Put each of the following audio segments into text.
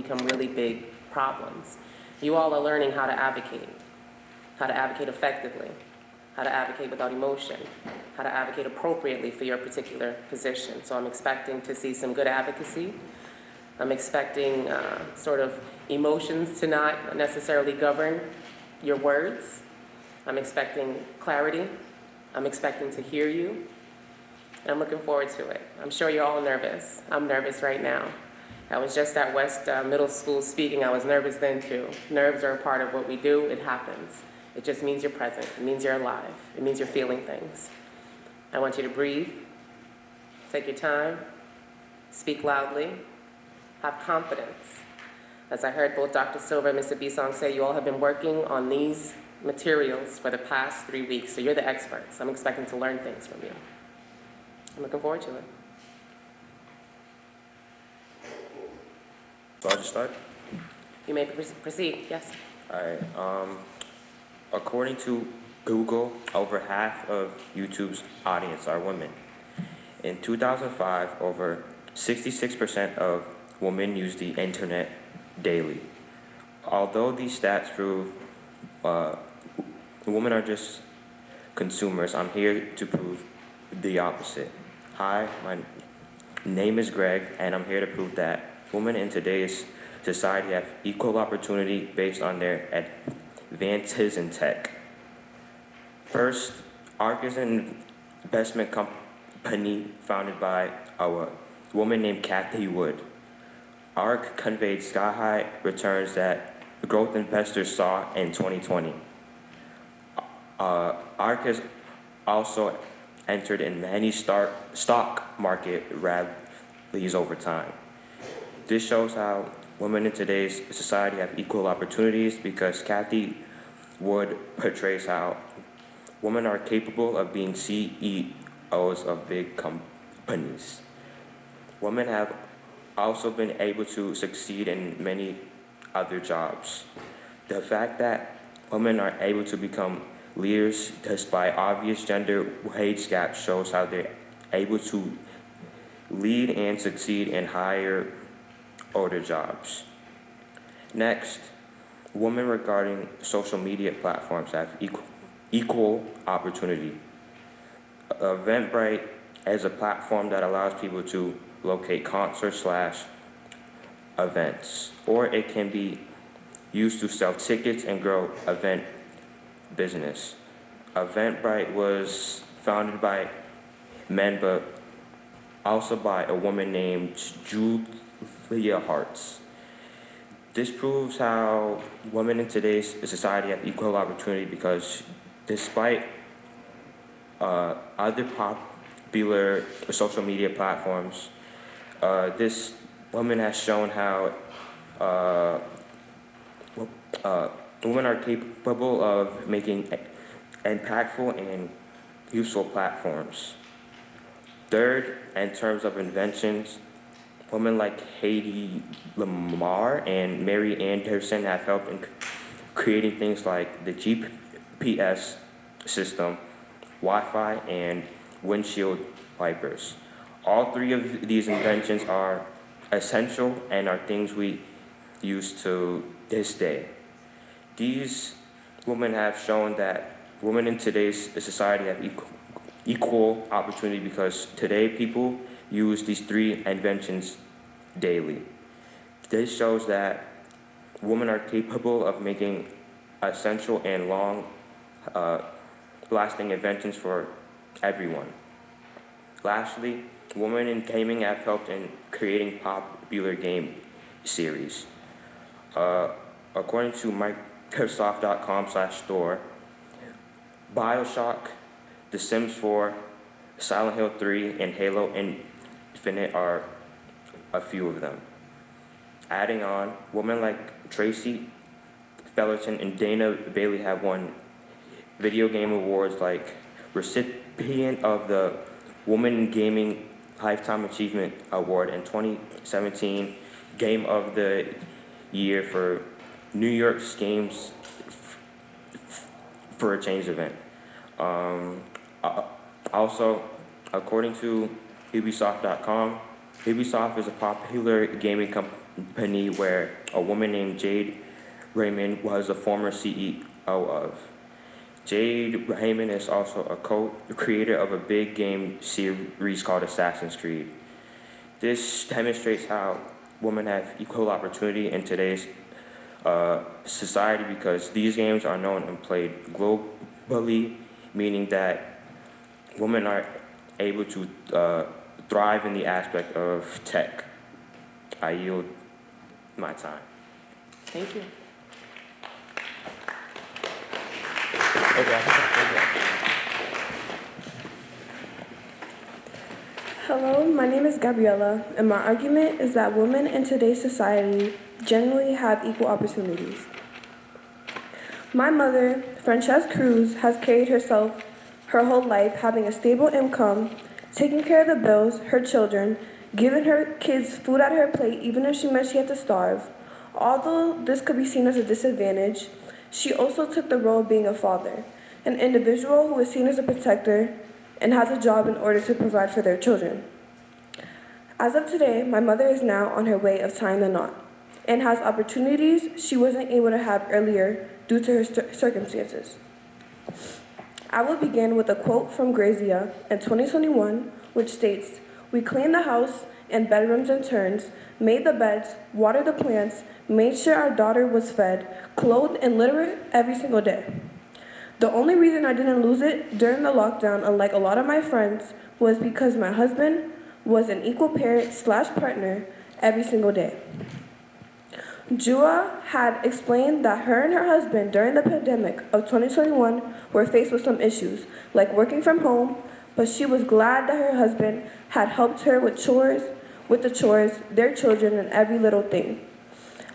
become really big problems. You all are learning how to advocate effectively, how to advocate without emotion, how to advocate appropriately for your particular position. So I'm expecting to see some good advocacy. I'm expecting sort of emotions to not necessarily govern your words. I'm expecting clarity. I'm expecting to hear you. And I'm looking forward to it. I'm sure you're all nervous. I'm nervous right now. I was just at West Middle School speaking. I was nervous then too. Nerves are a part of what we do. It happens. It just means you're present. It means you're alive. It means you're feeling things. I want you to breathe. Take your time. Speak loudly. Have confidence. As I heard both Dr. Silva and Mr. Bisong say, you all have been working on these materials for the past 3 weeks, so you're the experts. I'm expecting to learn things from you. I'm looking forward to it. So I'll just start? You may proceed, yes. All right. According to Google, over half of YouTube's audience are women. In 2005, over 66% of women use the internet daily. Although these stats prove women are just consumers, I'm here to prove the opposite. Hi, my name is Greg, and I'm here to prove that women in today's society have equal opportunity based on their advances in tech. First, ARC is an investment company founded by a woman named Kathy Wood. ARC conveyed sky-high returns that growth investors saw in 2020. ARC has also entered in many stock market rallies over time. This shows how women in today's society have equal opportunities because Kathy Wood portrays how women are capable of being CEOs of big companies. Women have also been able to succeed in many other jobs. The fact that women are able to become leaders despite obvious gender wage gaps shows how they're able to lead and succeed in higher order jobs. Next, women regarding social media platforms have equal opportunity. Eventbrite is a platform that allows people to locate concert/events, or it can be used to sell tickets and grow event business. Eventbrite was founded by men, but also by a woman named Julia Hartz. This proves how women in today's society have equal opportunity because despite other popular social media platforms, this woman has shown how women are capable of making impactful and useful platforms. Third, in terms of inventions, women like Heidi Lamar and Mary Anderson have helped in creating things like the GPS system, Wi-Fi, and windshield wipers. All three of these inventions are essential and are things we use to this day. These women have shown that women in today's society have equal opportunity because today people use these three inventions daily. This shows that women are capable of making essential and lasting inventions for everyone. Lastly, women in gaming have helped in creating popular game series. According to Microsoft.com/store, BioShock, The Sims 4, Silent Hill 3, and Halo Infinite are a few of them. Adding on, women like Tracy Fellerton and Dana Bailey have won video game awards like recipient of the Woman in Gaming Lifetime Achievement Award in 2017, Game of the Year for New York's Games for a Change event. Also, according to Ubisoft.com, Ubisoft is a popular gaming company company where a woman named Jade Raymond was the former CEO of. Jade Raymond is also a co-creator of a big game series called Assassin's Creed. This demonstrates how women have equal opportunity in today's society because these games are known and played globally, meaning that women are able to thrive in the aspect of tech. I yield my time. Thank you. Hello, my name is Gabriella, and my argument is that women in today's society generally have equal opportunities. My mother, Francesca Cruz, has carried herself her whole life having a stable income, taking care of the bills, her children, giving her kids food at her plate even if she meant she had to starve. Although this could be seen as a disadvantage, she also took the role of being a father, an individual who is seen as a protector and has a job in order to provide for their children. As of today, my mother is now on her way of tying the knot and has opportunities she wasn't able to have earlier due to her circumstances. I will begin with a quote from Grazia in 2021, which states, "We cleaned the house and bedrooms in turns, made the beds, watered the plants, made sure our daughter was fed, clothed and literate every single day." The only reason I didn't lose it during the lockdown, unlike a lot of my friends, was because my husband was an equal parent/partner every single day. Jua had explained that her and her husband during the pandemic of 2021 were faced with some issues, like working from home, but she was glad that her husband had helped her with the chores, their children, and every little thing.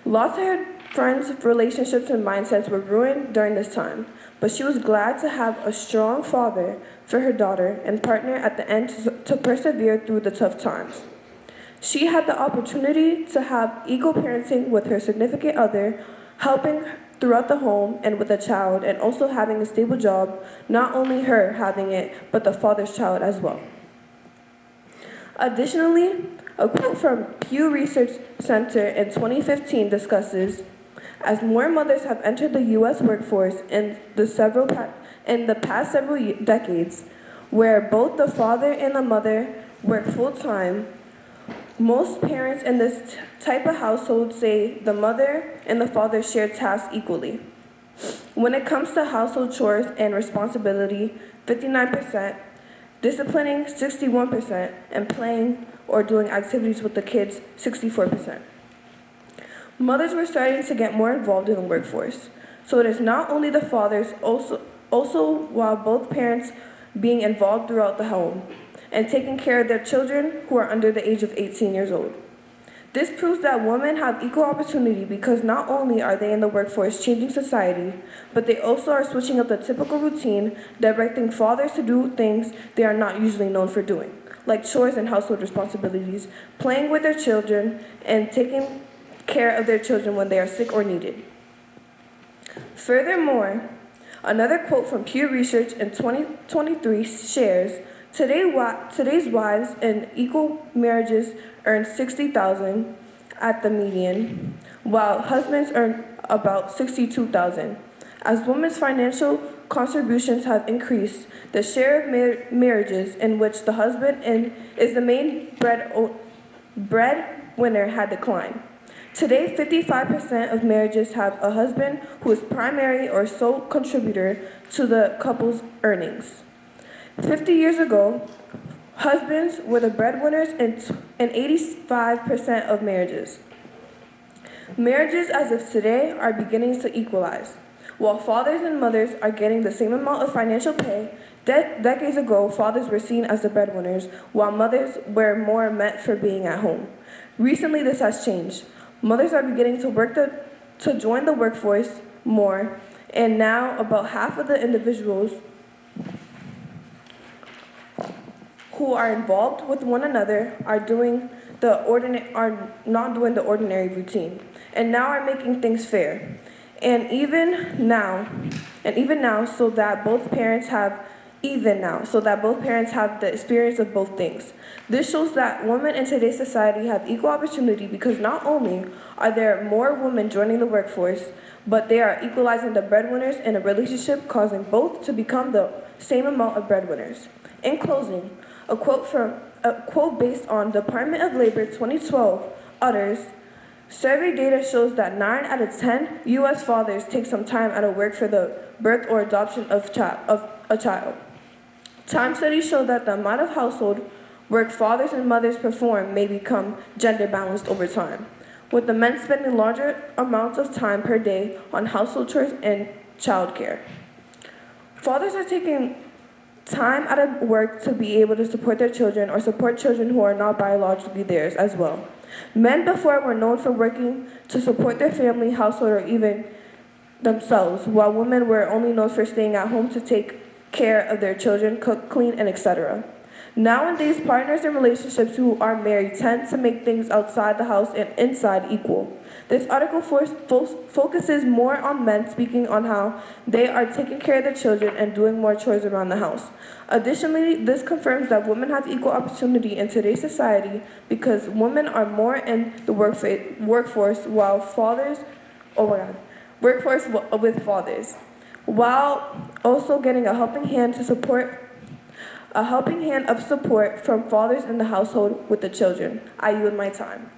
Lots of her friends' relationships and mindsets were ruined during this time, but she was glad to have a strong father for her daughter and partner at the end to persevere through the tough times. She had the opportunity to have equal parenting with her significant other, helping throughout the home and with a child, and also having a stable job, not only her having it, but the father's child as well. Additionally, a quote from Pew Research Center in 2015 discusses, as more mothers have entered the U.S. workforce in the past several decades, where both the father and the mother work full-time, most parents in this type of household say the mother and the father share tasks equally. When it comes to household chores and responsibility, 59%, disciplining 61%, and playing or doing activities with the kids, 64%. Mothers were starting to get more involved in the workforce. So it is not only the fathers, also while both parents being involved throughout the home and taking care of their children who are under the age of 18 years old. This proves that women have equal opportunity because not only are they in the workforce changing society, but they also are switching up the typical routine, directing fathers to do things they are not usually known for doing, like chores and household responsibilities, playing with their children, and taking care of their children when they are sick or needed. Furthermore, another quote from Pew Research in 2023 shares, today's wives in equal marriages earn $60,000 at the median, while husbands earn about $62,000. As women's financial contributions have increased, the share of marriages in which the husband is the main breadwinner had declined. Today, 55% of marriages have a husband who is primary or sole contributor to the couple's earnings. 50 years ago, husbands were the breadwinners in 85% of marriages. Marriages as of today are beginning to equalize. While fathers and mothers are getting the same amount of financial pay, decades ago, fathers were seen as the breadwinners, while mothers were more meant for being at home. Recently, this has changed. Mothers are beginning to join the workforce more, and now about half of the individuals who are involved with one another are not doing the ordinary routine, and now are making things fair. And even now, so that both parents have even now, so that both parents have the experience of both things. This shows that women in today's society have equal opportunity because not only are there more women joining the workforce, but they are equalizing the breadwinners in a relationship, causing both to become the same amount of breadwinners. In closing, a quote based on Department of Labor 2012 utters, survey data shows that 9 out of 10 U.S. fathers take some time out of work for the birth or adoption of a child. Time studies show that the amount of household work fathers and mothers perform may become gender balanced over time, with the men spending larger amounts of time per day on household chores and childcare. Fathers are taking time out of work to be able to support their children or support children who are not biologically theirs as well. Men before were known for working to support their family, household, or even themselves, while women were only known for staying at home to take care of their children, cook, clean, and etc. Nowadays, partners in relationships who are married tend to make things outside the house and inside equal. This article focuses more on men speaking on how they are taking care of their children and doing more chores around the house. Additionally, this confirms that women have equal opportunity in today's society because women are more in the workforce while fathers, workforce with fathers, while also getting a helping hand of support from fathers in the household with the children. I yield my time.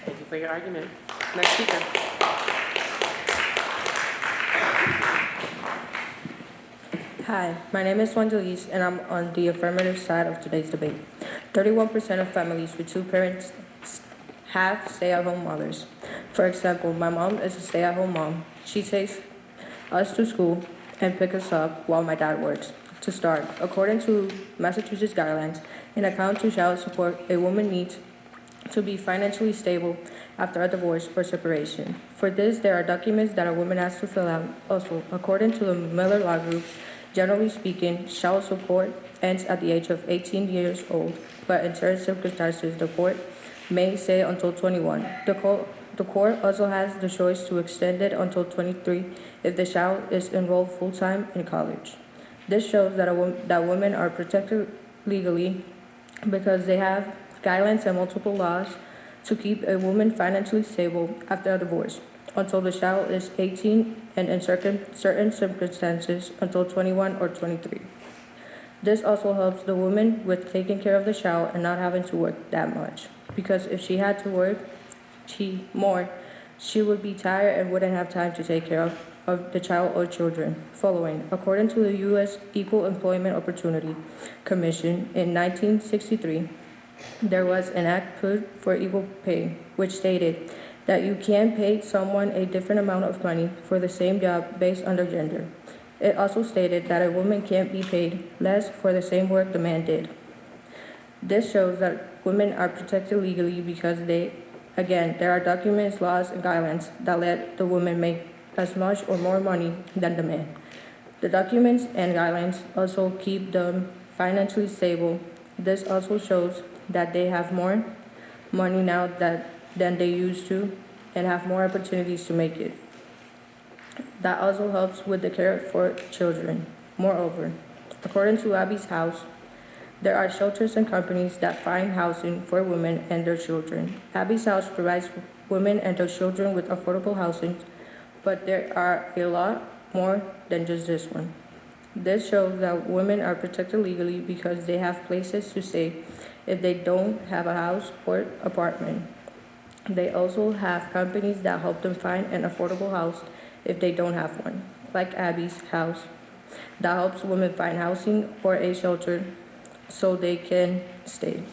Thank you for your argument. Next speaker. Hi, my name is Wandelise, and I'm on the affirmative side of today's debate. 31% of families with two parents have stay-at-home mothers. For example, my mom is a stay-at-home mom. She takes us to school and picks us up while my dad works. To start, according to Massachusetts guidelines, in account to child support, a woman needs to be financially stable after a divorce or separation. For this, there are documents that a woman has to fill out. Also, according to the Miller Law Group, generally speaking, child support ends at the age of 18 years old, but in certain circumstances, the court may say until 21. The court also has the choice to extend it until 23 if the child is enrolled full-time in college. This shows that women are protected legally because they have guidelines and multiple laws to keep a woman financially stable after a divorce until the child is 18 and in certain circumstances until 21 or 23. This also helps the woman with taking care of the child and not having to work that much, because if she had to work more, she would be tired and wouldn't have time to take care of the child or children. Following, according to the U.S. Equal Employment Opportunity Commission in 1963, there was an act put for equal pay, which stated that you can pay someone a different amount of money for the same job based on their gender. It also stated that a woman can't be paid less for the same work the man did. This shows that women are protected legally because there are documents, laws, and guidelines that let the woman make as much or more money than the man. The documents and guidelines also keep them financially stable. This also shows that they have more money now than they used to and have more opportunities to make it. That also helps with the care for children. Moreover, according to Abby's House, there are shelters and companies that find housing for women and their children. Abby's House provides women and their children with affordable housing, but there are a lot more than just this one. This shows that women are protected legally because they have places to stay if they don't have a house or apartment. They also have companies that help them find an affordable house if they don't have one, like Abby's House, that helps women find housing or a shelter so they can stay.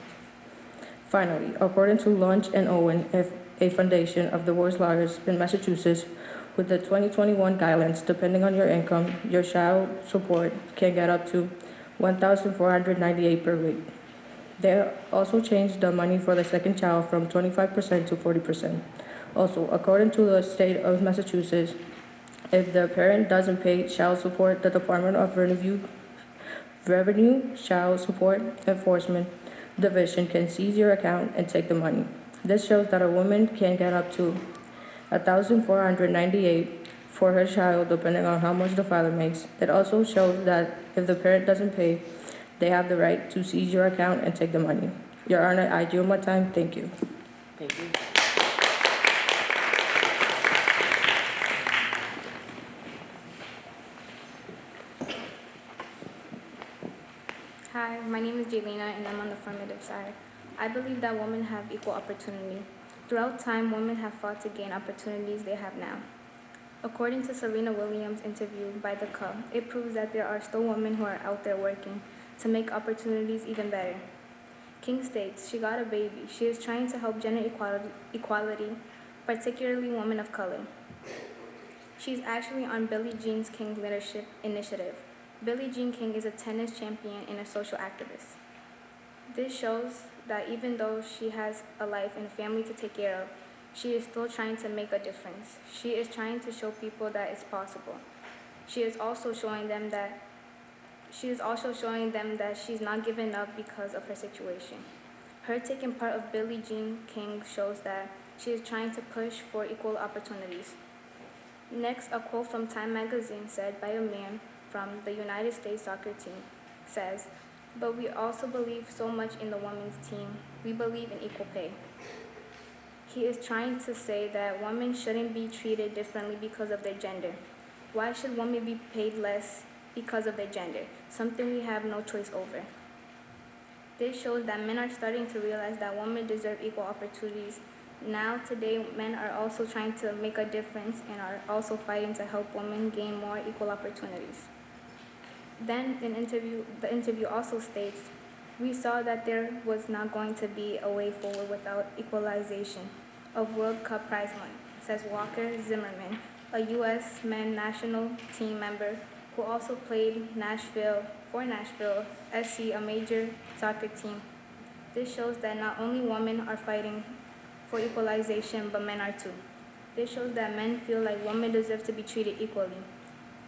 Finally, according to Lunch and Owen, a foundation of divorce lawyers in Massachusetts, with the 2021 guidelines, depending on your income, your child support can get up to $1,498 per week. They also changed the money for the second child from 25% to 40%. Also, according to the state of Massachusetts, if the parent doesn't pay child support, the Department of Revenue Child Support Enforcement Division can seize your account and take the money. This shows that a woman can get up to $1,498 for her child depending on how much the father makes. It also shows that if the parent doesn't pay, they have the right to seize your account and take the money. Your Honor, I yield my time. Thank you. Thank you. Hi, my name is Jelena and I'm on the affirmative side. I believe that women have equal opportunity. Throughout time, women have fought to gain opportunities they have now. According to Serena Williams' interview by The Cub, it proves that there are still women who are out there working to make opportunities even better. King states she got a baby. She is trying to help gender equality, particularly women of color. She's actually on Billie Jean King's leadership initiative. Billie Jean King is a tennis champion and a social activist. This shows that even though she has a life and a family to take care of, she is still trying to make a difference. She is trying to show people that it's possible. She is also showing them that she's not giving up because of her situation. Her taking part of Billie Jean King shows that she is trying to push for equal opportunities. Next, a quote from Time magazine said by a man from the United States soccer team says, "But we also believe so much in the women's team. We believe in equal pay." He is trying to say that women shouldn't be treated differently because of their gender. Why should women be paid less because of their gender? Something we have no choice over. This shows that men are starting to realize that women deserve equal opportunities. Now, today, men are also trying to make a difference and are also fighting to help women gain more equal opportunities. Then, the interview also states, "We saw that there was not going to be a way forward without equalization of World Cup prize money," says Walker Zimmerman, a U.S. men's national team member who also played for Nashville SC, a major soccer team. This shows that not only women are fighting for equalization, but men are too. This shows that men feel like women deserve to be treated equally.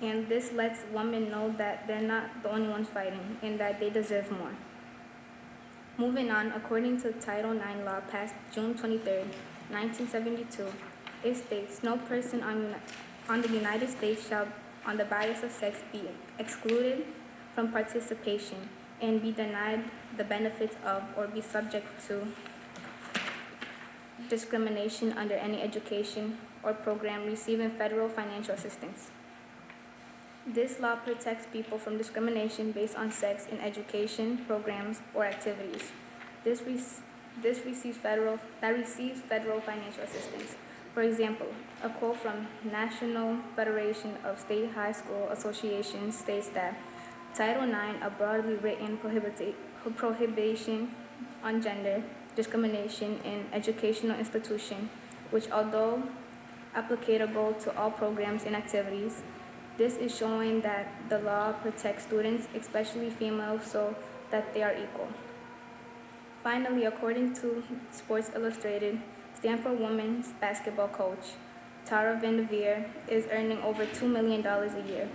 And this lets women know that they're not the only ones fighting and that they deserve more. Moving on, according to Title IX law passed June 23, 1972, it states, "No person on the United States shall, on the bias of sex, be excluded from participation and be denied the benefits of or be subject to discrimination under any education or program receiving federal financial assistance." This law protects people from discrimination based on sex in education programs or activities. This receives federal financial assistance. For example, a quote from National Federation of State High School Associations states that Title IX, a broadly written prohibition on gender discrimination in educational institutions, which although applicable to all programs and activities, this is showing that the law protects students, especially females, so that they are equal. Finally, according to Sports Illustrated, Stanford women's basketball coach Tara Vanderveer is earning over $2 million a year,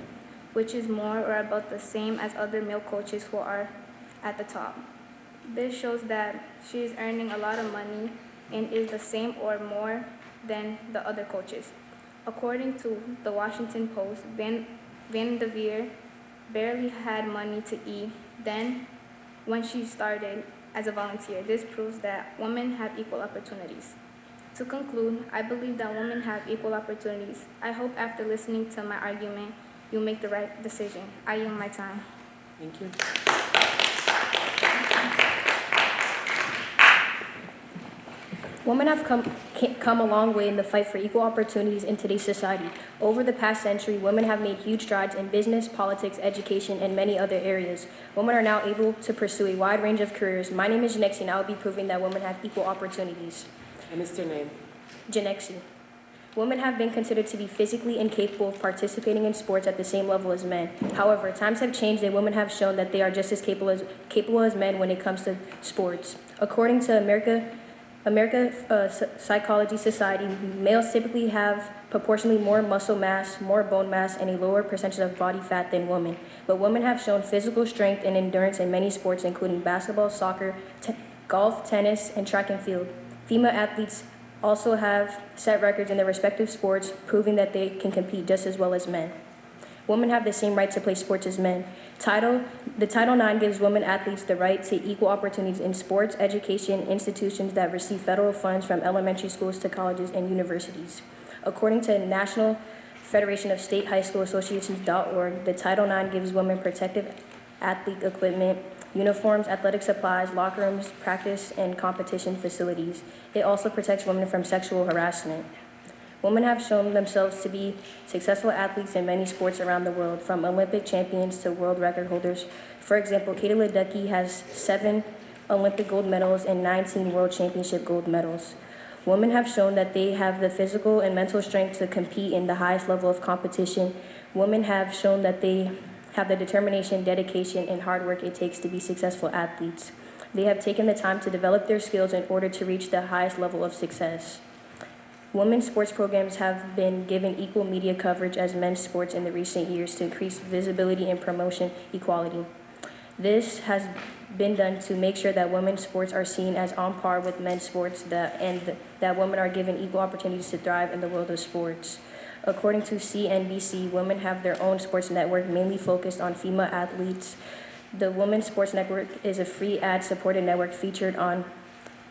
which is more or about the same as other male coaches who are at the top. This shows that she is earning a lot of money and is the same or more than the other coaches. According to the Washington Post, Vanderveer barely had money to eat then when she started as a volunteer. This proves that women have equal opportunities. To conclude, I believe that women have equal opportunities. I hope after listening to my argument, you make the right decision. I yield my time. Thank you. Women have come a long way in the fight for equal opportunities in today's society. Over the past century, women have made huge strides in business, politics, education, and many other areas. Women are now able to pursue a wide range of careers. My name is Janexi, and I will be proving that women have equal opportunities. And Mr. Name? Janexi. Women have been considered to be physically incapable of participating in sports at the same level as men. However, times have changed and women have shown that they are just as capable as men when it comes to sports. According to American Psychology Society, males typically have proportionally more muscle mass, more bone mass, and a lower percentage of body fat than women. But women have shown physical strength and endurance in many sports, including basketball, soccer, golf, tennis, and track and field. Female athletes also have set records in their respective sports, proving that they can compete just as well as men. Women have the same right to play sports as men. The Title IX gives women athletes the right to equal opportunities in sports, education, institutions that receive federal funds from elementary schools to colleges and universities. According to National Federation of State High School Associations.org, the Title IX gives women protective athlete equipment, uniforms, athletic supplies, locker rooms, practice, and competition facilities. It also protects women from sexual harassment. Women have shown themselves to be successful athletes in many sports around the world, from Olympic champions to world record holders. For example, Katie Ledecky has 7 Olympic gold medals and 19 world championship gold medals. Women have shown that they have the physical and mental strength to compete in the highest level of competition. Women have shown that they have the determination, dedication, and hard work it takes to be successful athletes. They have taken the time to develop their skills in order to reach the highest level of success. Women's sports programs have been given equal media coverage as men's sports in the recent years to increase visibility and promotion equality. This has been done to make sure that women's sports are seen as on par with men's sports and that women are given equal opportunities to thrive in the world of sports. According to CNBC, women have their own sports network mainly focused on female athletes. The Women's Sports Network is a free ad-supported network featured on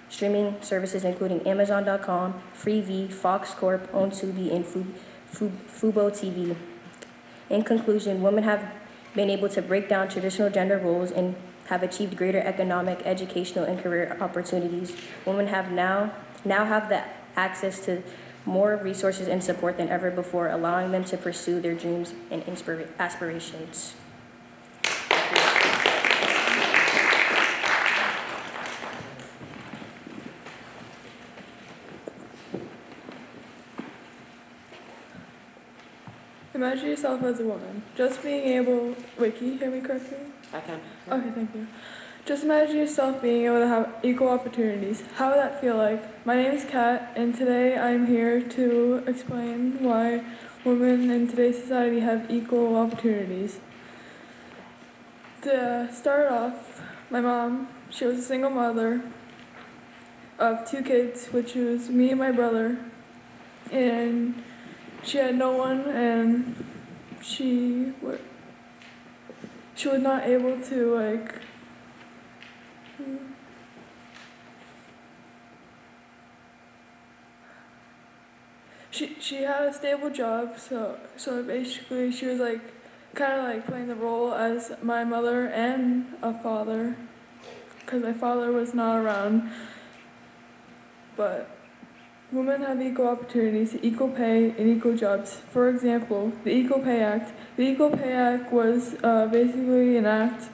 streaming services including Amazon.com, Freevee, Fox Corp, OwnTubi, and Fubo TV. In conclusion, women have been able to break down traditional gender roles and have achieved greater economic, educational, and career opportunities. Women now have the access to more resources and support than ever before, allowing them to pursue their dreams and aspirations. Imagine yourself as a woman. Just being able... Wait, can you hear me correctly? I can. Okay, thank you. Just imagine yourself being able to have equal opportunities. How would that feel like? My name is Kat, and today I'm here to explain why women in today's society have equal opportunities. To start off, my mom, she was a single mother of 2 kids, which was me and my brother, and she had no one, and she was not able to She had a stable job, so basically she was kind of playing the role as my mother and a father, because my father was not around. But women have equal opportunities, equal pay, and equal jobs. For example, the Equal Pay Act. The Equal Pay Act was basically an act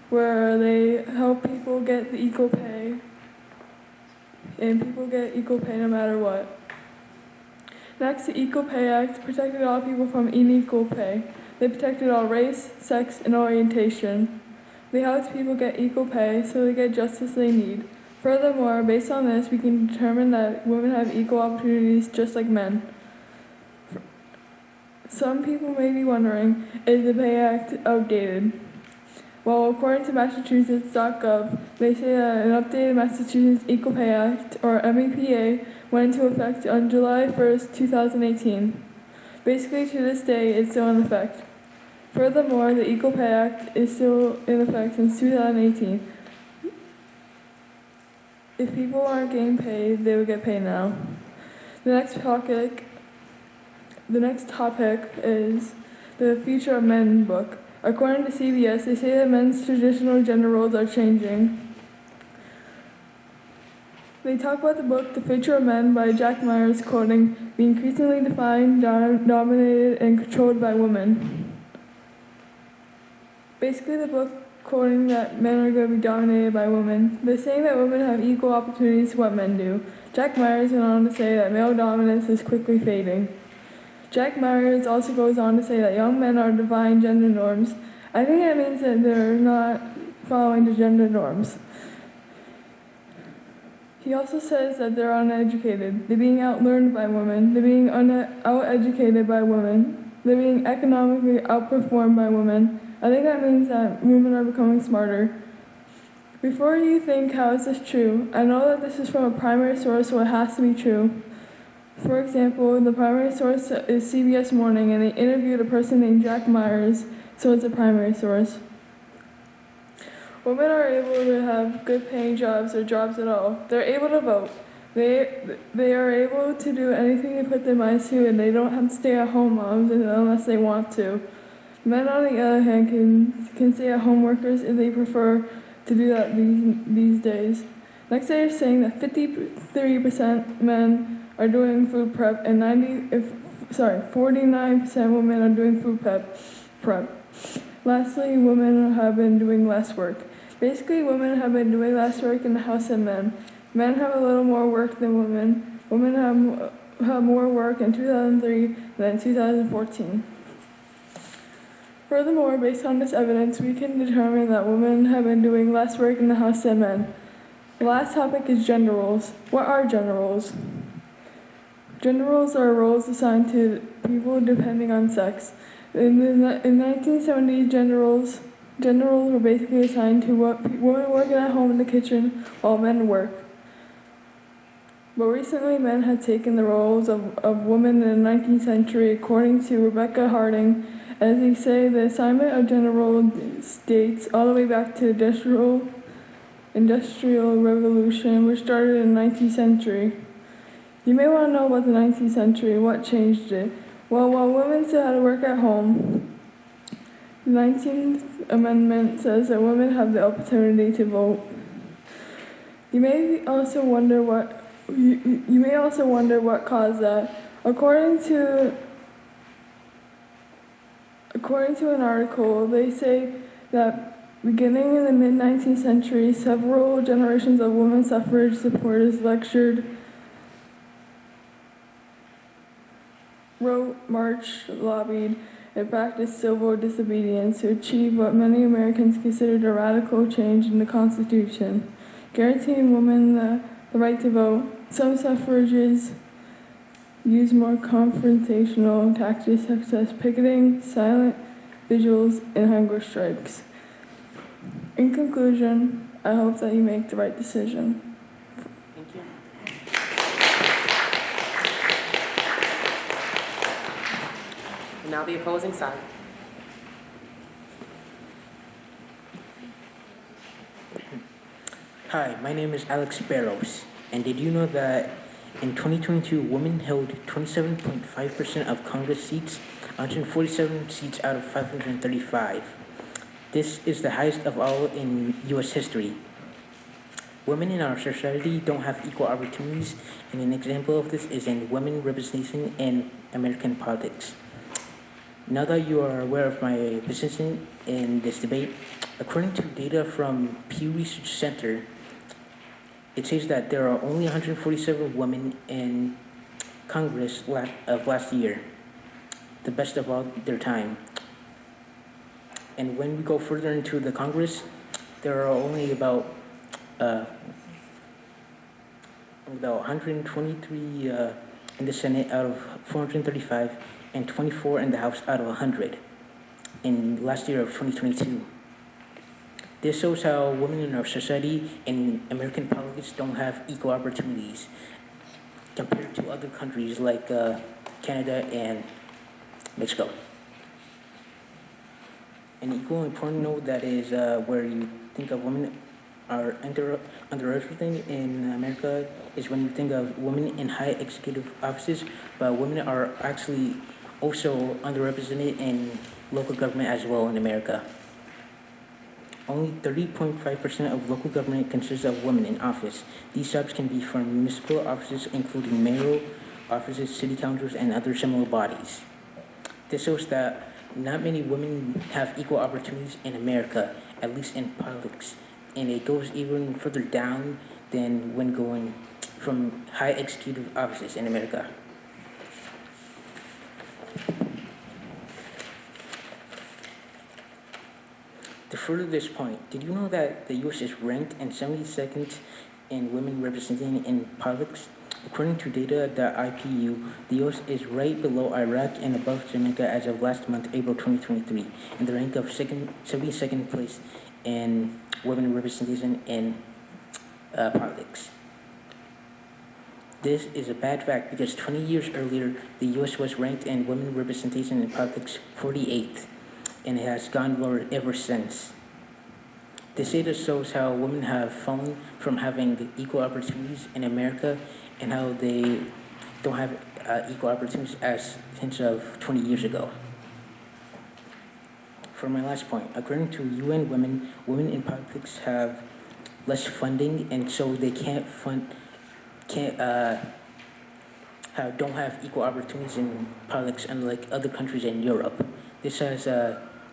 where they help people get the equal pay, and people get equal pay no matter what. Next, the Equal Pay Act protected all people from unequal pay. They protected all race, sex, and orientation. They helped people get equal pay so they get justice they need. Furthermore, based on this, we can determine that women have equal opportunities just like men. Some people may be wondering, is the Pay Act outdated? Well, according to Massachusetts.gov, they say that an updated Massachusetts Equal Pay Act, or MEPA, went into effect on July 1st, 2018. Basically, to this day, it's still in effect. Furthermore, the Equal Pay Act is still in effect since 2018. If people aren't getting paid, they will get paid now. The next topic is the Future of Men book. According to CBS, they say that men's traditional gender roles are changing. They talk about the book The Future of Men by Jack Myers, quoting, "Be increasingly defined, dominated, and controlled by women." Basically, the book quoting that men are going to be dominated by women. They're saying that women have equal opportunities to what men do. Jack Myers went on to say that male dominance is quickly fading. Jack Myers also goes on to say that young men are defying gender norms. I think that means that they're not following the gender norms. He also says that they're uneducated. They're being outlearned by women. They're being outeducated by women. They're being economically outperformed by women. I think that means that women are becoming smarter. Before you think, how is this true? I know that this is from a primary source, so it has to be true. For example, the primary source is CBS Morning, and they interviewed a person named Jack Myers, so it's a primary source. Women are able to have good paying jobs or jobs at all. They're able to vote. They are able to do anything they put their minds to, and they don't have to stay at home moms unless they want to. Men, on the other hand, can stay at home workers if they prefer to do that these days. Next, they are saying that 53% men are doing food prep and 49% women are doing food prep. Lastly, women have been doing less work. Basically, women have been doing less work in the house than men. Men have a little more work than women. Women have more work in 2003 than 2014. Furthermore, based on this evidence, we can determine that women have been doing less work in the house than men. The last topic is gender roles. What are gender roles? Gender roles are roles assigned to people depending on sex. In 1970s, gender roles were basically assigned to women working at home in the kitchen while men work. But recently, men have taken the roles of women in the 19th century, according to Rebecca Harding. As they say, the assignment of gender roles dates all the way back to the Industrial Revolution, which started in the 19th century. You may want to know about the 19th century, what changed it. Well, while women still had to work at home, the 19th Amendment says that women have the opportunity to vote. You may also wonder what caused that. According to an article, they say that beginning in the mid-19th century, several generations of women suffrage supporters lectured, wrote, marched, lobbied, and practiced civil disobedience to achieve what many Americans considered a radical change in the Constitution, guaranteeing women the right to vote. Some suffragists used more confrontational tactics such as picketing, silent vigils, and hunger strikes. In conclusion, I hope that you make the right decision. Thank you. And now the opposing side. Hi, my name is Alex Barrows, and did you know that in 2022, women held 27.5% of Congress seats, 147 seats out of 535. This is the highest of all in U.S. history. Women in our society don't have equal opportunities, and an example of this is in women representation in American politics. Now that you are aware of my position in this debate, according to data from Pew Research Center, it says that there are only 147 women in Congress of last year, the best of all their time. And when we go further into the Congress, there are only about 123 in the Senate out of 435, and 24 in the House out of 100 in last year of 2022. This shows how women in our society and American politics don't have equal opportunities compared to other countries like Canada and Mexico. An equal important note that is where you think of women are underrepresented in America is when you think of women in high executive offices, but women are actually also underrepresented in local government as well in America. Only 30.5% of local government consists of women in office. These jobs can be from municipal offices, including mayoral offices, city councils, and other similar bodies. This shows that not many women have equal opportunities in America, at least in politics. And it goes even further down than when going from high executive offices in America. To further this point, did you know that the U.S. is ranked in 72nd in women representing in politics? According to data.ipu, the U.S. is right below Iraq and above Jamaica as of last month, April 2023, in the rank of 72nd place in women representation in politics. This is a bad fact because 20 years earlier, the U.S. was ranked in women representation in politics 48th, and it has gone lower ever since. This data shows how women have fallen from having equal opportunities in America and how they don't have equal opportunities as since of 20 years ago. For my last point, according to UN Women, women in politics have less funding, and so they don't have equal opportunities in politics, unlike other countries in Europe. This has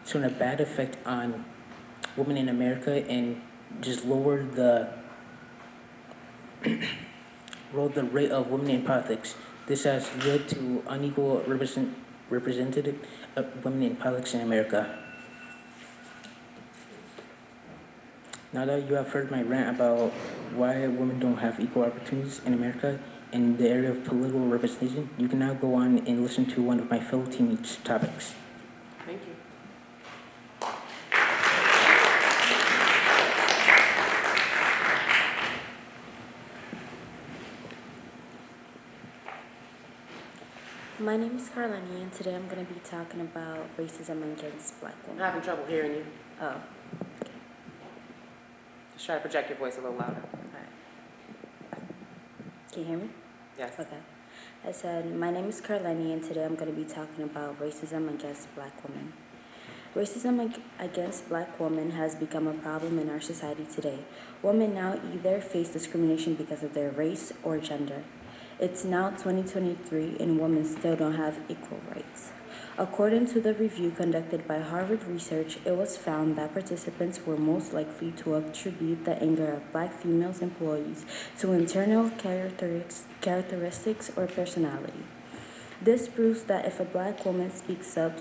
shown a bad effect on women in America and just lowered the rate of women in politics. This has led to unequal represented women in politics in America. Now that you have heard my rant about why women don't have equal opportunities in America in the area of political representation, you can now go on and listen to one of my fellow teammates' topics. Thank you. My name is Carlani, and today I'm going to be talking about racism against black I'm women. having trouble hearing you. Oh, Just try to project your voice a little louder. can you hear me? Yes. Okay. I said, my name is Carlani, and today I'm going to be talking about racism against black women. Racism against black women has become a problem in our society today. Women now either face discrimination because of their race or gender. It's now 2023 and women still don't have equal rights. According to the review conducted by Harvard Research, it was found that participants were most likely to attribute the anger of black female employees to internal characteristics or personality. This proves that if a black woman speaks up,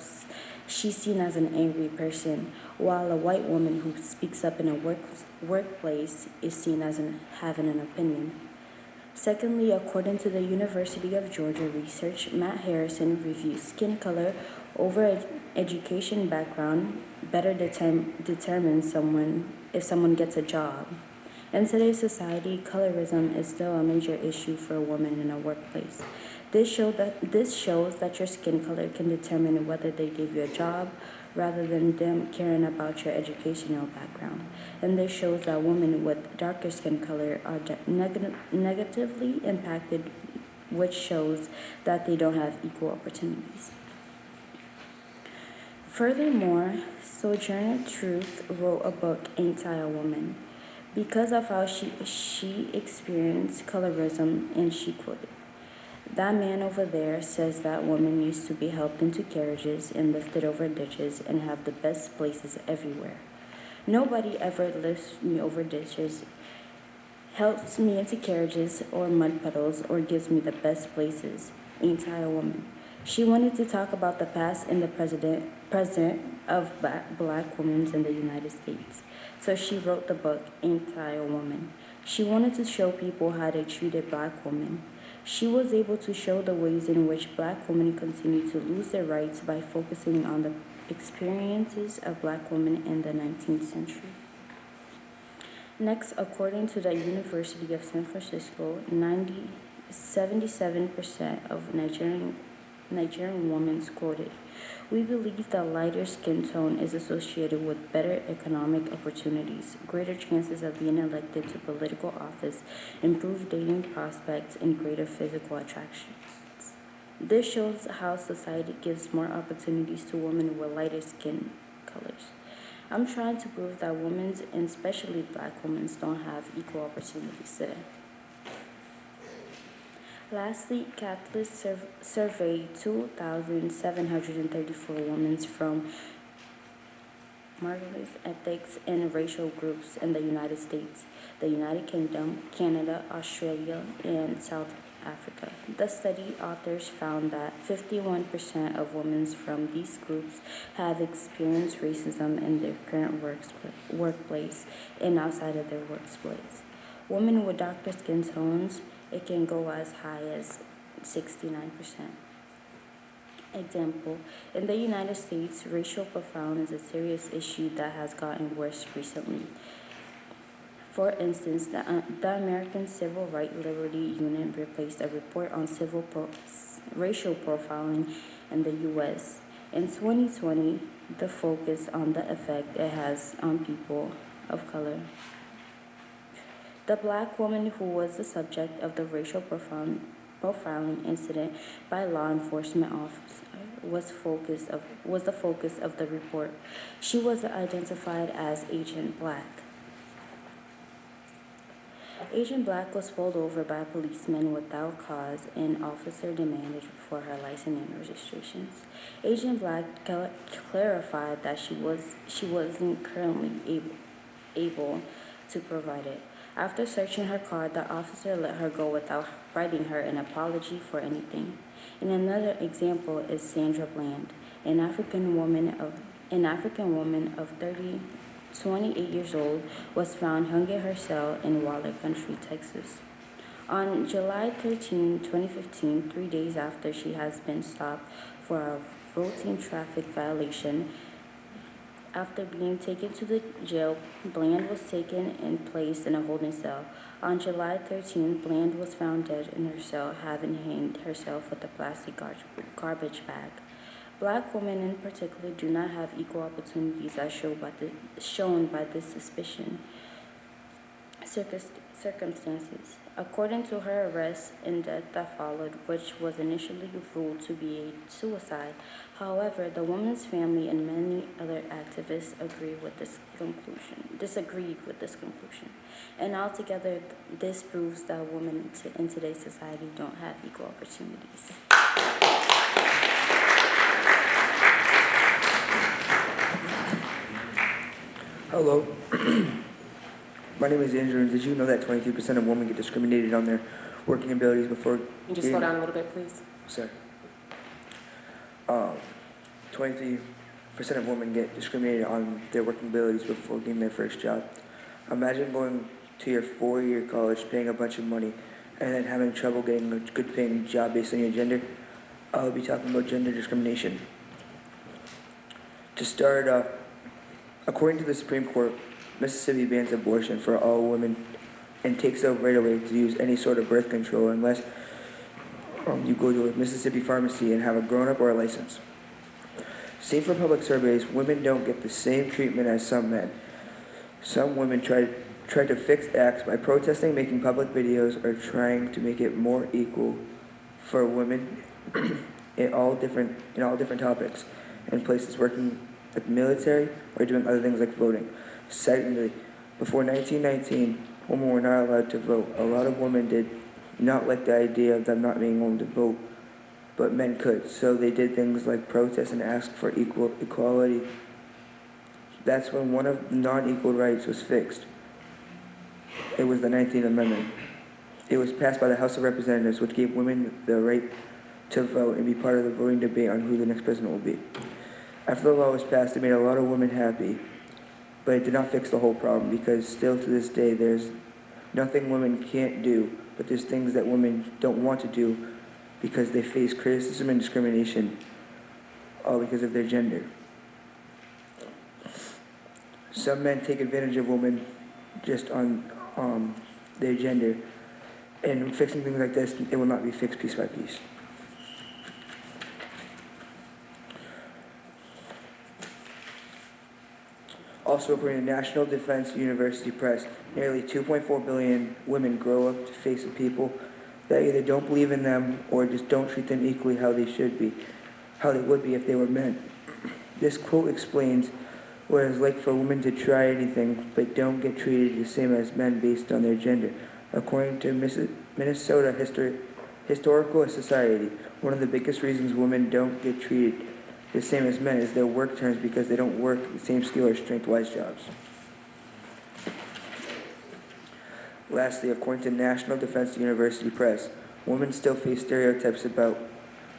she's seen as an angry person, while a white woman who speaks up in a workplace is seen as having an opinion. Secondly, according to the University of Georgia research, Matt Harrison reviews skin color over education background better determines if someone gets a job. In today's society, colorism is still a major issue for a woman in a workplace. This shows that your skin color can determine whether they give you a job rather than them caring about your educational background. And this shows that women with darker skin color are negatively impacted, which shows that they don't have equal opportunities. Furthermore, Sojourner Truth wrote a book, Ain't I a Woman? Because of how she experienced colorism, and she quoted, "That man over there says that women used to be helped into carriages and lifted over ditches and have the best places everywhere. Nobody ever lifts me over ditches, helps me into carriages or mud puddles, or gives me the best places. Ain't I a woman?" She wanted to talk about the past and the present of black women in the United States. So she wrote the book, Ain't I a Woman? She wanted to show people how they treated black women. She was able to show the ways in which black women continue to lose their rights by focusing on the experiences of black women in the 19th century. Next, according to the University of San Francisco, 77% of Nigerian women quoted, "We believe that lighter skin tone is associated with better economic opportunities, greater chances of being elected to political office, improved dating prospects, and greater physical attractions." This shows how society gives more opportunities to women with lighter skin colors. I'm trying to prove that women, and especially black women, don't have equal opportunities today. Lastly, Catalyst surveyed 2,734 women from marginalized ethnic and racial groups in the United States, the United Kingdom, Canada, Australia, and South Africa. The study authors found that 51% of women from these groups have experienced racism in their current workplace and outside of their workplace. Women with darker skin tones, it can go as high as 69%. Example, in the United States, racial profiling is a serious issue that has gotten worse recently. For instance, the American Civil Rights Liberty Union replaced a report on racial profiling in the U.S. In 2020, the focus on the effect it has on people of color. The black woman who was the subject of the racial profiling incident by law enforcement officer was the focus of the report. She was identified as Agent Black. Agent Black was pulled over by policemen without cause and officer demanded for her license and registrations. Agent Black clarified that she wasn't currently able to provide it. After searching her car, the officer let her go without writing her an apology for anything. And another example is Sandra Bland, an African woman of 28 years old, was found hung in her cell in Waller Country, Texas. On July 13, 2015, 3 days after she has been stopped for a routine traffic violation, after being taken to the jail, Bland was taken and placed in a holding cell. On July 13, Bland was found dead in her cell, having hanged herself with a plastic garbage bag. Black women in particular do not have equal opportunities as shown by this circumstances. According to her arrest and death that followed, which was initially ruled to be a suicide, however, the woman's family and many other activists disagreed with this conclusion. And altogether, this proves that women in today's society don't have equal opportunities. Hello. My name is Andrew, and did you know that 23% of women get discriminated on their working abilities before... Can you just slow down a little bit, please? Sorry. 23% of women get discriminated on their working abilities before getting their first job. Imagine going to your 4-year college, paying a bunch of money, and then having trouble getting a good paying job based on your gender. I'll be talking about gender discrimination. To start off, according to the Supreme Court, Mississippi bans abortion for all women and takes out right away to use any sort of birth control unless you go to a Mississippi pharmacy and have a grown-up or a license. Same for public surveys, women don't get the same treatment as some men. Some women try to fix acts by protesting, making public videos, or trying to make it more equal for women in all different topics, in places working at the military or doing other things like voting. Secondly, before 1919, women were not allowed to vote. A lot of women did not like the idea of them not being able to vote, but men could. So they did things like protest and ask for equality. That's when one of the non-equal rights was fixed. It was the 19th Amendment. It was passed by the House of Representatives, which gave women the right to vote and be part of the voting debate on who the next president will be. After the law was passed, it made a lot of women happy, but it did not fix the whole problem, because still to this day there's nothing women can't do, but there's things that women don't want to do because they face criticism and discrimination, all because of their gender. Some men take advantage of women just on their gender, and fixing things like this, it will not be fixed piece by piece. Also, according to National Defense University Press, nearly 2.4 billion women grow up to face people that either don't believe in them or just don't treat them equally how they would be if they were men. This quote explains what it's like for women to try anything but don't get treated the same as men based on their gender. According to Minnesota Historical Society, one of the biggest reasons women don't get treated the same as men is their work terms, because they don't work the same skill or strength-wise jobs. Lastly, according to National Defense University Press, women still face stereotypes about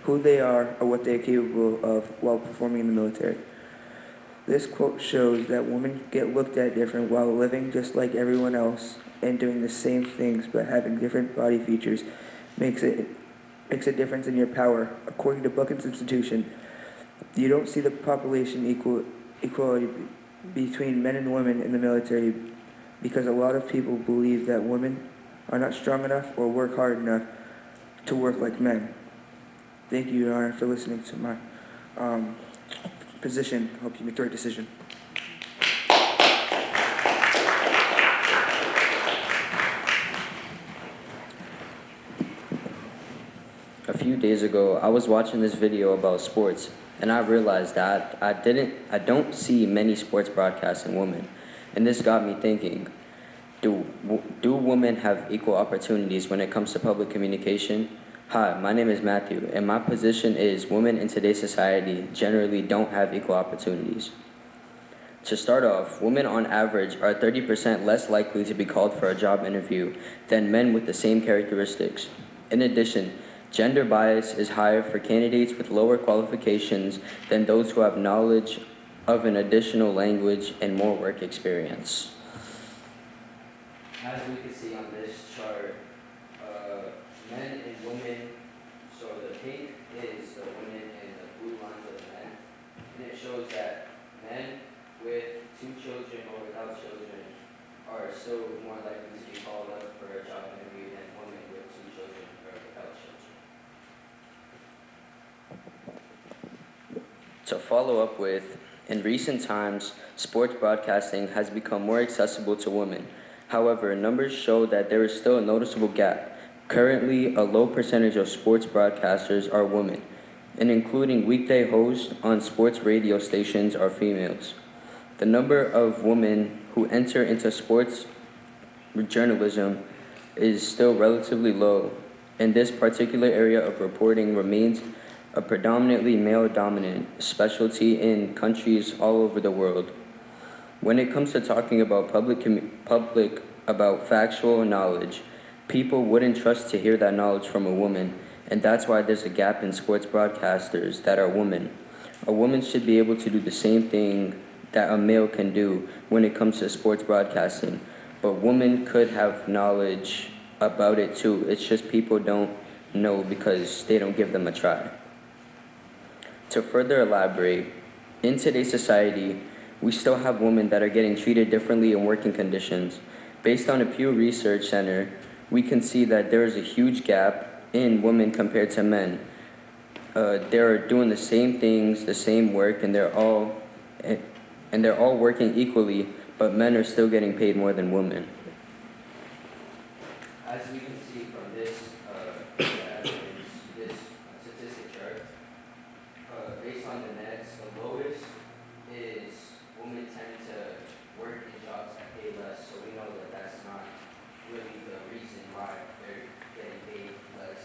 who they are or what they are capable of while performing in the military. This quote shows that women get looked at different while living just like everyone else and doing the same things, but having different body features makes a difference in your power. According to Brookings Institution, you don't see the population equality between men and women in the military, because a lot of people believe that women are not strong enough or work hard enough to work like men. Thank you, Your Honor, for listening to my position. Hope you make the right decision. A few days ago, I was watching this video about sports, and I realized that I don't see many sports broadcasting women, and this got me thinking: do women have equal opportunities when it comes to public communication? Hi, my name is Matthew, and my position is women in today's society generally don't have equal opportunities. To start off, women on average are 30% less likely to be called for a job interview than men with the same characteristics. In addition, gender bias is higher for candidates with lower qualifications than those who have knowledge of an additional language and more work experience. As we can see on this chart, men and women, so the pink is the women and the blue lines are the men, and it shows that men with 2 children or without children are still more likely to be called up for a job interview than women with 2 children or without children. To follow up with, in recent times, sports broadcasting has become more accessible to women. However, numbers show that there is still a noticeable gap. Currently, a low percentage of sports broadcasters are women, and including weekday hosts on sports radio stations are females. The number of women who enter into sports journalism is still relatively low, and this particular area of reporting remains a predominantly male-dominant specialty in countries all over the world. When it comes to talking about about factual knowledge, people wouldn't trust to hear that knowledge from a woman, and that's why there's a gap in sports broadcasters that are women. A woman should be able to do the same thing that a male can do when it comes to sports broadcasting, but women could have knowledge about it too. It's just people don't know because they don't give them a try. To further elaborate, in today's society, we still have women that are getting treated differently in working conditions. Based on a Pew Research Center, we can see that there is a huge gap in women compared to men. They're doing the same things, the same work, and they're all working equally, but men are still getting paid more than women. As we can see from this statistic chart, based on the nets, the lowest is women tend to work in jobs that pay less, so we know that that's not really the reason why they're getting paid less.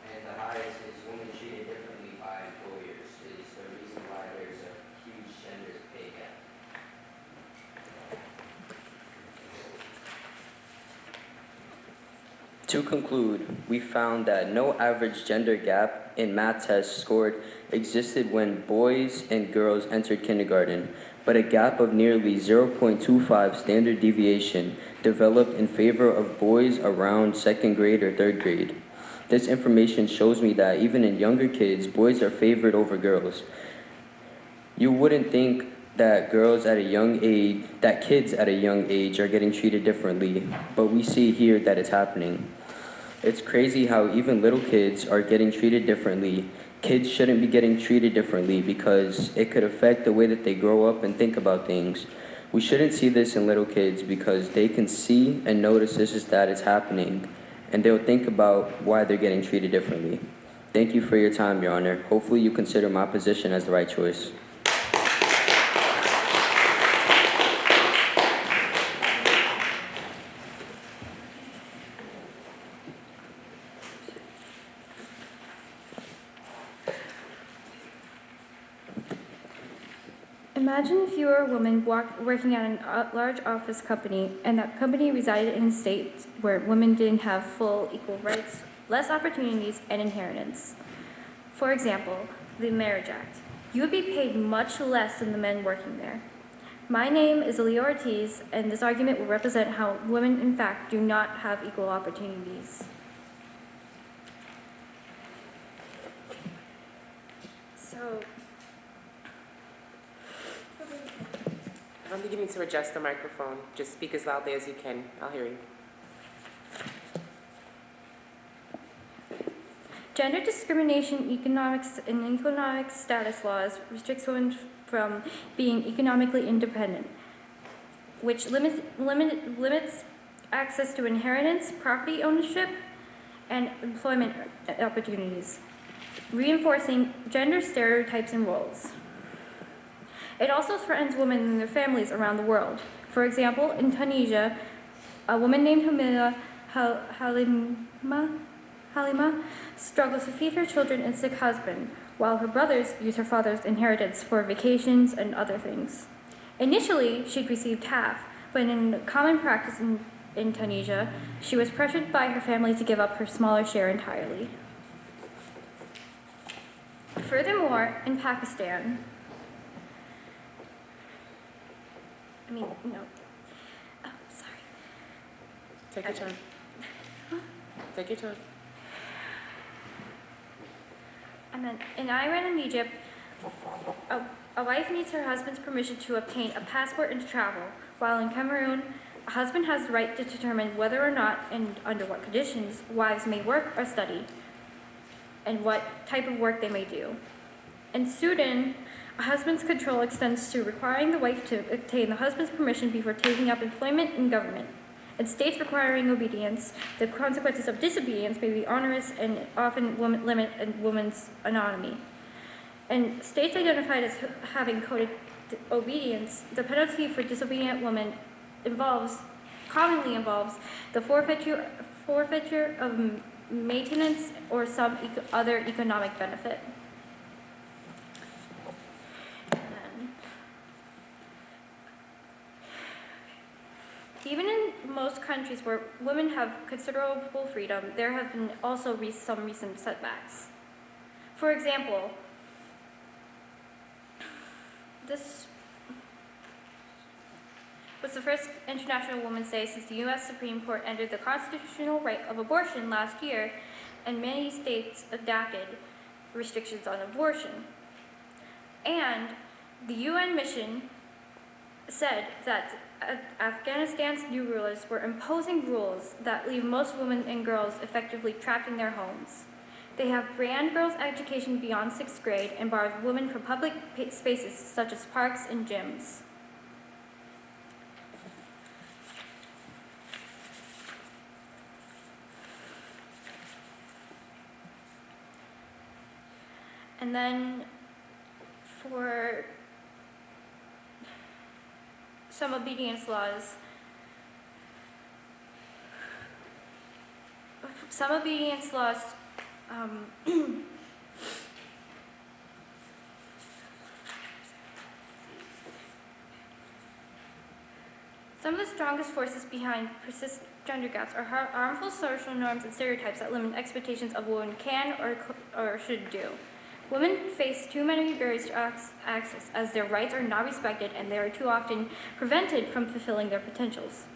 And the highest is women treated differently by employers is the reason why there's a huge gender pay gap. To conclude, we found that no average gender gap in math tests scored existed when boys and girls entered kindergarten, but a gap of nearly 0.25 standard deviation developed in favor of boys around 2nd grade or 3rd grade. This information shows me that even in younger kids, boys are favored over girls. You wouldn't think that kids at a young age are getting treated differently, but we see here that it's happening. It's crazy how even little kids are getting treated differently. Kids shouldn't be getting treated differently because it could affect the way that they grow up and think about things. We shouldn't see this in little kids because they can see and notice that it's happening, and they'll think about why they're getting treated differently. Thank you for your time, Your Honor. Hopefully you consider my position as the right choice. Imagine if you were a woman working at a large office company, and that company resided in a state where women didn't have full equal rights, less opportunities, and inheritance. For example, the Marriage Act. You would be paid much less than the men working there. My name is Aaliyah Ortiz, and this argument will represent how women, in fact, do not have equal opportunities. I don't think you need to adjust the microphone. Just speak as loudly as you can. I'll hear you. Gender discrimination in economic status laws restricts women from being economically independent, which limits access to inheritance, property ownership, and employment opportunities, reinforcing gender stereotypes and roles. It also threatens women and their families around the world. For example, in Tunisia, a woman named Halima struggles to feed her children and sick husband, while her brothers use her father's inheritance for vacations and other things. Initially, she'd received half, but in common practice in Tunisia, she was pressured by her family to give up her smaller share entirely. Furthermore, in Pakistan, sorry. Take your time. Take your time. In Iran and Egypt, a wife needs her husband's permission to obtain a passport and to travel, while in Cameroon, a husband has the right to determine whether or not and under what conditions wives may work or study, and what type of work they may do. In Sudan, a husband's control extends to requiring the wife to obtain the husband's permission before taking up employment in government. In states requiring obedience, the consequences of disobedience may be onerous and often limit a woman's autonomy. In states identified as having coded obedience, the penalty for disobedient women commonly involves the forfeiture of maintenance or some other economic benefit. Even in most countries where women have considerable freedom, there have been also some recent setbacks. For example, this was the first International Women's Day since the U.S. Supreme Court ended the constitutional right of abortion last year, and many states adopted restrictions on abortion. And the UN mission said that Afghanistan's new rulers were imposing rules that leave most women and girls effectively trapped in their homes. They have banned girls' education beyond 6th grade and barred women from public spaces such as parks and gyms. And then for some obedience laws, some of the strongest forces behind persistent gender gaps are harmful social norms and stereotypes that limit expectations of what women can or should do. Women face too many barriers to access, as their rights are not respected and they are too often prevented from fulfilling their potentials.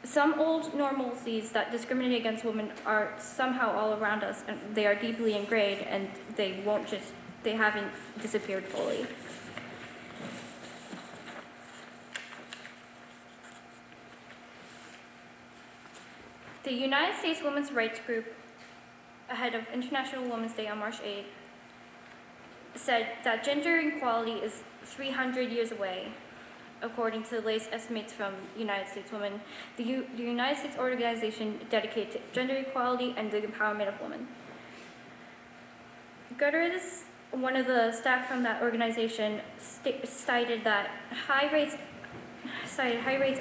Some old normalities that discriminate against women are somehow all around us, and they are deeply ingrained, and they haven't disappeared fully. The United States Women's Rights Group, ahead of International Women's Day on March 8th, said that gender equality is 300 years away, according to the latest estimates from United States Women, the United States organization dedicated to gender equality and the empowerment of women. Guterres, one of the staff from that organization, cited high rates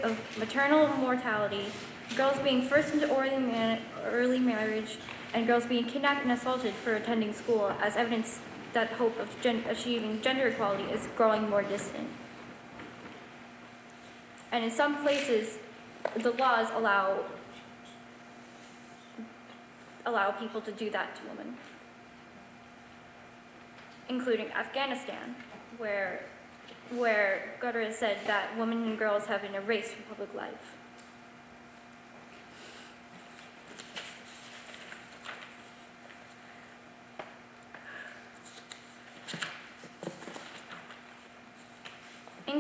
of maternal mortality, girls being forced into early marriage, and girls being kidnapped and assaulted for attending school as evidence that hope of achieving gender equality is growing more distant. And in some places, the laws allow people to do that to women, including Afghanistan, where Guterres said that women and girls have been erased from public life.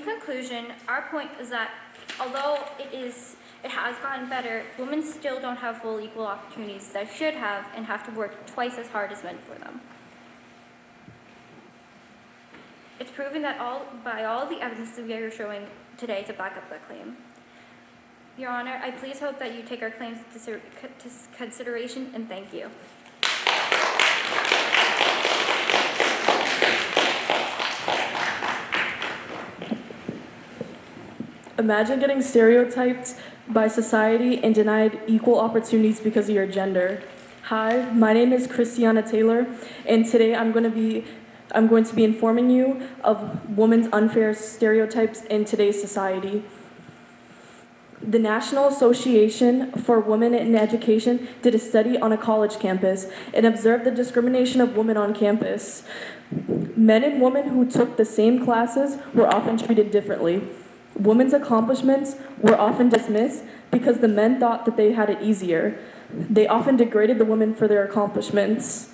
conclusion, our point is that although it has gotten better, women still don't have full equal opportunities that should have and have to work twice as hard as men for them. It's proven that by all the evidence that we are showing today to back up that claim. Your Honor, I please hope that you take our claims into consideration, and thank you. Imagine getting stereotyped by society and denied equal opportunities because of your gender. Hi, my name is Christiana Taylor, and today I'm going to be informing you of women's unfair stereotypes in today's society. The National Association for Women in Education did a study on a college campus and observed the discrimination of women on campus. Men and women who took the same classes were often treated differently. Women's accomplishments were often dismissed because the men thought that they had it easier. They often degraded the women for their accomplishments.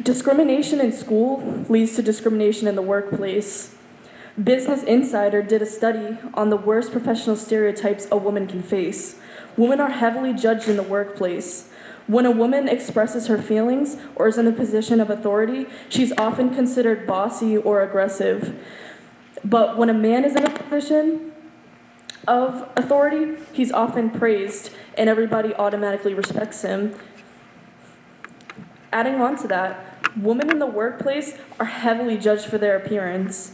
Discrimination in school leads to discrimination in the workplace. Business Insider did a study on the worst professional stereotypes a woman can face. Women are heavily judged in the workplace. When a woman expresses her feelings or is in a position of authority, she's often considered bossy or aggressive. But when a man is in a position of authority, he's often praised and everybody automatically respects him. Adding on to that, women in the workplace are heavily judged for their appearance.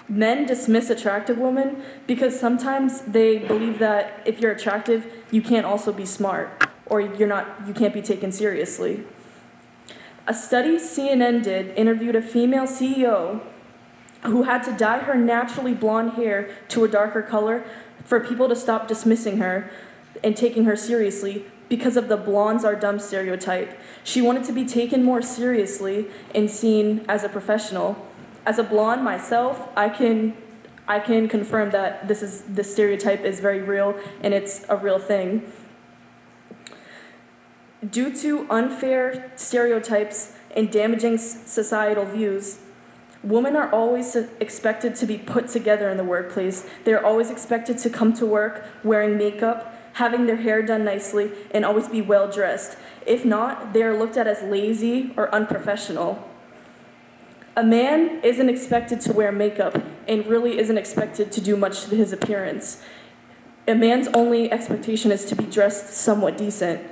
Men dismiss attractive women because sometimes they believe that if you're attractive, you can't also be smart, or you can't be taken seriously. A study CNN did interviewed a female CEO who had to dye her naturally blonde hair to a darker color for people to stop dismissing her and taking her seriously because of the blondes are dumb stereotype. She wanted to be taken more seriously and seen as a professional. As a blonde myself, I can confirm that this stereotype is very real and it's a real thing. Due to unfair stereotypes and damaging societal views, women are always expected to be put together in the workplace. They're always expected to come to work wearing makeup, having their hair done nicely, and always be well dressed. If not, they are looked at as lazy or unprofessional. A man isn't expected to wear makeup and really isn't expected to do much to his appearance. A man's only expectation is to be dressed somewhat decent.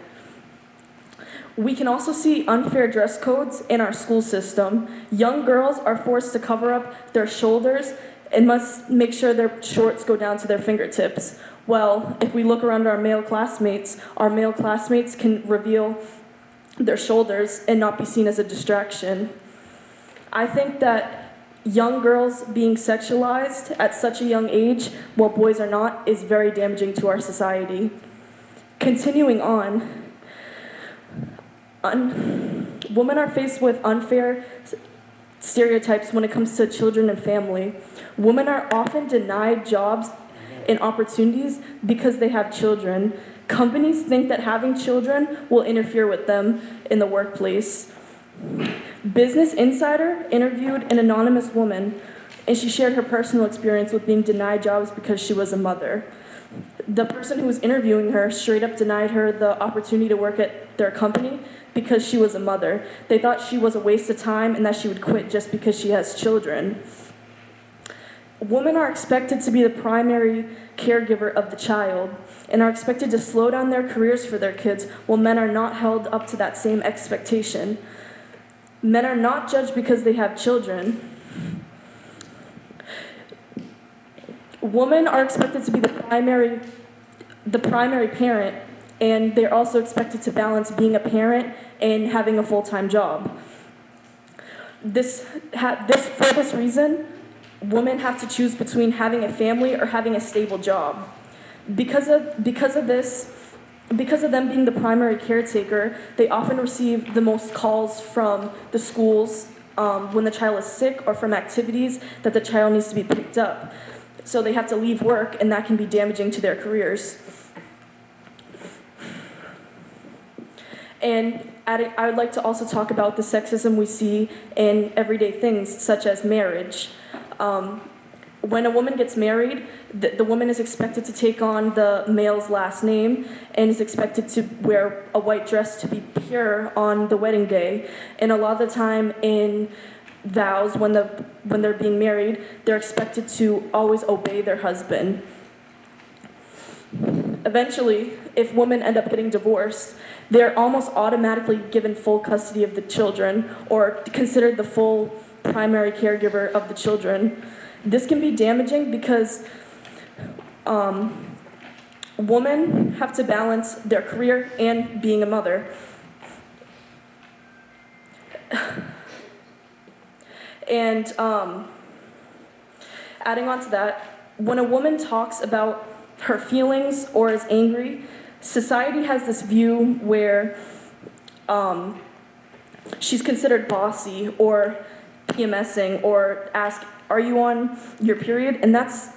We can also see unfair dress codes in our school system. Young girls are forced to cover up their shoulders and must make sure their shorts go down to their fingertips. Well, if we look around our male classmates can reveal their shoulders and not be seen as a distraction. I think that young girls being sexualized at such a young age, while boys are not, is very damaging to our society. Continuing on, women are faced with unfair stereotypes when it comes to children and family. Women are often denied jobs and opportunities because they have children. Companies think that having children will interfere with them in the workplace. Business Insider interviewed an anonymous woman, and she shared her personal experience with being denied jobs because she was a mother. The person who was interviewing her straight up denied her the opportunity to work at their company because she was a mother. They thought she was a waste of time and that she would quit just because she has children. Women are expected to be the primary caregiver of the child and are expected to slow down their careers for their kids, while men are not held up to that same expectation. Men are not judged because they have children. Women are expected to be the primary parent, and they're also expected to balance being a parent and having a full-time job. For this reason, women have to choose between having a family or having a stable job. Because of them being the primary caretaker, they often receive the most calls from the schools when the child is sick or from activities that the child needs to be picked up. So they have to leave work, and that can be damaging to their careers. And I would like to also talk about the sexism we see in everyday things, such as marriage. when a woman gets married, the woman is expected to take on the male's last name and is expected to wear a white dress to be pure on the wedding day. And a lot of the time in vows, when they're being married, they're expected to always obey their husband. Eventually, if women end up getting divorced, they're almost automatically given full custody of the children or considered the full primary caregiver of the children. This can be damaging because women have to balance their career and being a mother. And adding on to that, when a woman talks about her feelings or is angry, society has this view where she's considered bossy or PMSing or ask, are you on your period? And that's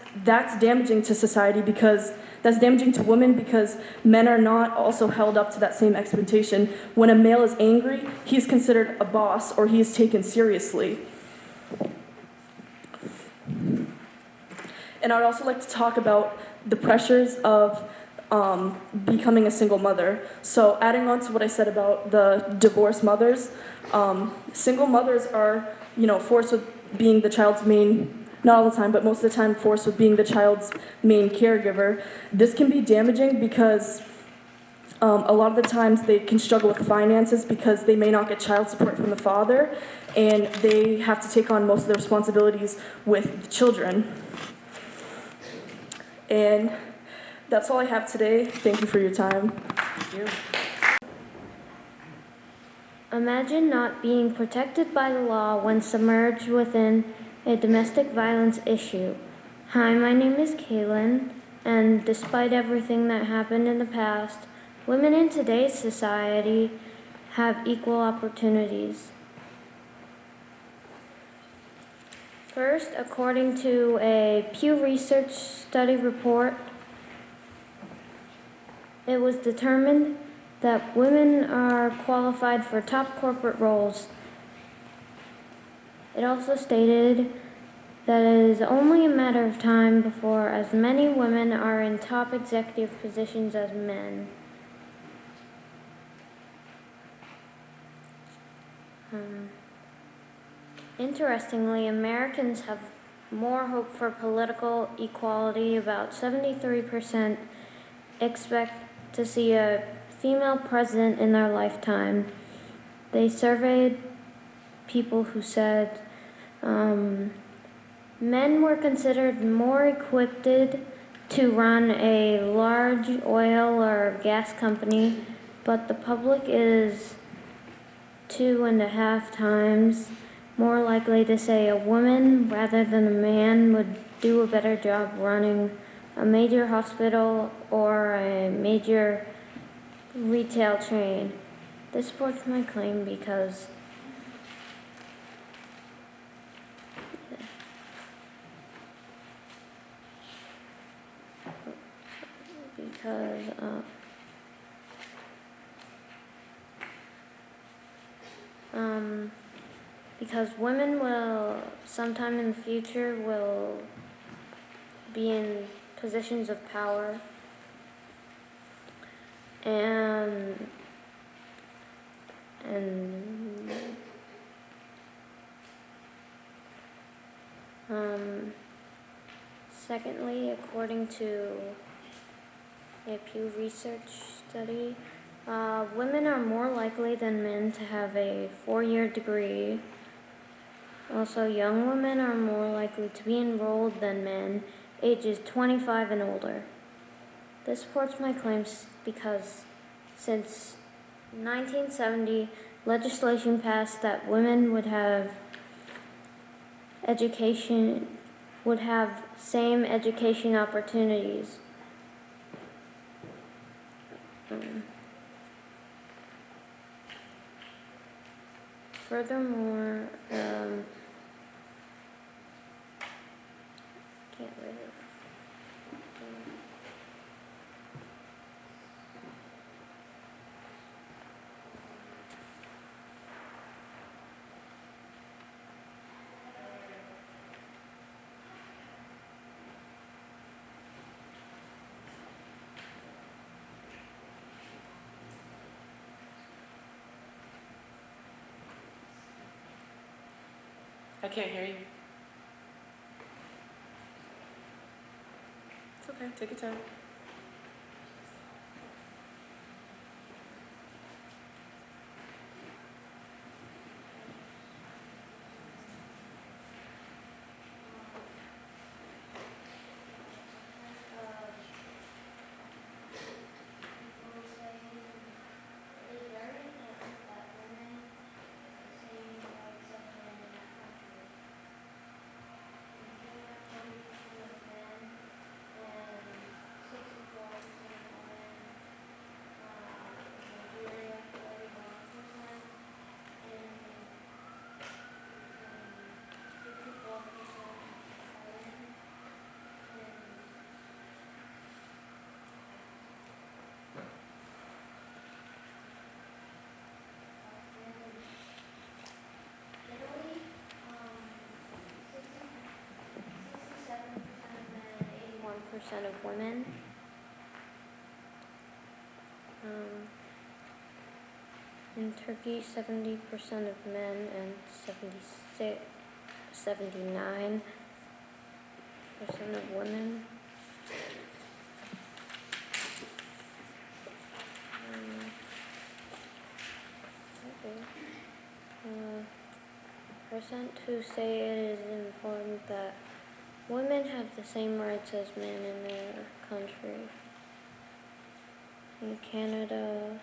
damaging to society because that's damaging to women because men are not also held up to that same expectation. When a male is angry, he's considered a boss or he is taken seriously. And I would also like to talk about the pressures of becoming a single mother. So adding on to what I said about the divorced mothers, single mothers are, forced with being the child's main, not all the time, but most of the time forced with being the child's main caregiver. This can be damaging because a lot of the times they can struggle with finances because they may not get child support from the father, and they have to take on most of the responsibilities with the children. And that's all I have today. Thank you for your time. Thank you. Imagine not being protected by the law when submerged within a domestic violence issue. Hi, my name is Kaylin, and despite everything that happened in the past, women in today's society have equal opportunities. First, according to a Pew Research study report, it was determined that women are qualified for top corporate roles. It also stated that it is only a matter of time before as many women are in top executive positions as men. Interestingly, Americans have more hope for political equality. About 73% expect to see a female president in their lifetime. They surveyed people who said men were considered more equipped to run a large oil or gas company, but the public is 2.5 times more likely to say a woman rather than a man would do a better job running a major hospital or a major retail chain. This supports my claim because women will sometime in the future will be in positions of power, and secondly, according to a Pew Research study, women are more likely than men to have a 4-year degree. Also, young women are more likely to be enrolled than men, ages 25 and older. This supports my claims because since 1970, legislation passed that women would have same education opportunities. Furthermore, can't really. I can't hear you. It's okay, take your time. Percent of women. In Turkey, 70% of men and 79% of women. Okay. Percent who say it is important that women have the same rights as men in their country. In Canada,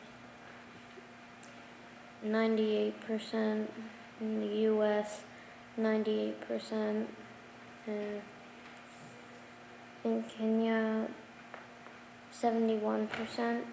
98%. In the U.S., 98%. And in Kenya, 71%.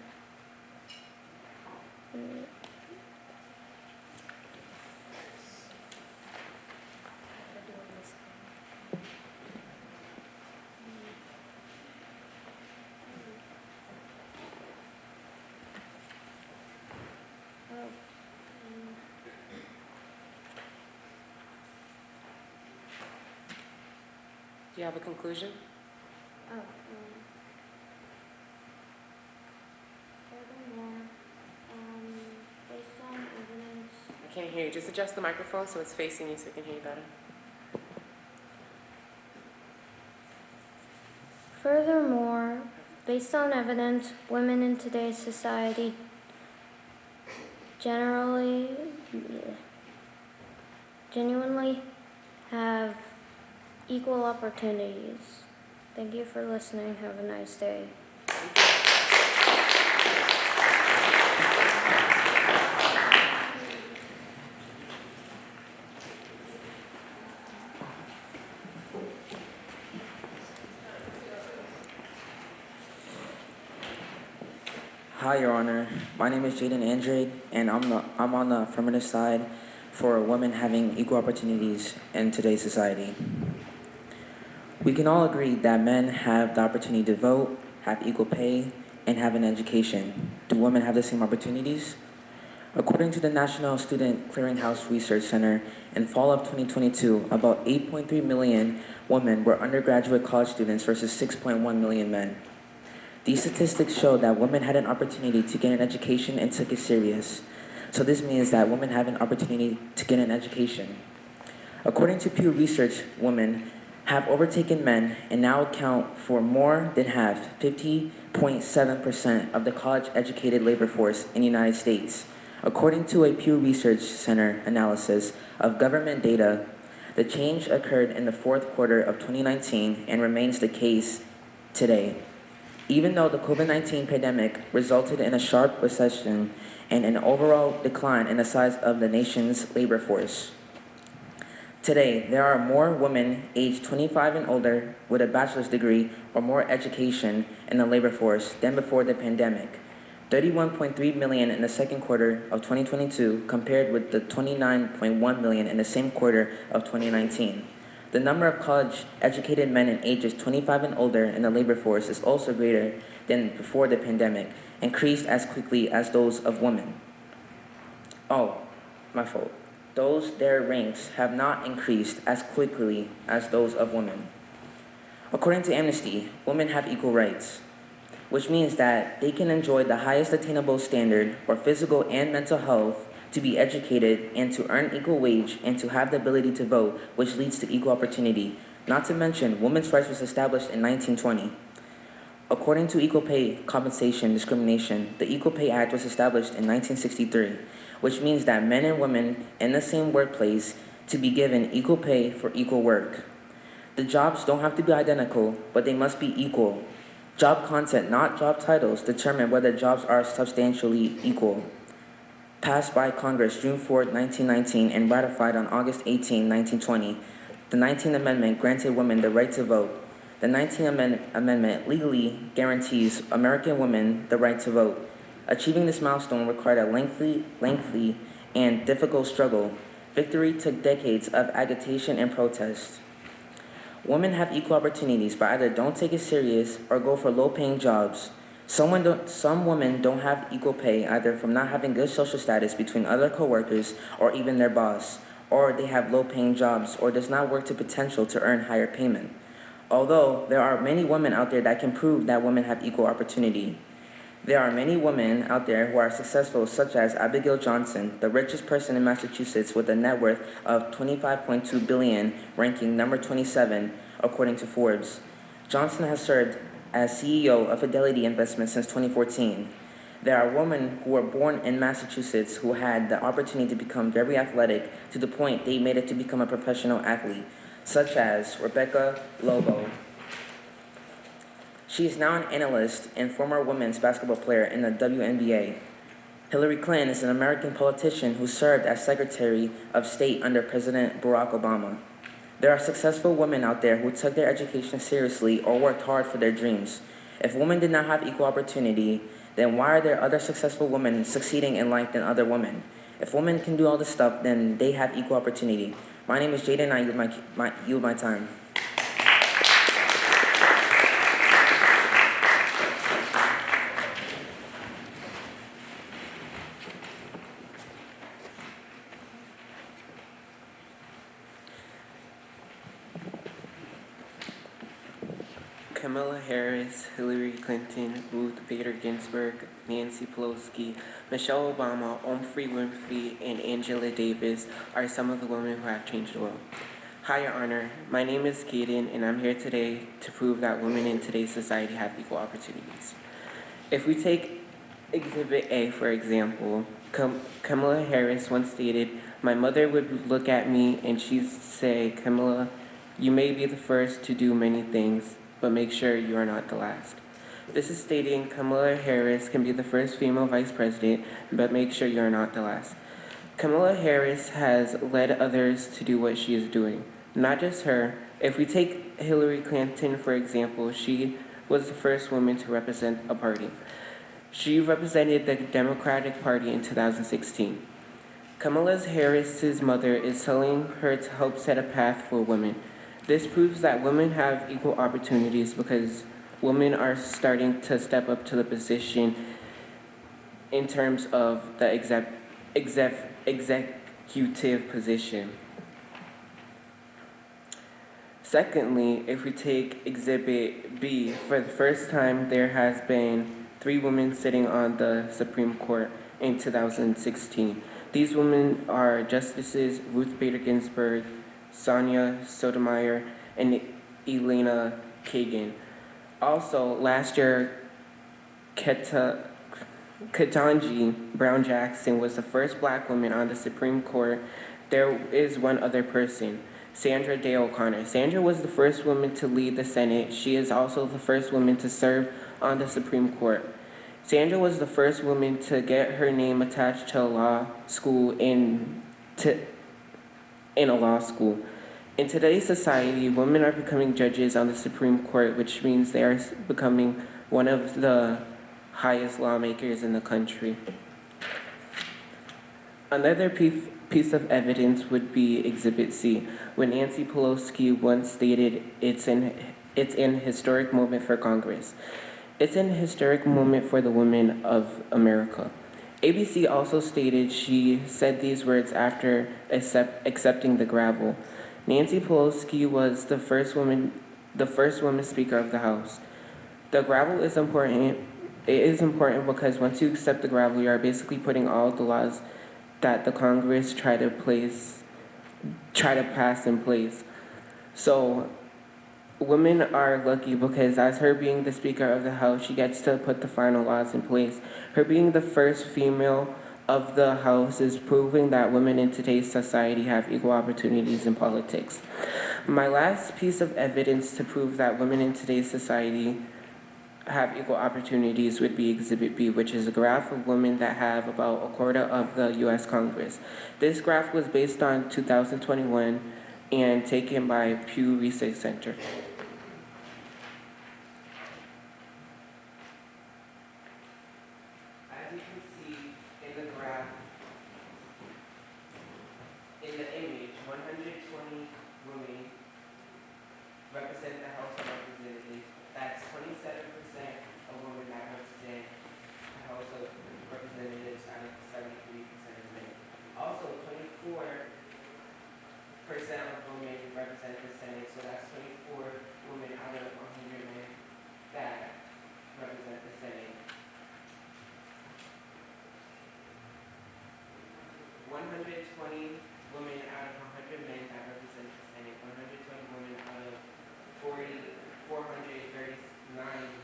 Do you have a conclusion? Furthermore, based on evidence. I can't hear you. Just adjust the microphone so it's facing you so we can hear you better. Furthermore, based on evidence, women in today's society genuinely have equal opportunities. Thank you for listening. Have a nice day. Hi, Your Honor. My name is Jaden Andrade, and I'm on the affirmative side for women having equal opportunities in today's society. We can all agree that men have the opportunity to vote, have equal pay, and have an education. Do women have the same opportunities? According to the National Student Clearinghouse Research Center, in fall of 2022, about 8.3 million women were undergraduate college students versus 6.1 million men. These statistics show that women had an opportunity to get an education and took it serious. So this means that women have an opportunity to get an education. According to Pew Research, women have overtaken men and now account for more than half, 50.7% of the college-educated labor force in the United States. According to a Pew Research Center analysis of government data, the change occurred in the fourth quarter of 2019 and remains the case today. Even though the COVID-19 pandemic resulted in a sharp recession and an overall decline in the size of the nation's labor force, today there are more women aged 25 and older with a bachelor's degree or more education in the labor force than before the pandemic. 31.3 million in the second quarter of 2022 compared with the 29.1 million in the same quarter of 2019. The number of college-educated men in ages 25 and older in the labor force is also greater than before the pandemic, increased as quickly as those of women. Oh, my fault. Their ranks have not increased as quickly as those of women. According to Amnesty, women have equal rights, which means that they can enjoy the highest attainable standard for physical and mental health to be educated, and to earn equal wage, and to have the ability to vote, which leads to equal opportunity. Not to mention, women's rights was established in 1920. According to Equal Pay Compensation Discrimination, the Equal Pay Act was established in 1963, which means that men and women in the same workplace to be given equal pay for equal work. The jobs don't have to be identical, but they must be equal. Job content, not job titles, determine whether jobs are substantially equal. Passed by Congress June 4, 1919, and ratified on August 18, 1920, the 19th Amendment granted women the right to vote. The 19th Amendment legally guarantees American women the right to vote. Achieving this milestone required a lengthy and difficult struggle. Victory took decades of agitation and protest. Women have equal opportunities, but either don't take it serious or go for low-paying jobs. Some women don't have equal pay, either from not having good social status between other coworkers or even their boss, or they have low-paying jobs or does not work to potential to earn higher payment. Although there are many women out there that can prove that women have equal opportunity. There are many women out there who are successful, such as Abigail Johnson, the richest person in Massachusetts with a net worth of $25.2 billion, ranking number 27, according to Forbes. Johnson has served as CEO of Fidelity Investments since 2014. There are women who were born in Massachusetts who had the opportunity to become very athletic to the point they made it to become a professional athlete, such as Rebecca Lobo. She is now an analyst and former women's basketball player in the WNBA. Hillary Clinton is an American politician who served as Secretary of State under President Barack Obama. There are successful women out there who took their education seriously or worked hard for their dreams. If women did not have equal opportunity, then why are there other successful women succeeding in life than other women? If women can do all this stuff, then they have equal opportunity. My name is Jaden, and I yield my time. Kamala Harris, Hillary Clinton, Ruth Bader Ginsburg, Nancy Pelosi, Michelle Obama, Humphrey Winfrey, and Angela Davis are some of the women who have changed the world. Hi, Your Honor. My name is Kaden, and I'm here today to prove that women in today's society have equal opportunities. If we take Exhibit A, for example, Kamala Harris once stated, "My mother would look at me and she'd say, 'Kamala, you may be the first to do many things, but make sure you are not the last.'" This is stating Kamala Harris can be the first female vice president, but make sure you are not the last. Kamala Harris has led others to do what she is doing. Not just her. If we take Hillary Clinton, for example, she was the first woman to represent a party. She represented the Democratic Party in 2016. Kamala Harris's mother is telling her to help set a path for women. This proves that women have equal opportunities because women are starting to step up to the position in terms of the executive position. Secondly, if we take Exhibit B, for the first time there has been 3 women sitting on the Supreme Court in 2016. These women are Justices Ruth Bader Ginsburg, Sonia Sotomayor, and Elena Kagan. Also, last year, Ketanji Brown Jackson was the first black woman on the Supreme Court. There is one other person, Sandra Day O'Connor. Sandra was the first woman to lead the Senate. She is also the first woman to serve on the Supreme Court. Sandra was the first woman to get her name attached to a law school in a law school. In today's society, women are becoming judges on the Supreme Court, which means they are becoming one of the highest lawmakers in the country. Another piece of evidence would be Exhibit C, when Nancy Pelosi once stated, it's an historic moment for Congress. It's an historic moment for the women of America. ABC also stated she said these words after accepting the gavel. Nancy Pelosi was the first woman Speaker of the House. The gavel is important. It is important because once you accept the gavel, you are basically putting all the laws that the Congress try to pass in place. So women are lucky because as her being the Speaker of the House, she gets to put the final laws in place. Her being the first female of the House is proving that women in today's society have equal opportunities in politics. My last piece of evidence to prove that women in today's society have equal opportunities would be Exhibit B, which is a graph of women that have about a quarter of the U.S. Congress. This graph was based on 2021 and taken by Pew Research Center. As you can see in the graph, in the image, 120 women represent the House of Representatives. That's 27% of women that represent the House of Representatives out of 73% of men. Also, 24% of women represent the Senate, so that's 24 women out of 100 men that represent the Senate. 120 women out of 100 men that represent the Senate, 120 women out of 439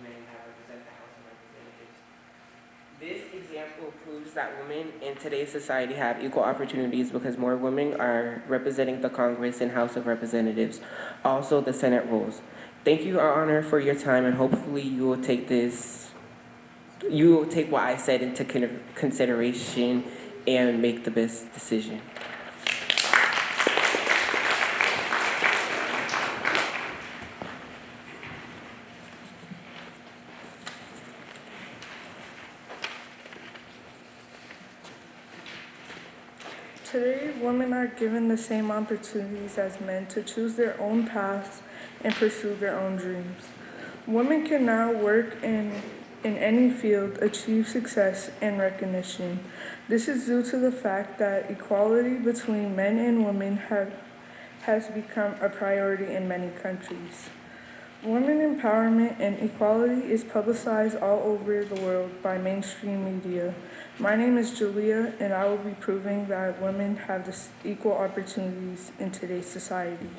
men that represent the House of Representatives. This example proves that women in today's society have equal opportunities because more women are representing the Congress and House of Representatives, also the Senate rules. Thank you, Your Honor, for your time, and hopefully you will take what I said into consideration and make the best decision. Today, women are given the same opportunities as men to choose their own paths and pursue their own dreams. Women can now work in any field, achieve success and recognition. This is due to the fact that equality between men and women has become a priority in many countries. Women empowerment and equality is publicized all over the world by mainstream media. My name is Julia, and I will be proving that women have equal opportunities in today's society.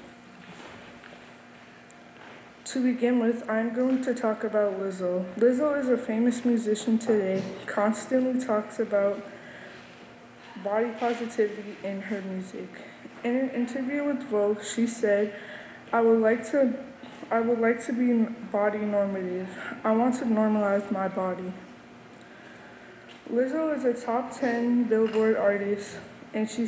To begin with, I'm going to talk about Lizzo. Lizzo is a famous musician today, constantly talks about body positivity in her music. In an interview with Vogue, she said, I would like to be body normative. I want to normalize my body. Lizzo is a top 10 Billboard artist, and she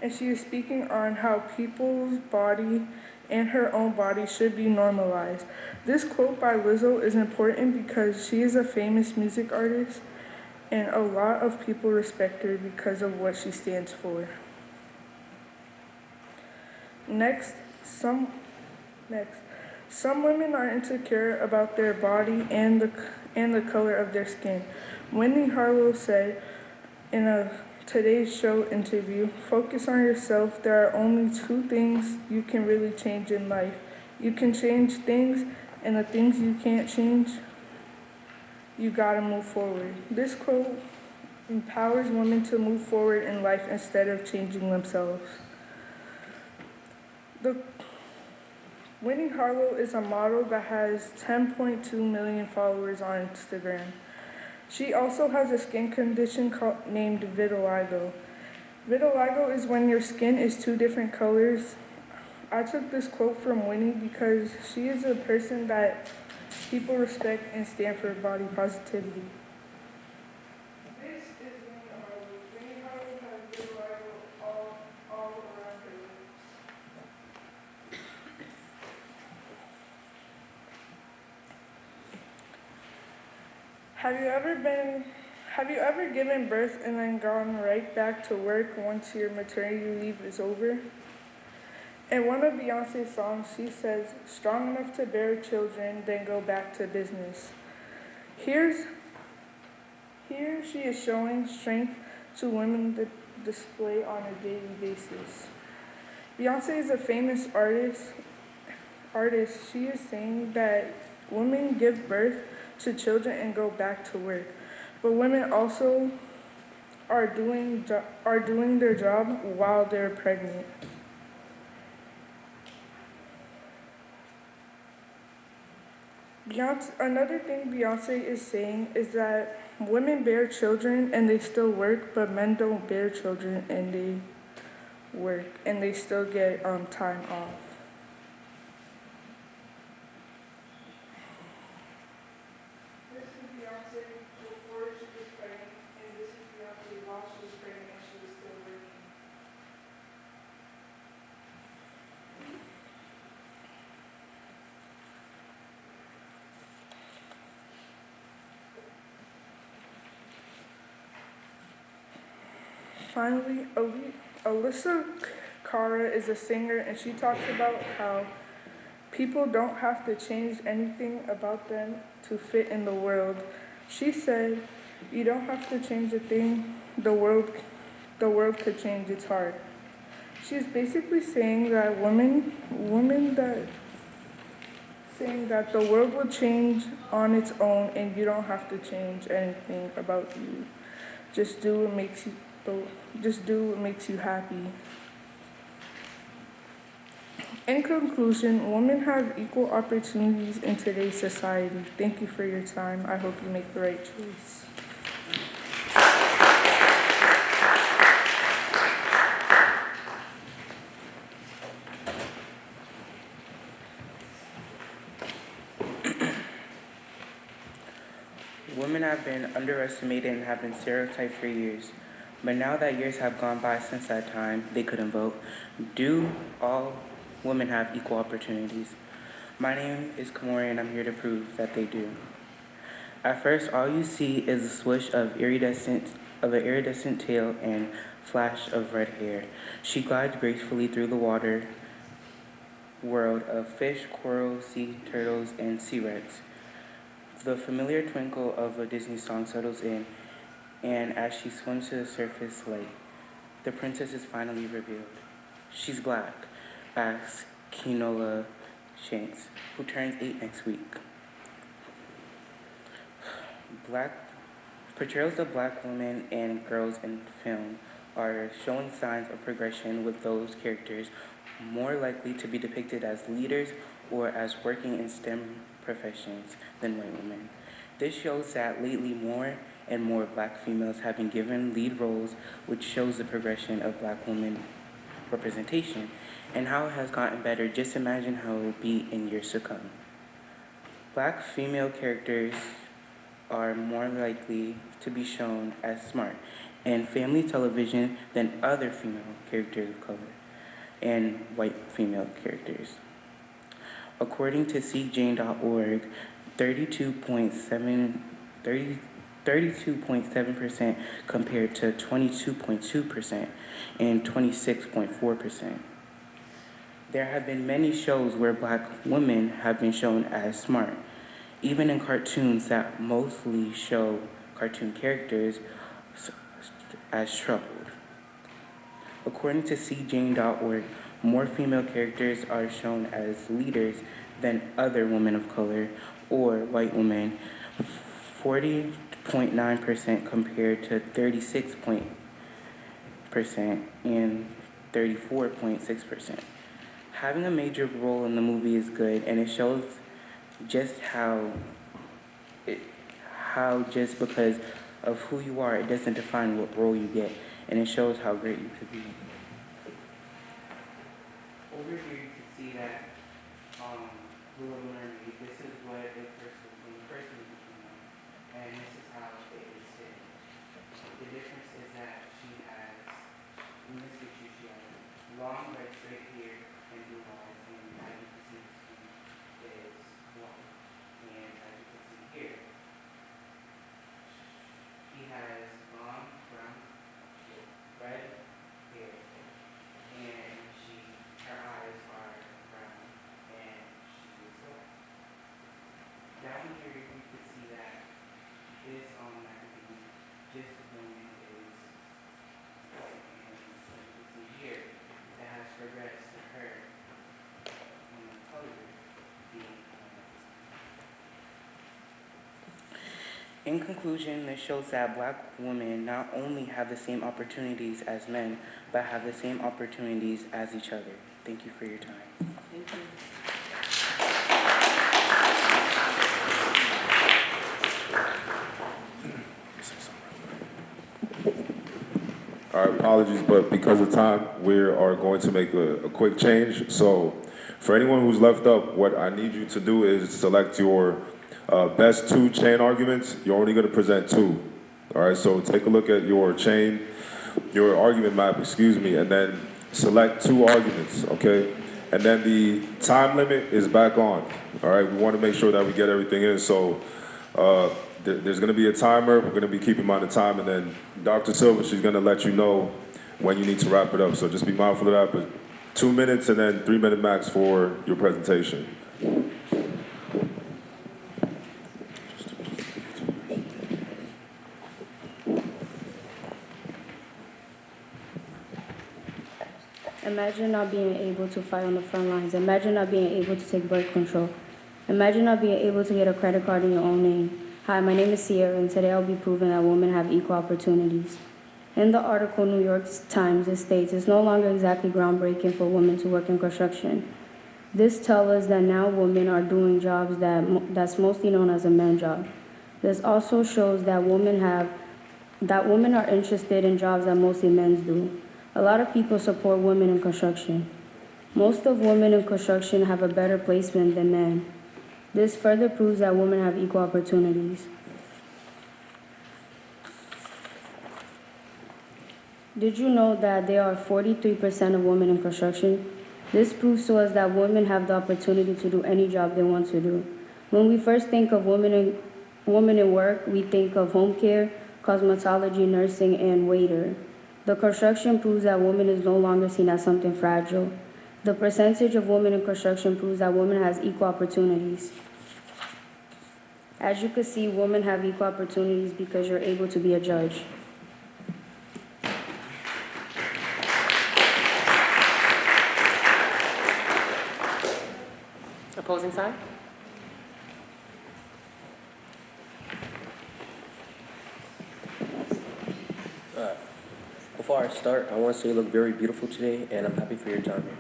is speaking on how people's body and her own body should be normalized. This quote by Lizzo is important because she is a famous music artist, and a lot of people respect her because of what she stands for. Next, some women are insecure about their body and the color of their skin. Wendy Harlow said in a Today Show interview, focus on yourself. There are only two things you can really change in life. You can change things, and the things you can't change, you gotta move forward. This quote empowers women to move forward in life instead of changing themselves. Winnie Harlow is a model that has 10.2 million followers on Instagram. She also has a skin condition named vitiligo. Vitiligo is when your skin is two different colors. I took this quote from Winnie because she is a person that people respect and stand for body positivity. This is Winnie Harlow. Winnie Harlow has vitiligo all around her lips. Have you ever given birth and then gone right back to work once your maternity leave is over? In one of Beyonce's songs, she says, strong enough to bear children, then go back to business. Here she is showing strength to women that display on a daily basis. Beyonce is a famous artist. She is saying that women give birth to children and go back to work. But women also are doing their job while they're pregnant. Another thing Beyonce is saying is that women bear children and they still work, but men don't bear children and they work and they still get time off. This is Beyonce before she was pregnant, and this is Beyonce while she was pregnant and she was still working. Finally, Alyssa Cara is a singer, and she talks about how people don't have to change anything about them to fit in the world. She said, "You don't have to change a thing. The world could change its heart." She's basically saying that saying that the world will change on its own, and you don't have to change anything about you. Just do what makes you. Just do what makes you happy. In conclusion, women have equal opportunities in today's society. Thank you for your time. I hope you make the right choice. Women have been underestimated and have been stereotyped for years. But now that years have gone by since that time, they couldn't vote. Do all women have equal opportunities? My name is Kamori and I'm here to prove that they do. At first, all you see is a swish of an iridescent tail and flash of red hair. She glides gracefully through the water world of fish, coral, sea turtles, and sea wrecks. The familiar twinkle of a Disney song settles in, and as she swims to the surface light, the princess is finally revealed. She's black, asks Kinola Shanks, who turns 8 next week. Portrayals of black women and girls in film are showing signs of progression, with those characters more likely to be depicted as leaders or as working in STEM professions than white women. This shows that lately more and more black females have been given lead roles, which shows the progression of black women representation and how it has gotten better. Just imagine how it will be in years to come. Black female characters are more likely to be shown as smart in family television than other female characters of color and white female characters. According to seekjane.org, 32.7% compared to 22.2% and 26.4%. There have been many shows where black women have been shown as smart, even in cartoons that mostly show cartoon characters as troubled. According to seekjane.org, more female characters are shown as leaders than other women of color or white women, 40.9% compared to 36% and 34.6%. Having a major role in the movie is good, and it shows just how just because of who you are, it doesn't define what role you get, and it shows how great you could be. Over here you can see that Little Mermaid, this is what it first became, and this is how it is today. The difference is that she has, in this picture, she has long red straight hair and blue eyes, and as you can see, the skin is white. And as you can see here, she has long brown red hair, and her eyes are brown, and she is black. Down here, you can see that this magazine just women is, and as you can see here, it has progressed to her in the color being In conclusion, this shows that black women not only have the same opportunities as men, but have the same opportunities as each other. Thank you for your time. Thank you. All right, apologies, but because of time, we are going to make a quick change. So for anyone who's left up, what I need you to do is select your best two chain arguments. You're only going to present two. All right, so take a look at your argument map, and then select two arguments, okay? And then the time limit is back on. All right, we want to make sure that we get everything in. So there's going to be a timer. We're going to be keeping on the time, and then Dr. Silva, she's going to let you know when you need to wrap it up. So just be mindful of that. But 2 minutes and then 3 minute max for your presentation. Imagine not being able to fight on the front lines. Imagine not being able to take birth control. Imagine not being able to get a credit card in your own name. Hi, my name is Sierra, and today I'll be proving that women have equal opportunities. In the article New York Times, it states it's no longer exactly groundbreaking for women to work in construction. This tells us that now women are doing jobs that's mostly known as a man job. This also shows that women are interested in jobs that mostly men do. A lot of people support women in construction. Most of women in construction have a better placement than men. This further proves that women have equal opportunities. Did you know that there are 43% of women in construction? This proves to us that women have the opportunity to do any job they want to do. When we first think of women in work, we think of home care, cosmetology, nursing, and waiter. The construction proves that women is no longer seen as something fragile. The percentage of women in construction proves that women has equal opportunities. As you can see, women have equal opportunities because you're able to be a judge. Opposing side? Before I start, I want to say you look very beautiful today, and I'm happy for your time here.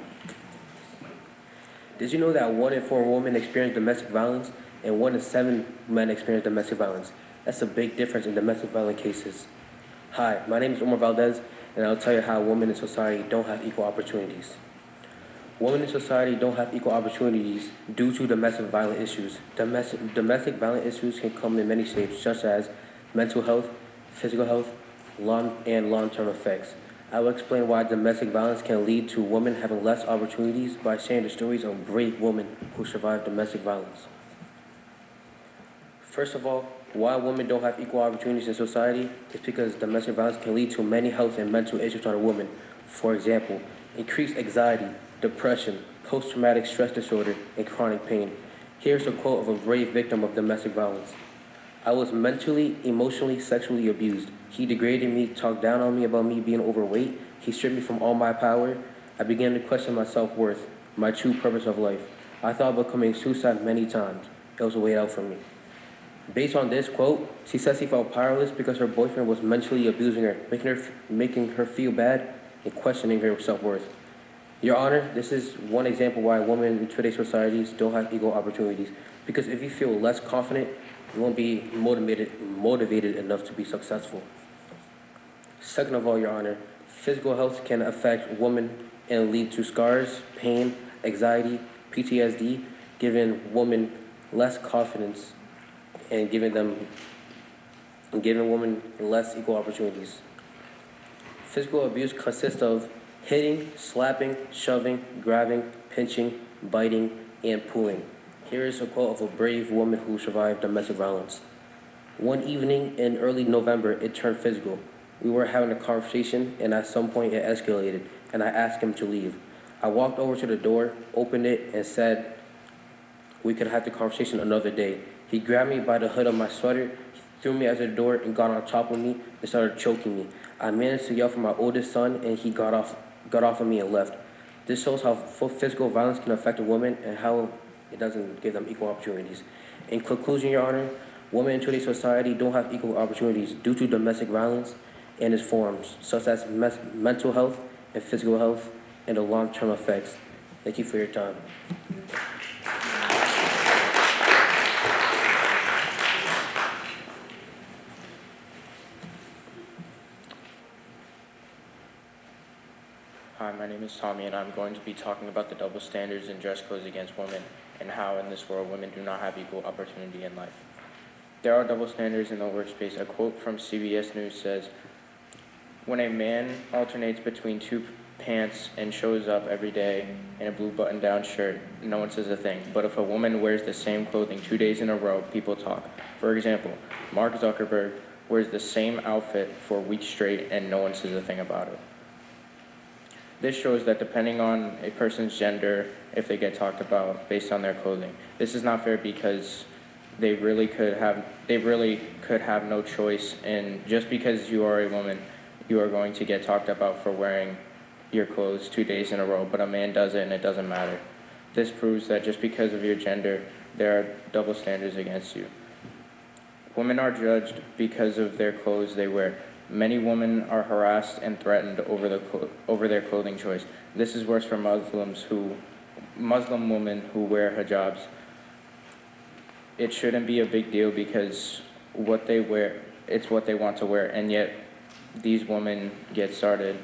Did you know that 1 in 4 women experience domestic violence and 1 in 7 men experience domestic violence? That's a big difference in domestic violence cases. Hi, my name is Omar Valdez, and I'll tell you how women in society don't have equal opportunities. Women in society don't have equal opportunities due to domestic violence issues. Domestic violence issues can come in many shapes, such as mental health, physical health, and long-term effects. I will explain why domestic violence can lead to women having less opportunities by sharing the stories of brave women who survived domestic violence. First of all, why women don't have equal opportunities in society is because domestic violence can lead to many health and mental issues on a woman. For example, increased anxiety, depression, post-traumatic stress disorder, and chronic pain. Here's a quote of a brave victim of domestic violence. I was mentally, emotionally, sexually abused. He degraded me, talked down on me about me being overweight. He stripped me from all my power. I began to question my self-worth, my true purpose of life. I thought about committing suicide many times. It was a way out for me. Based on this quote, she says she felt powerless because her boyfriend was mentally abusing her, making her feel bad and questioning her self-worth. Your Honor, this is one example why women in today's societies don't have equal opportunities. Because if you feel less confident, you won't be motivated enough to be successful. Second of all, Your Honor, physical health can affect women and lead to scars, pain, anxiety, PTSD, giving women less confidence and giving women less equal opportunities. Physical abuse consists of hitting, slapping, shoving, grabbing, pinching, biting, and pulling. Here is a quote of a brave woman who survived domestic violence. One evening in early November, it turned physical. We were having a conversation, and at some point it escalated, and I asked him to leave. I walked over to the door, opened it, and said we could have the conversation another day. He grabbed me by the hood of my sweater, threw me out the door, and got on top of me and started choking me. I managed to yell for my oldest son, and he got off of me and left. This shows how physical violence can affect a woman and how it doesn't give them equal opportunities. In conclusion, Your Honor, Women in today's society don't have equal opportunities due to domestic violence and its forms, such as mental health and physical health and the long-term effects. Thank you for your time. Hi, my name is Tommy, and I'm going to be talking about the double standards and dress codes against women and how in this world women do not have equal opportunity in life. There are double standards in the workspace. A quote from CBS News says, "When a man alternates between two pants and shows up every day in a blue button-down shirt, no one says a thing. But if a woman wears the same clothing 2 days in a row, people talk." For example, Mark Zuckerberg wears the same outfit for weeks straight and no one says a thing about it. This shows that depending on a person's gender, if they get talked about based on their clothing, this is not fair because they really could have no choice, and just because you are a woman, you are going to get talked about for wearing your clothes 2 days in a row, but a man does it and it doesn't matter. This proves that just because of your gender, there are double standards against you. Women are judged because of their clothes they wear. Many women are harassed and threatened over their clothing choice. This is worse for Muslim women who wear hijabs. It shouldn't be a big deal because what they wear, it's what they want to wear, and yet these women get stared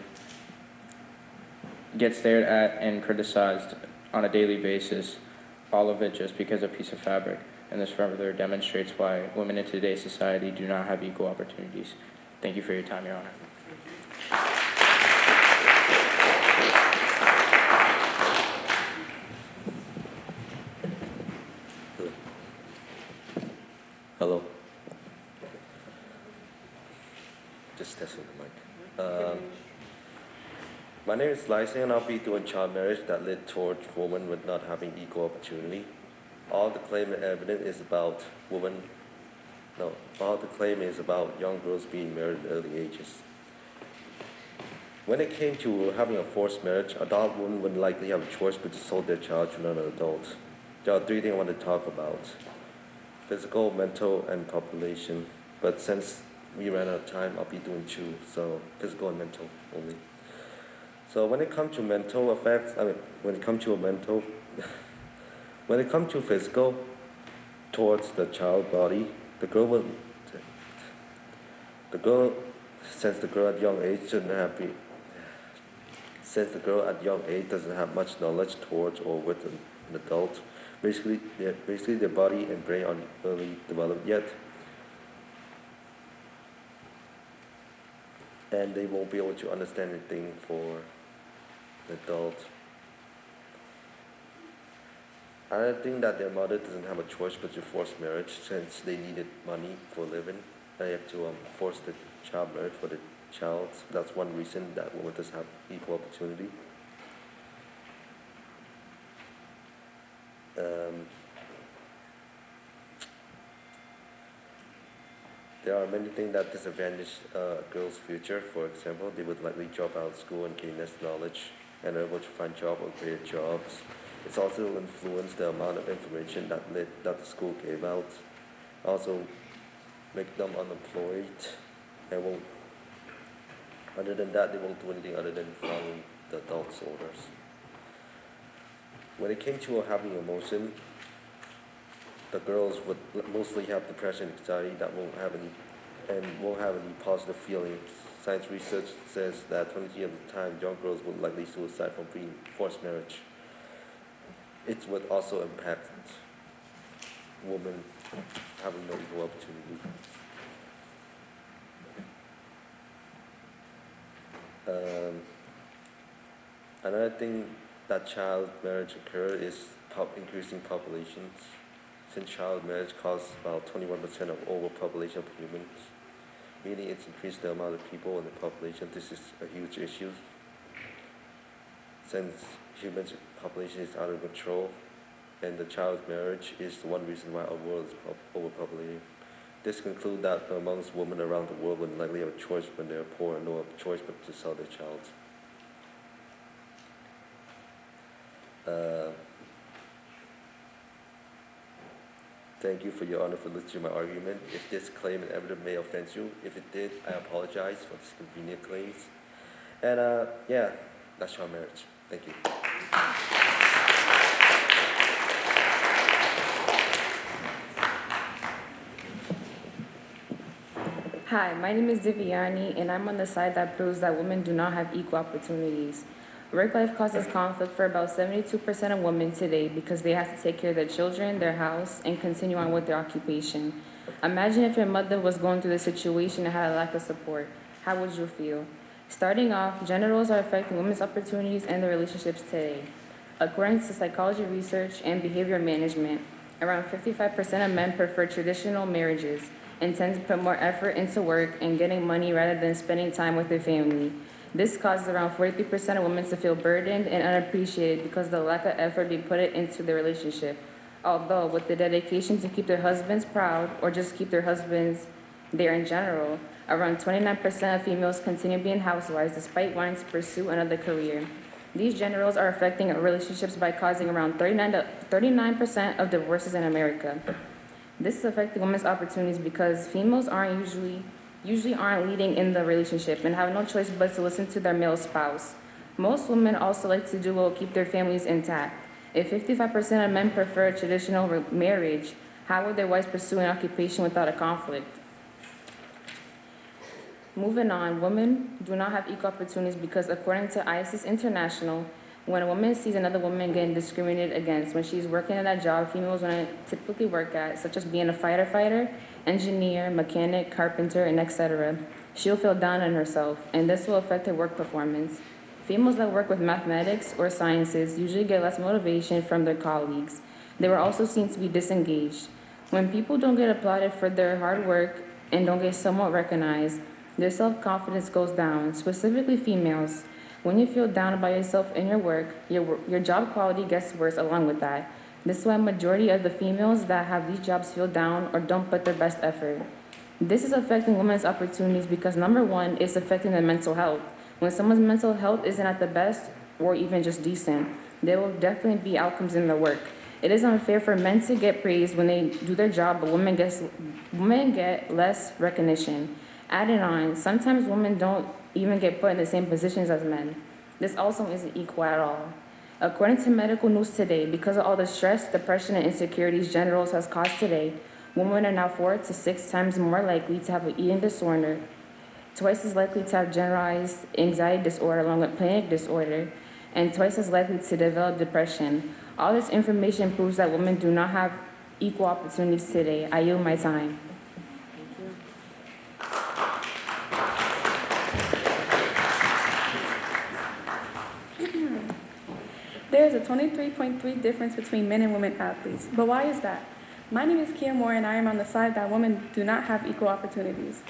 at and criticized on a daily basis, all of it just because of a piece of fabric. And this further demonstrates why women in today's society do not have equal opportunities. Thank you for your time, Your Honor. Hello. Just testing the mic. My name is Lysa, and I'll be doing child marriage that led towards women with not having equal opportunity. All the claim and evidence is about all the claim is about young girls being married at early ages. When it came to having a forced marriage, adult women would likely have a choice but to sold their child to another adult. There are three things I want to talk about: physical, mental, and population. But since we ran out of time, I'll be doing two, so physical and mental only. So when it comes to mental effects, when it comes to physical towards the child body, since the girl at young age doesn't have much knowledge towards or with an adult, basically their body and brain aren't fully developed yet, and they won't be able to understand anything for an adult. I think that their mother doesn't have a choice but to force marriage since they needed money for a living. They have to force the child marriage for the child. That's one reason that women doesn't have equal opportunity. There are many things that disadvantage a girl's future. For example, they would likely drop out of school and gain less knowledge and are able to find jobs or create jobs. It's also influenced the amount of information that the school gave out. Also make them unemployed and won't. Other than that, they won't do anything other than following the adults' orders. When it came to having emotion, the girls would mostly have depression and anxiety that won't have any positive feelings. Science research says that 20% of the time, young girls would likely suicide from being forced marriage. It would also impact women having no equal opportunity. Another thing that child marriage occur is increasing populations. Since child marriage causes about 21% of overpopulation of humans, meaning it's increased the amount of people in the population. This is a huge issue since human population is out of control, and the child marriage is the one reason why our world is overpopulated. This concludes that amongst women around the world would likely have a choice when they're poor and no have a choice but to sell their child. Thank you for your honor for listening to my argument. If this claim and evidence may offend you, if it did, I apologize for this convenient claims. And yeah, that's our marriage. Thank you. Hi, my name is Divyani, and I'm on the side that proves that women do not have equal opportunities. Work life causes conflict for about 72% of women today because they have to take care of their children, their house, and continue on with their occupation. Imagine if your mother was going through this situation and had a lack of support. How would you feel? Starting off, gender roles are affecting women's opportunities and their relationships today. According to psychology research and behavior management, around 55% of men prefer traditional marriages and tend to put more effort into work and getting money rather than spending time with their family. This causes around 43% of women to feel burdened and unappreciated because of the lack of effort being put into their relationship. Although, with the dedication to keep their husbands proud or just keep their husbands there in general, around 29% of females continue being housewives despite wanting to pursue another career. These gender roles are affecting relationships by causing around 39% of divorces in America. This is affecting women's opportunities because females usually aren't leading in the relationship and have no choice but to listen to their male spouse. Most women also like to do what will keep their families intact. If 55% of men prefer a traditional marriage, how would their wives pursue an occupation without a conflict? Moving on, women do not have equal opportunities because according to ISIS International, when a woman sees another woman getting discriminated against when she's working at a job females want to typically work at, such as being a firefighter, engineer, mechanic, carpenter, and etc., she'll feel down on herself, and this will affect her work performance. Females that work with mathematics or sciences usually get less motivation from their colleagues. They were also seen to be disengaged. When people don't get applauded for their hard work and don't get somewhat recognized, their self-confidence goes down, specifically females. When you feel down about yourself in your work, your job quality gets worse along with that. This is why majority of the females that have these jobs feel down or don't put their best effort. This is affecting women's opportunities because number one, it's affecting their mental health. When someone's mental health isn't at the best or even just decent, there will definitely be outcomes in their work. It is unfair for men to get praised when they do their job, but women get less recognition. Adding on, sometimes women don't even get put in the same positions as men. This also isn't equal at all. According to Medical News Today, because of all the stress, depression, and insecurities gender roles has caused today, women are now 4 to 6 times more likely to have an eating disorder, twice as likely to have generalized anxiety disorder along with panic disorder, and twice as likely to develop depression. All this information proves that women do not have equal opportunities today. I yield my time. There is a 23.3 difference between men and women athletes. But why is that? My name is Kia Moore, and I am on the side that women do not have equal opportunities.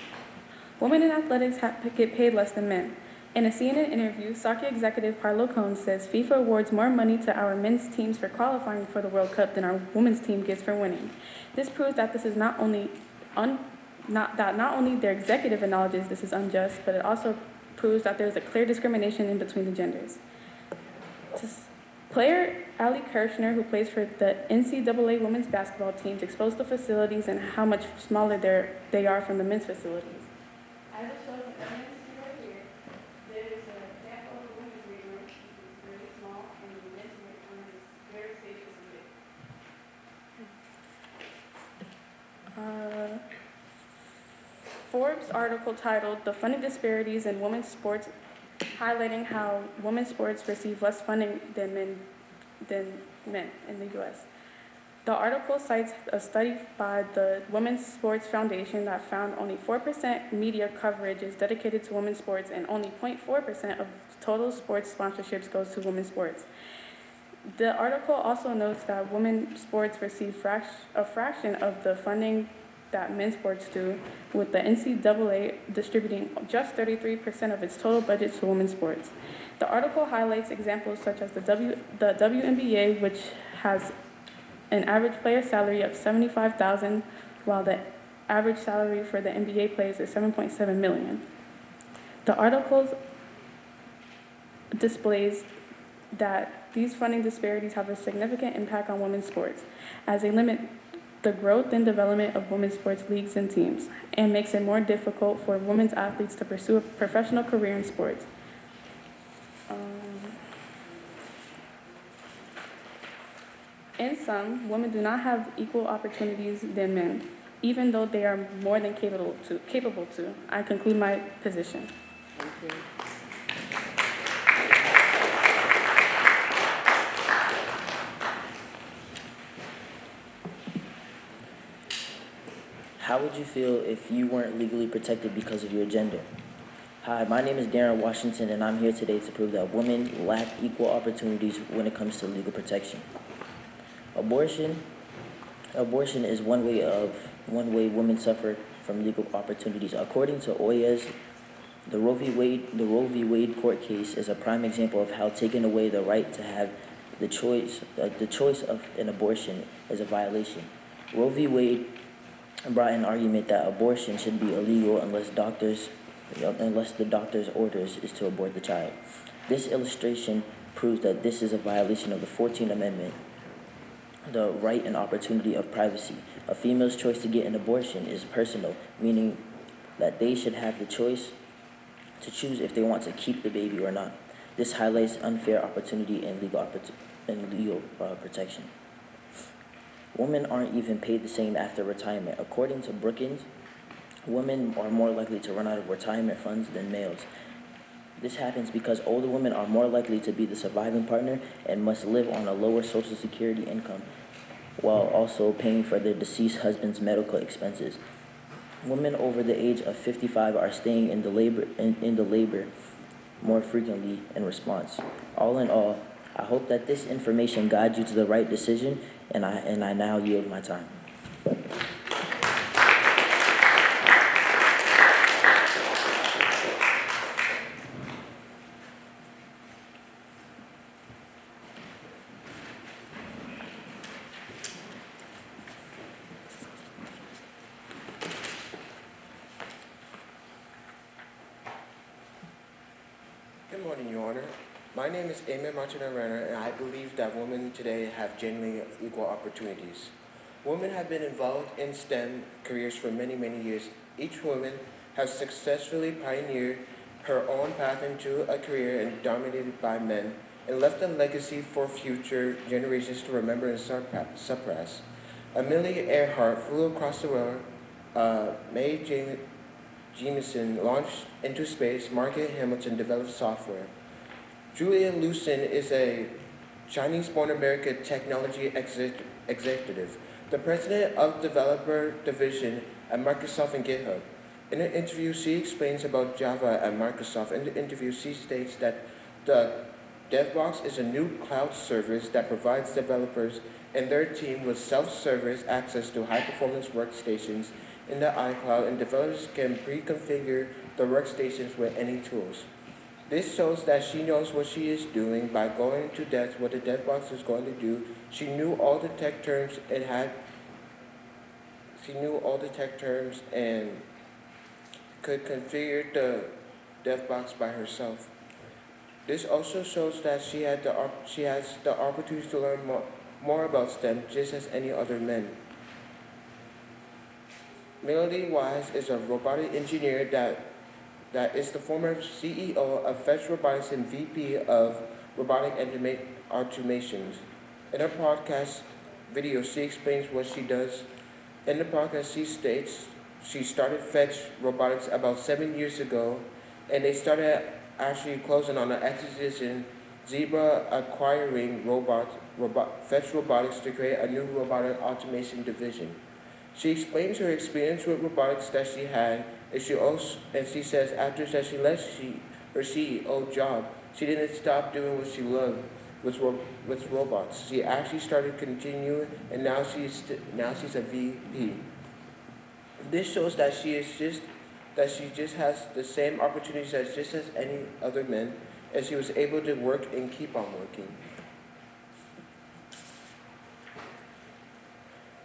Women in athletics get paid less than men. In a CNN interview, soccer executive Parlo Cohn says FIFA awards more money to our men's teams for qualifying for the World Cup than our women's team gets for winning. This proves that this is not only their executive acknowledges this is unjust, but it also proves that there is a clear discrimination in between the genders. Player Ali Kirshner, who plays for the NCAA women's basketball teams, exposed the facilities and how much smaller they are from the men's facilities. As it shows in evidence right here, there is an example of the women's weight room, which is very small, and the men's weight room is very spacious and big. Forbes article titled "The Funding Disparities in Women's Sports," highlighting how women's sports receive less funding than men in the U.S. The article cites a study by the Women's Sports Foundation that found only 4% media coverage is dedicated to women's sports and only 0.4% of total sports sponsorships goes to women's sports. The article also notes that women's sports receive a fraction of the funding that men's sports do, with the NCAA distributing just 33% of its total budget to women's sports. The article highlights examples such as the WNBA, which has an average player salary of $75,000, while the average salary for the NBA players is $7.7 million. The article displays that these funding disparities have a significant impact on women's sports, as they limit the growth and development of women's sports leagues and teams, and makes it more difficult for women's athletes to pursue a professional career in sports. In sum, women do not have equal opportunities than men, even though they are more than capable to. I conclude my position. Thank you. How would you feel if you weren't legally protected because of your gender? Hi, my name is Darren Washington, and I'm here today to prove that women lack equal opportunities when it comes to legal protection. Abortion is one way women suffer from legal opportunities. According to Oyez, the Roe v. Wade court case is a prime example of how taking away the right to have the choice of an abortion is a violation. Roe v. Wade brought an argument that abortion should be illegal unless the doctor's orders is to abort the child. This illustration proves that this is a violation of the 14th Amendment, the right and opportunity of privacy. A female's choice to get an abortion is personal, meaning that they should have the choice to choose if they want to keep the baby or not. This highlights unfair opportunity and legal protection. Women aren't even paid the same after retirement. According to Brookings, women are more likely to run out of retirement funds than males. This happens because older women are more likely to be the surviving partner and must live on a lower Social Security income while also paying for their deceased husband's medical expenses. Women over the age of 55 are staying in the labor more frequently in response. All in all, I hope that this information guides you to the right decision, and I now yield my time. Good morning, Your Honor. My name is Eamon Martinez-Renner, and I believe that women today have genuinely equal opportunities. Women have been involved in STEM careers for many, many years. Each woman has successfully pioneered her own path into a career and dominated by men, and left a legacy for future generations to remember and suppress. Amelia Earhart flew across the world. Mae Jemison launched into space. Margaret Hamilton developed software. Julia Lucen is a Chinese-born American technology executive, the president of Developer Division at Microsoft and GitHub. In an interview, she explains about Java at Microsoft. In the interview, she states that the DevBox is a new cloud service that provides developers and their team with self-service access to high-performance workstations in the iCloud, and developers can pre-configure the workstations with any tools. This shows that she knows what she is doing by going into depth what the DevBox is going to do. She knew all the tech terms and could configure the DevBox by herself. This also shows that she has the opportunity to learn more about STEM just as any other men. Melody Wise is a robotic engineer that is the former CEO of Fetch Robotics and VP of Robotic Automations. In her podcast video, she explains what she does. In the podcast, she states she started Fetch Robotics about 7 years ago, and they started actually closing on an acquisition, Zebra acquiring Fetch Robotics to create a new robotic automation division. She explains her experience with robotics that she had, and she says after that she left her CEO job, she didn't stop doing what she loved with robots. She actually started continuing, and now she's a VP. This shows that she just has the same opportunities as just as any other men, and she was able to work and keep on working.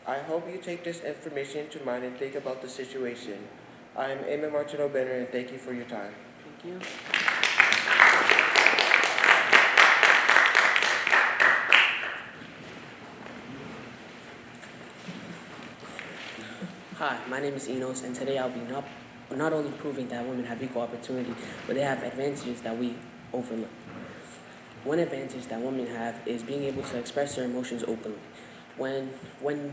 I hope you take this information to mind and think about the situation. I am Eamon Martino-Benner, and thank you for your time. Thank you. Hi, my name is Enos, and today I'll be not only proving that women have equal opportunity, but they have advantages that we overlook. One advantage that women have is being able to express their emotions openly. When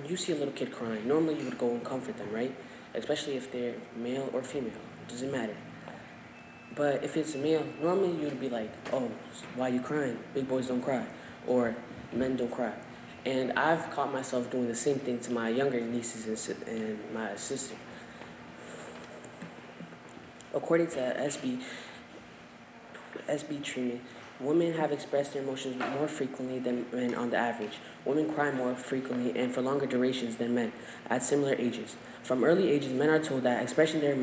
you see a little kid crying, normally you would go and comfort them, right? Especially if they're male or female, it doesn't matter. But if it's a male, normally you'd be like, oh, why are you crying? Big boys don't cry, or men don't cry. And I've caught myself doing the same thing to my younger nieces and my sister. According to SB treatment, women have expressed their emotions more frequently than men on the average. Women cry more frequently and for longer durations than men at similar ages. From early ages, men are told that expressing their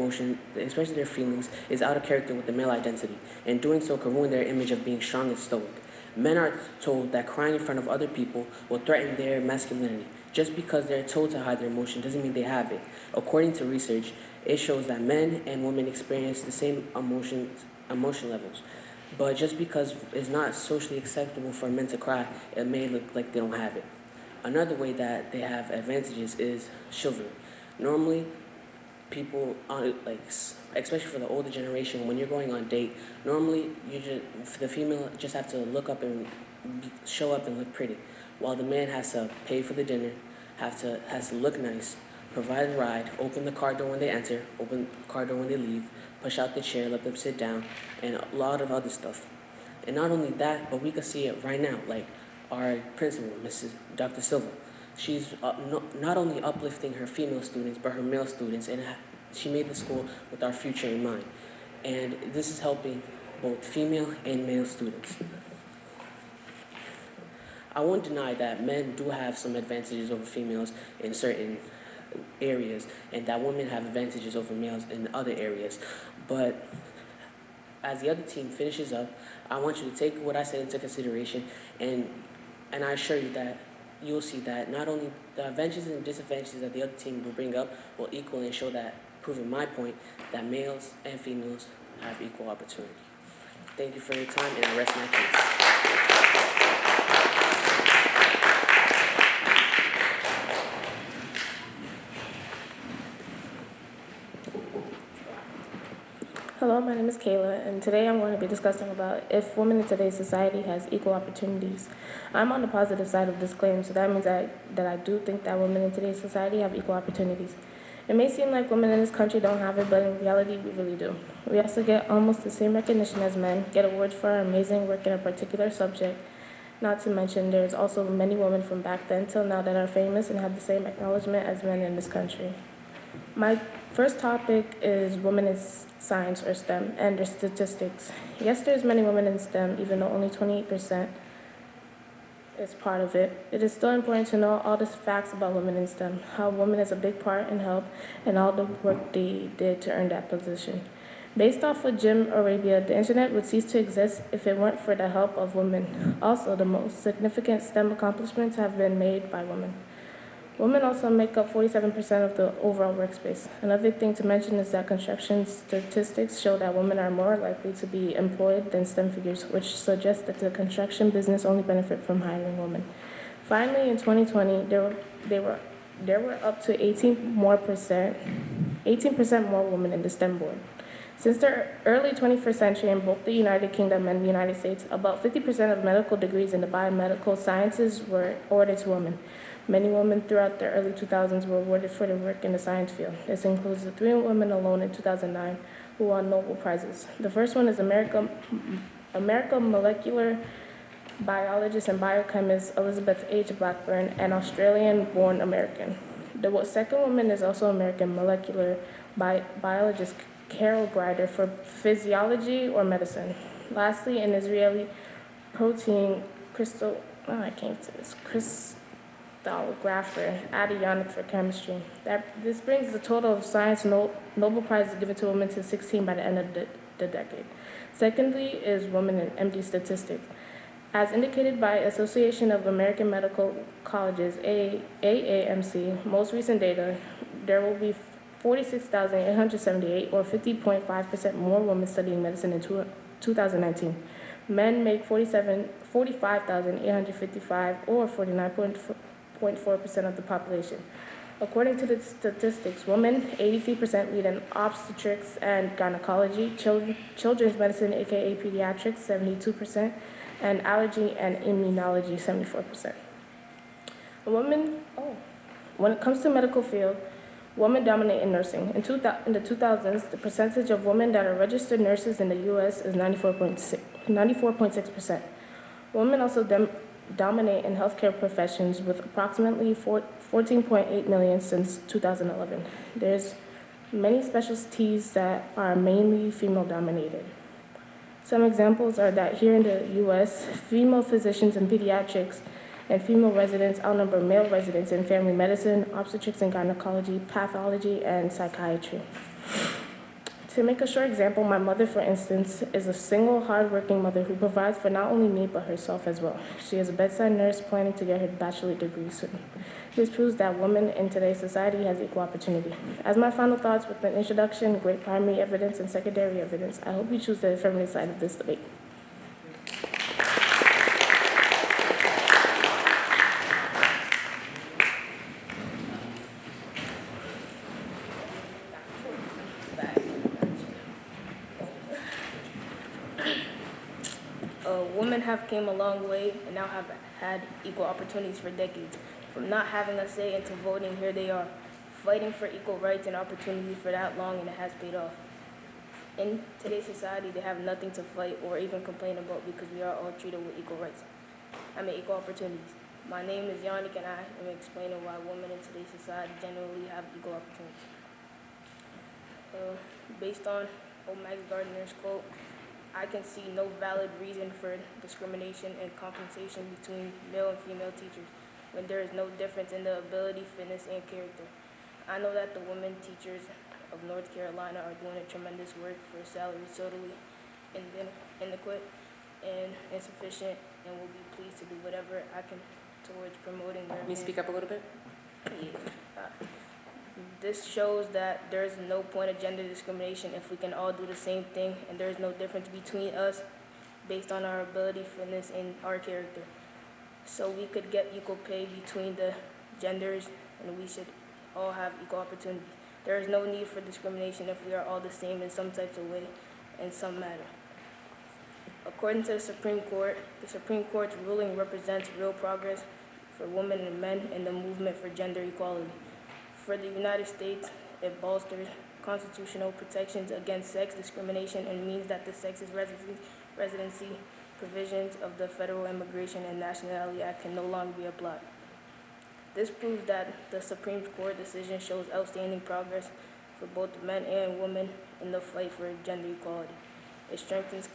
feelings is out of character with the male identity, and doing so can ruin their image of being strong and stoic. Men are told that crying in front of other people will threaten their masculinity. Just because they're told to hide their emotion doesn't mean they have it. According to research, it shows that men and women experience the same emotion levels. But just because it's not socially acceptable for men to cry, it may look like they don't have it. Another way that they have advantages is chivalry. Normally, people, especially for the older generation, when you're going on a date, normally for the female just have to look up and show up and look pretty, while the man has to pay for the dinner, has to look nice, provide a ride, open the car door when they enter, open the car door when they leave, push out the chair, let them sit down, and a lot of other stuff. And not only that, but we can see it right now, like our principal, Mrs. Dr. Silva. She's not only uplifting her female students, but her male students, and she made the school with our future in mind. And this is helping both female and male students. I won't deny that men do have some advantages over females in certain areas, and that women have advantages over males in other areas. But as the other team finishes up, I want you to take what I said into consideration, and I assure you that you'll see that not only the advantages and disadvantages that the other team will bring up will equal and show that, proving my point, that males and females have equal opportunity. Thank you for your time, and I rest my case. Hello, my name is Kayla, and today I'm going to be discussing about if women in today's society has equal opportunities. I'm on the positive side of this claim, so that means that I do think that women in today's society have equal opportunities. It may seem like women in this country don't have it, but in reality, we really do. We also get almost the same recognition as men, get awards for our amazing work in a particular subject. Not to mention, there's also many women from back then till now that are famous and have the same acknowledgement as men in this country. My first topic is women in science or STEM and their statistics. Yes, there's many women in STEM, even though only 28% is part of it. It is still important to know all the facts about women in STEM, how women is a big part in help, and all the work they did to earn that position. Based off of Jim Arabia, the internet would cease to exist if it weren't for the help of women. Also, the most significant STEM accomplishments have been made by women. Women also make up 47% of the overall workspace. Another thing to mention is that construction statistics show that women are more likely to be employed than STEM figures, which suggests that the construction business only benefit from hiring women. Finally, in 2020, there were up to 18% more women in the STEM board. Since the early 21st century in both the United Kingdom and the United States, about 50% of medical degrees in the biomedical sciences were awarded to women. Many women throughout the early 2000s were awarded for their work in the science field. This includes the 3 women alone in 2009 who won Nobel Prizes. The first one is American molecular biologist and biochemist Elizabeth H. Blackburn, an Australian-born American. The second woman is also American molecular biologist Carol Greider for physiology or medicine. Lastly, an Israeli protein crystallographer, Adionic for chemistry. This brings the total of science Nobel Prizes given to women to 16 by the end of the decade. Secondly is women in MD statistics. As indicated by Association of American Medical Colleges, AAMC, most recent data, there will be 46,878 or 50.5% more women studying medicine in 2019. Men make 45,855 or 49.4% of the population. According to the statistics, women 83% lead in obstetrics and gynecology, children's medicine, aka pediatrics, 72%, and allergy and immunology, 74%. When it comes to medical field, women dominate in nursing. In the 2000s, the percentage of women that are registered nurses in the U.S. is 94.6%. Women also dominate in healthcare professions with approximately 14.8 million since 2011. There's many specialties that are mainly female-dominated. Some examples are that here in the U.S., female physicians in pediatrics and female residents outnumber male residents in family medicine, obstetrics and gynecology, pathology, and psychiatry. To make a short example, my mother, for instance, is a single, hardworking mother who provides for not only me, but herself as well. She is a bedside nurse planning to get her bachelor's degree soon. This proves that women in today's society has equal opportunity. As my final thoughts with an introduction, great primary evidence, and secondary evidence, I hope you choose the affirmative side of this debate. Women have came a long way and now have had equal opportunities for decades. From not having a say into voting, here they are, fighting for equal rights and opportunities for that long, and it has paid off. In today's society, they have nothing to fight or even complain about because we are all treated with equal rights. Equal opportunities. My name is Yannick, and I am explaining why women in today's society generally have equal opportunities. Based on Max Gardner's quote, I can see no valid reason for discrimination and compensation between male and female teachers when there is no difference in the ability, fitness, and character. I know that the women teachers of North Carolina are doing a tremendous work for salaries totally inadequate and insufficient, and will be pleased to do whatever I can towards promoting their. Can you speak up a little bit? This shows that there is no point of gender discrimination if we can all do the same thing and there is no difference between us based on our ability, fitness, and our character. So we could get equal pay between the genders, and we should all have equal opportunity. There is no need for discrimination if we are all the same in some types of way and some matter. According to the Supreme Court's ruling represents real progress for women and men in the movement for gender equality. For the United States, it bolsters constitutional protections against sex discrimination and means that the Sexist Residency provisions of the Federal Immigration and Nationality Act can no longer be applied. This proves that the Supreme Court decision shows outstanding progress for both men and women in the fight for gender equality. It strengthens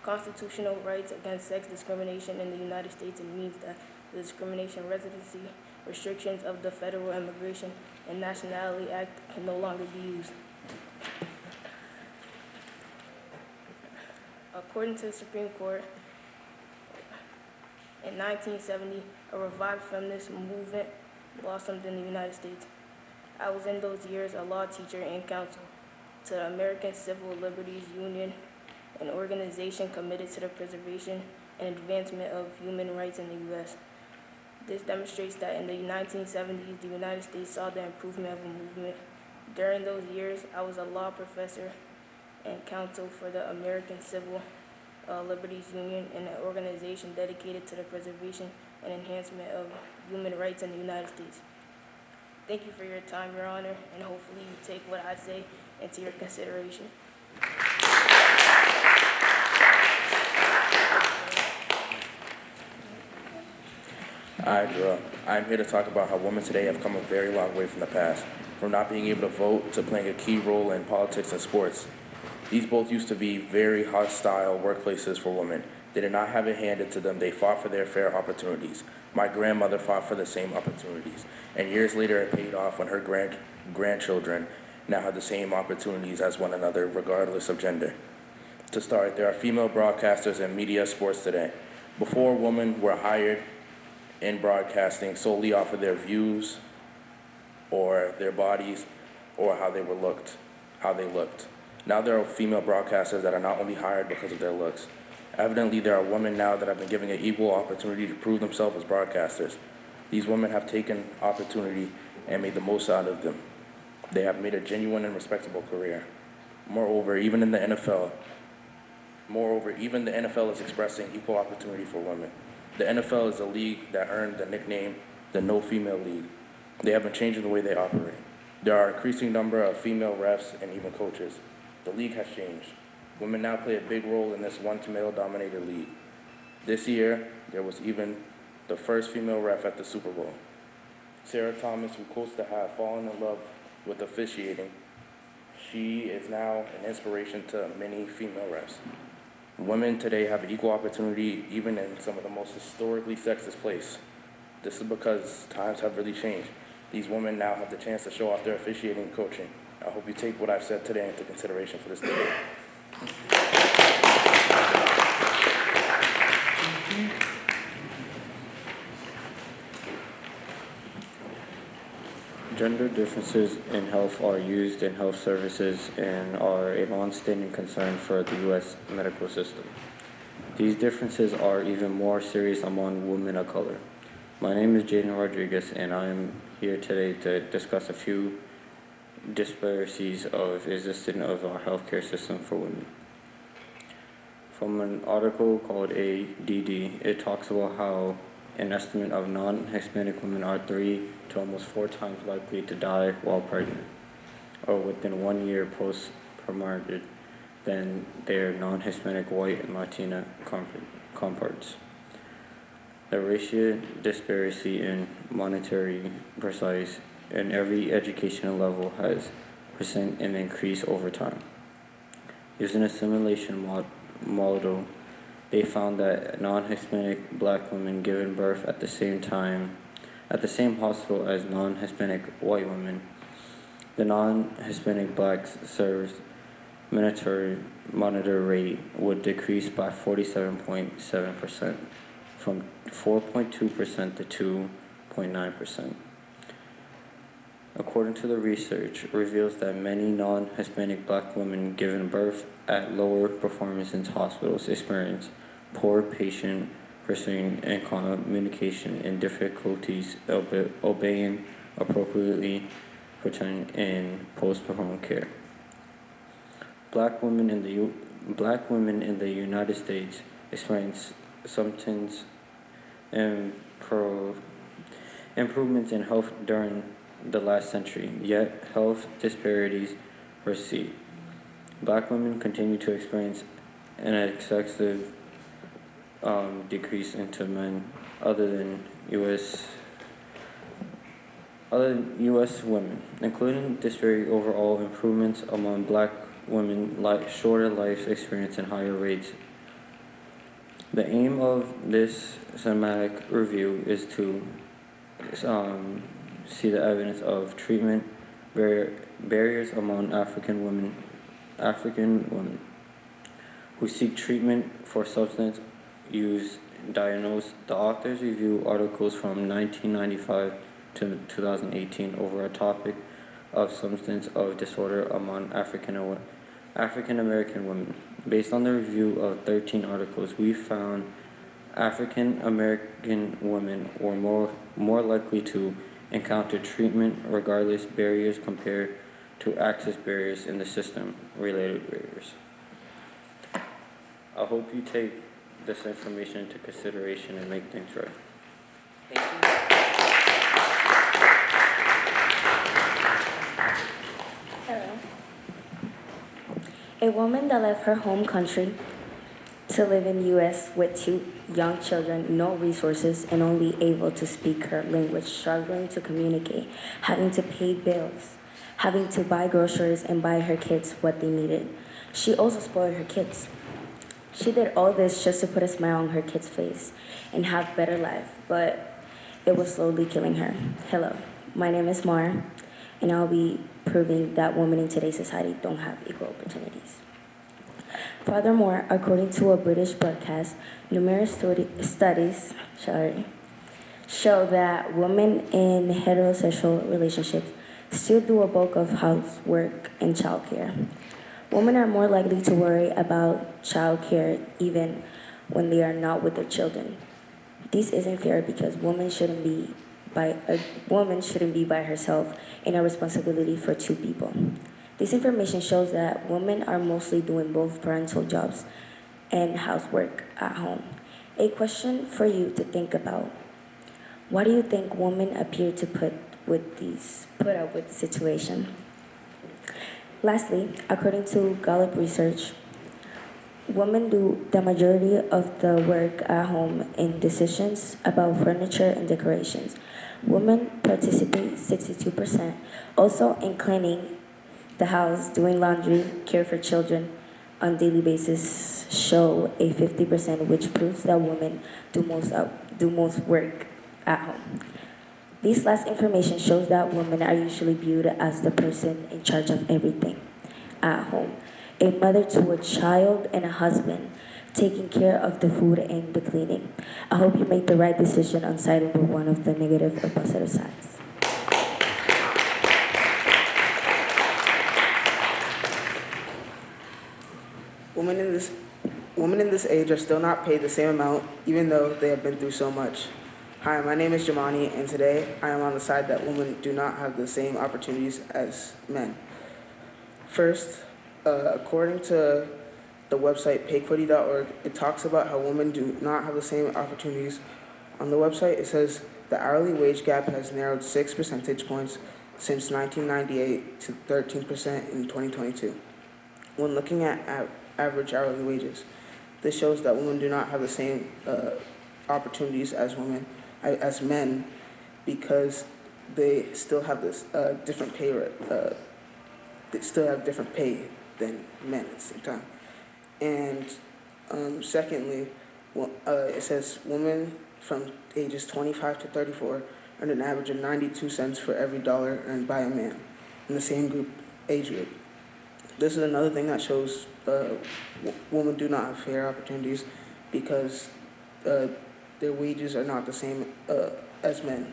constitutional rights against sex discrimination in the United States and means that the discrimination residency restrictions of the Federal Immigration and Nationality Act can no longer be used. According to the Supreme Court, in 1970, a revived feminist movement blossomed in the United States. I was in those years a law teacher and counsel to the American Civil Liberties Union, an organization committed to the preservation and advancement of human rights in the U.S. This demonstrates that in the 1970s, the United States saw the improvement of a movement. During those years, I was a law professor and counsel for the American Civil Liberties Union, an organization dedicated to the preservation and enhancement of human rights in the United States. Thank you for your time, Your Honor, and hopefully you take what I say into your consideration. Hi, Drew. I'm here to talk about how women today have come a very long way from the past, from not being able to vote to playing a key role in politics and sports. These both used to be very hostile workplaces for women. They did not have it handed to them. They fought for their fair opportunities. My grandmother fought for the same opportunities, and years later it paid off when her grandchildren now have the same opportunities as one another, regardless of gender. To start, there are female broadcasters in media sports today. Before, women were hired in broadcasting solely off of their views or their bodies or how they looked. Now there are female broadcasters that are not only hired because of their looks. Evidently, there are women now that have been given an equal opportunity to prove themselves as broadcasters. These women have taken opportunity and made the most out of them. They have made a genuine and respectable career. Moreover, even the NFL is expressing equal opportunity for women. The NFL is a league that earned the nickname the No Female League. They have been changing the way they operate. There are an increasing number of female refs and even coaches. The league has changed. Women now play a big role in this once male-dominated league. This year, there was even the first female ref at the Super Bowl. Sarah Thomas, who quotes to have fallen in love with officiating, she is now an inspiration to many female refs. Women today have equal opportunity even in some of the most historically sexist places. This is because times have really changed. These women now have the chance to show off their officiating and coaching. I hope you take what I've said today into consideration for this debate. Gender differences in health are used in health services and are a long-standing concern for the U.S. medical system. These differences are even more serious among women of color. My name is Jaden Rodriguez, and I am here today to discuss a few disparities of existing of our healthcare system for women. From an article called ADD, it talks about how an estimate of non-Hispanic women are 3 to almost 4 times likely to die while pregnant, or within 1 year post-partum than their non-Hispanic white and Latina counterparts. The racial disparity in monetary precise in every educational level has percent and increase over time. Using a simulation model, they found that non-Hispanic black women given birth at the same hospital as non-Hispanic white women, the non-Hispanic blacks served monitor rate would decrease by 47.7%, from 4.2% to 2.9%. According to the research, reveals that many non-Hispanic black women given birth at lower performance hospitals experience poor patient pursuing and communication and difficulties obeying appropriately return in postpartum care. Black women in the United States experience symptoms and improvements in health during the last century, yet health disparities persist. Black women continue to experience an excessive decrease into men other than U.S. women, including disparity overall improvements among black women like shorter life experience and higher rates. The aim of this systematic review is to see the evidence of treatment barriers among African women who seek treatment for substance use diagnosed. The authors review articles from 1995 to 2018 over a topic of substance of disorder among African American women. Based on the review of 13 articles, we found African American women were more likely to encounter treatment regardless barriers compared to access barriers in the system related barriers. I hope you take this information into consideration and make things right. Thank you. Hello. A woman that left her home country to live in U.S. with 2 young children, no resources, and only able to speak her language, struggling to communicate, having to pay bills, having to buy groceries and buy her kids what they needed. She also spoiled her kids. She did all this just to put a smile on her kids' face and have better life, but it was slowly killing her. Hello, my name is Mar, and I'll be proving that women in today's society don't have equal opportunities. Furthermore, according to a British broadcast, numerous studies show that women in heterosexual relationships still do a bulk of housework and childcare. Women are more likely to worry about childcare even when they are not with their children. This isn't fair because women shouldn't be a woman shouldn't be by herself and a responsibility for two people. This information shows that women are mostly doing both parental jobs and housework at home. A question for you to think about. Why do you think women appear to put up with the situation? Lastly, according to Gallup research, women do the majority of the work at home in decisions about furniture and decorations. Women participate 62%, also in cleaning the house, doing laundry, care for children on daily basis show a 50%, which proves that women do most work at home. This last information shows that women are usually viewed as the person in charge of everything at home. A mother to a child and a husband, taking care of the food and the cleaning. I hope you make the right decision on siding with one of the negative or positive sides. Women in this age are still not paid the same amount, even though they have been through so much. Hi, my name is Jamani, and today I am on the side that women do not have the same opportunities as men. First, according to the website payquity.org, it talks about how women do not have the same opportunities. On the website, it says the hourly wage gap has narrowed 6 percentage points since 1998 to 13% in 2022. When looking at average hourly wages, this shows that women do not have the same opportunities as men, because they still have this different pay rate. They still have different pay than men at the same time. And secondly, it says women from ages 25 to 34 earn an average of 92 cents for every dollar earned by a man in the same age group. This is another thing that shows women do not have fair opportunities, because their wages are not the same as men,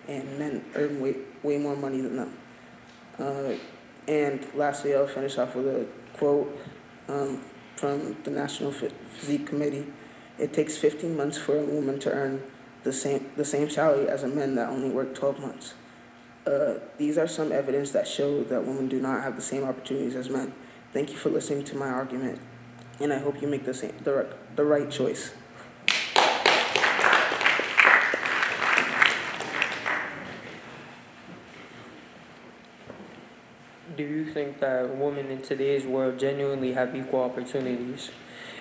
and men earn way more money than them. And lastly, I'll finish off with a quote from the National Physique Committee. It takes 15 months for a woman to earn the same salary as a man that only worked 12 months. These are some evidence that show that women do not have the same opportunities as men. Thank you for listening to my argument, and I hope you make the right choice. Do you think that women in today's world genuinely have equal opportunities?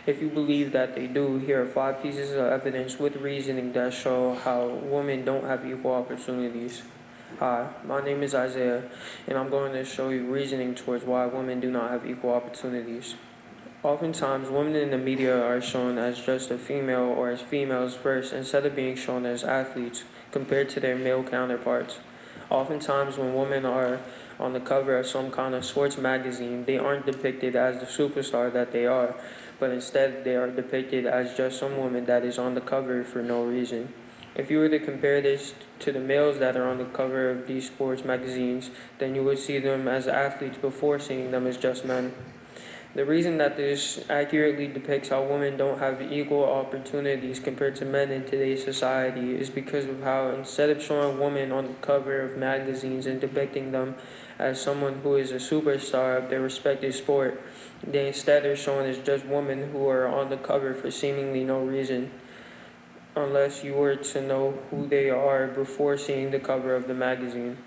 If you believe that they do, here are 5 pieces of evidence with reasoning that show how women don't have equal opportunities. Hi, my name is Isaiah, and I'm going to show you reasoning towards why women do not have equal opportunities. Oftentimes, women in the media are shown as just a female or as females first, instead of being shown as athletes compared to their male counterparts. Oftentimes, when women are on the cover of some kind of sports magazine, they aren't depicted as the superstar that they are, but instead they are depicted as just some woman that is on the cover for no reason. If you were to compare this to the males that are on the cover of these sports magazines, then you would see them as athletes before seeing them as just men. The reason that this accurately depicts how women don't have equal opportunities compared to men in today's society is because of how, instead of showing women on the cover of magazines and depicting them as someone who is a superstar of their respective sport, they instead are shown as just women who are on the cover for seemingly no reason, unless you were to know who they are before seeing the cover of the magazine.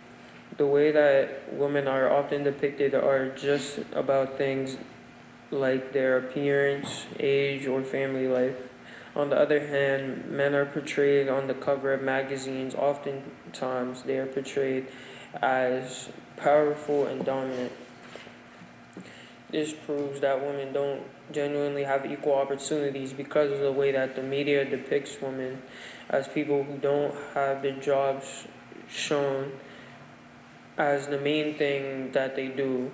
The way that women are often depicted are just about things like their appearance, age, or family life. On the other hand, men are portrayed on the cover of magazines. Oftentimes, they are portrayed as powerful and dominant. This proves that women don't genuinely have equal opportunities because of the way that the media depicts women as people who don't have their jobs shown as the main thing that they do,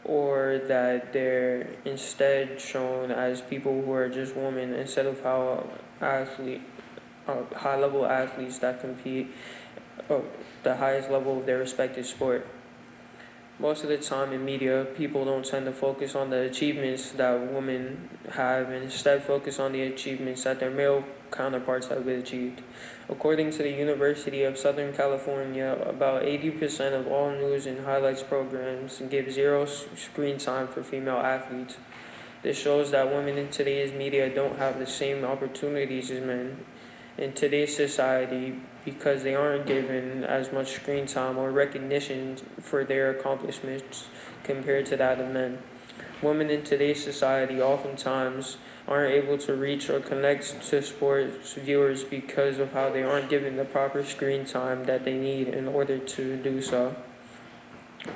or that they're instead shown as people who are just women instead of how high-level athletes that compete at the highest level of their respective sport. Most of the time in media, people don't tend to focus on the achievements that women have and instead focus on the achievements that their male counterparts have achieved. According to the University of Southern California, about 80% of all news and highlights programs give zero screen time for female athletes. This shows that women in today's media don't have the same opportunities as men in today's society because they aren't given as much screen time or recognition for their accomplishments compared to that of men. Women in today's society oftentimes aren't able to reach or connect to sports viewers because of how they aren't given the proper screen time that they need in order to do so.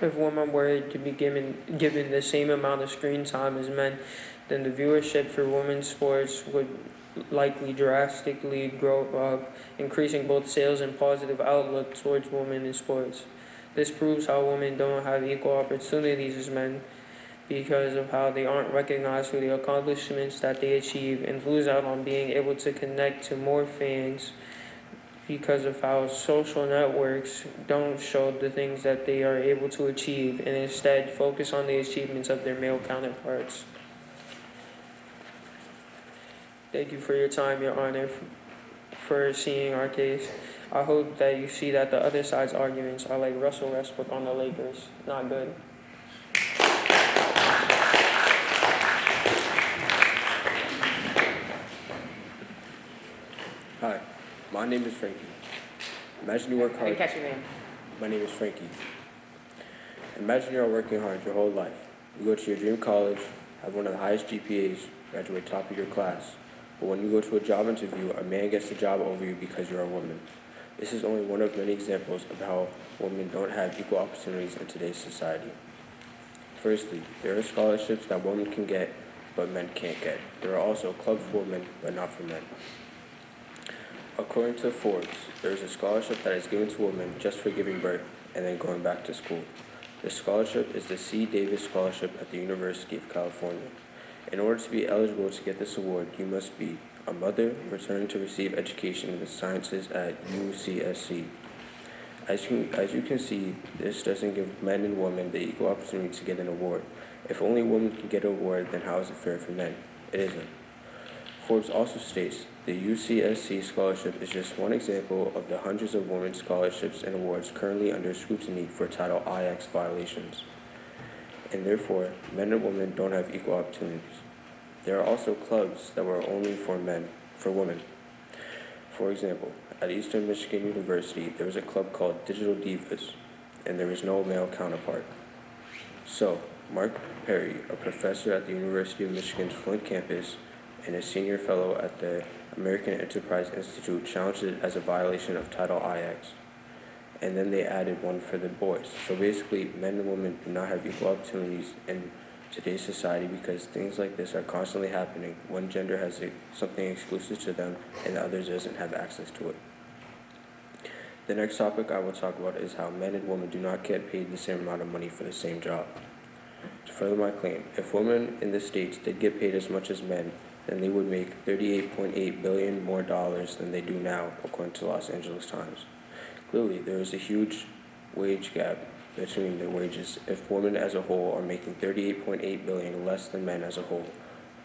If women were to be given the same amount of screen time as men, then the viewership for women's sports would likely drastically grow up, increasing both sales and positive outlook towards women in sports. This proves how women don't have equal opportunities as men because of how they aren't recognized for the accomplishments that they achieve and lose out on being able to connect to more fans because of how social networks don't show the things that they are able to achieve and instead focus on the achievements of their male counterparts. Thank you for your time, Your Honor, for seeing our case. I hope that you see that the other side's arguments are like Russell Westbrook on the Lakers. Not good. Hi, my name is Frankie. Imagine you work I hard. didn't catch your name. My name is Frankie. Imagine you're working hard your whole life. You go to your dream college, have one of the highest GPAs, graduate top of your class. But when you go to a job interview, a man gets the job over you because you're a woman. This is only one of many examples of how women don't have equal opportunities in today's society. Firstly, there are scholarships that women can get, but men can't get. There are also clubs for women, but not for men. According to Forbes, there is a scholarship that is given to women just for giving birth and then going back to school. This scholarship is the C. Davis Scholarship at the University of California. In order to be eligible to get this award, you must be a mother returning to receive education in the sciences at UCSC. As you can see, this doesn't give men and women the equal opportunity to get an award. If only women can get an award, then how is it fair for men? It isn't. Forbes also states the UCSC scholarship is just one example of the hundreds of women's scholarships and awards currently under scrutiny for Title IX violations. And therefore, men and women don't have equal opportunities. There are also clubs that were only for women. For example, at Eastern Michigan University, there was a club called Digital Divas, and there was no male counterpart. So, Mark Perry, a professor at the University of Michigan's Flint campus and a senior fellow at the American Enterprise Institute, challenged it as a violation of Title IX. And then they added one for the boys. So basically, men and women do not have equal opportunities in today's society because things like this are constantly happening. One gender has something exclusive to them and the other doesn't have access to it. The next topic I will talk about is how men and women do not get paid the same amount of money for the same job. To further my claim, if women in the States did get paid as much as men, then they would make $38.8 billion more than they do now, according to Los Angeles Times. Clearly, there is a huge wage gap between the wages if women as a whole are making $38.8 billion less than men as a whole.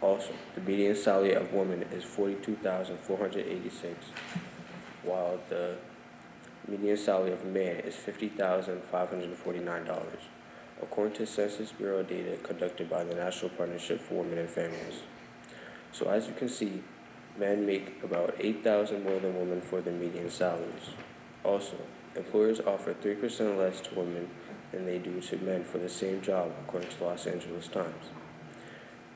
Also, the median salary of women is $42,486, while the median salary of a man is $50,549, according to Census Bureau data conducted by the National Partnership for Women and Families. So as you can see, men make about $8,000 more than women for their median salaries. Also, employers offer 3% less to women than they do to men for the same job, according to Los Angeles Times.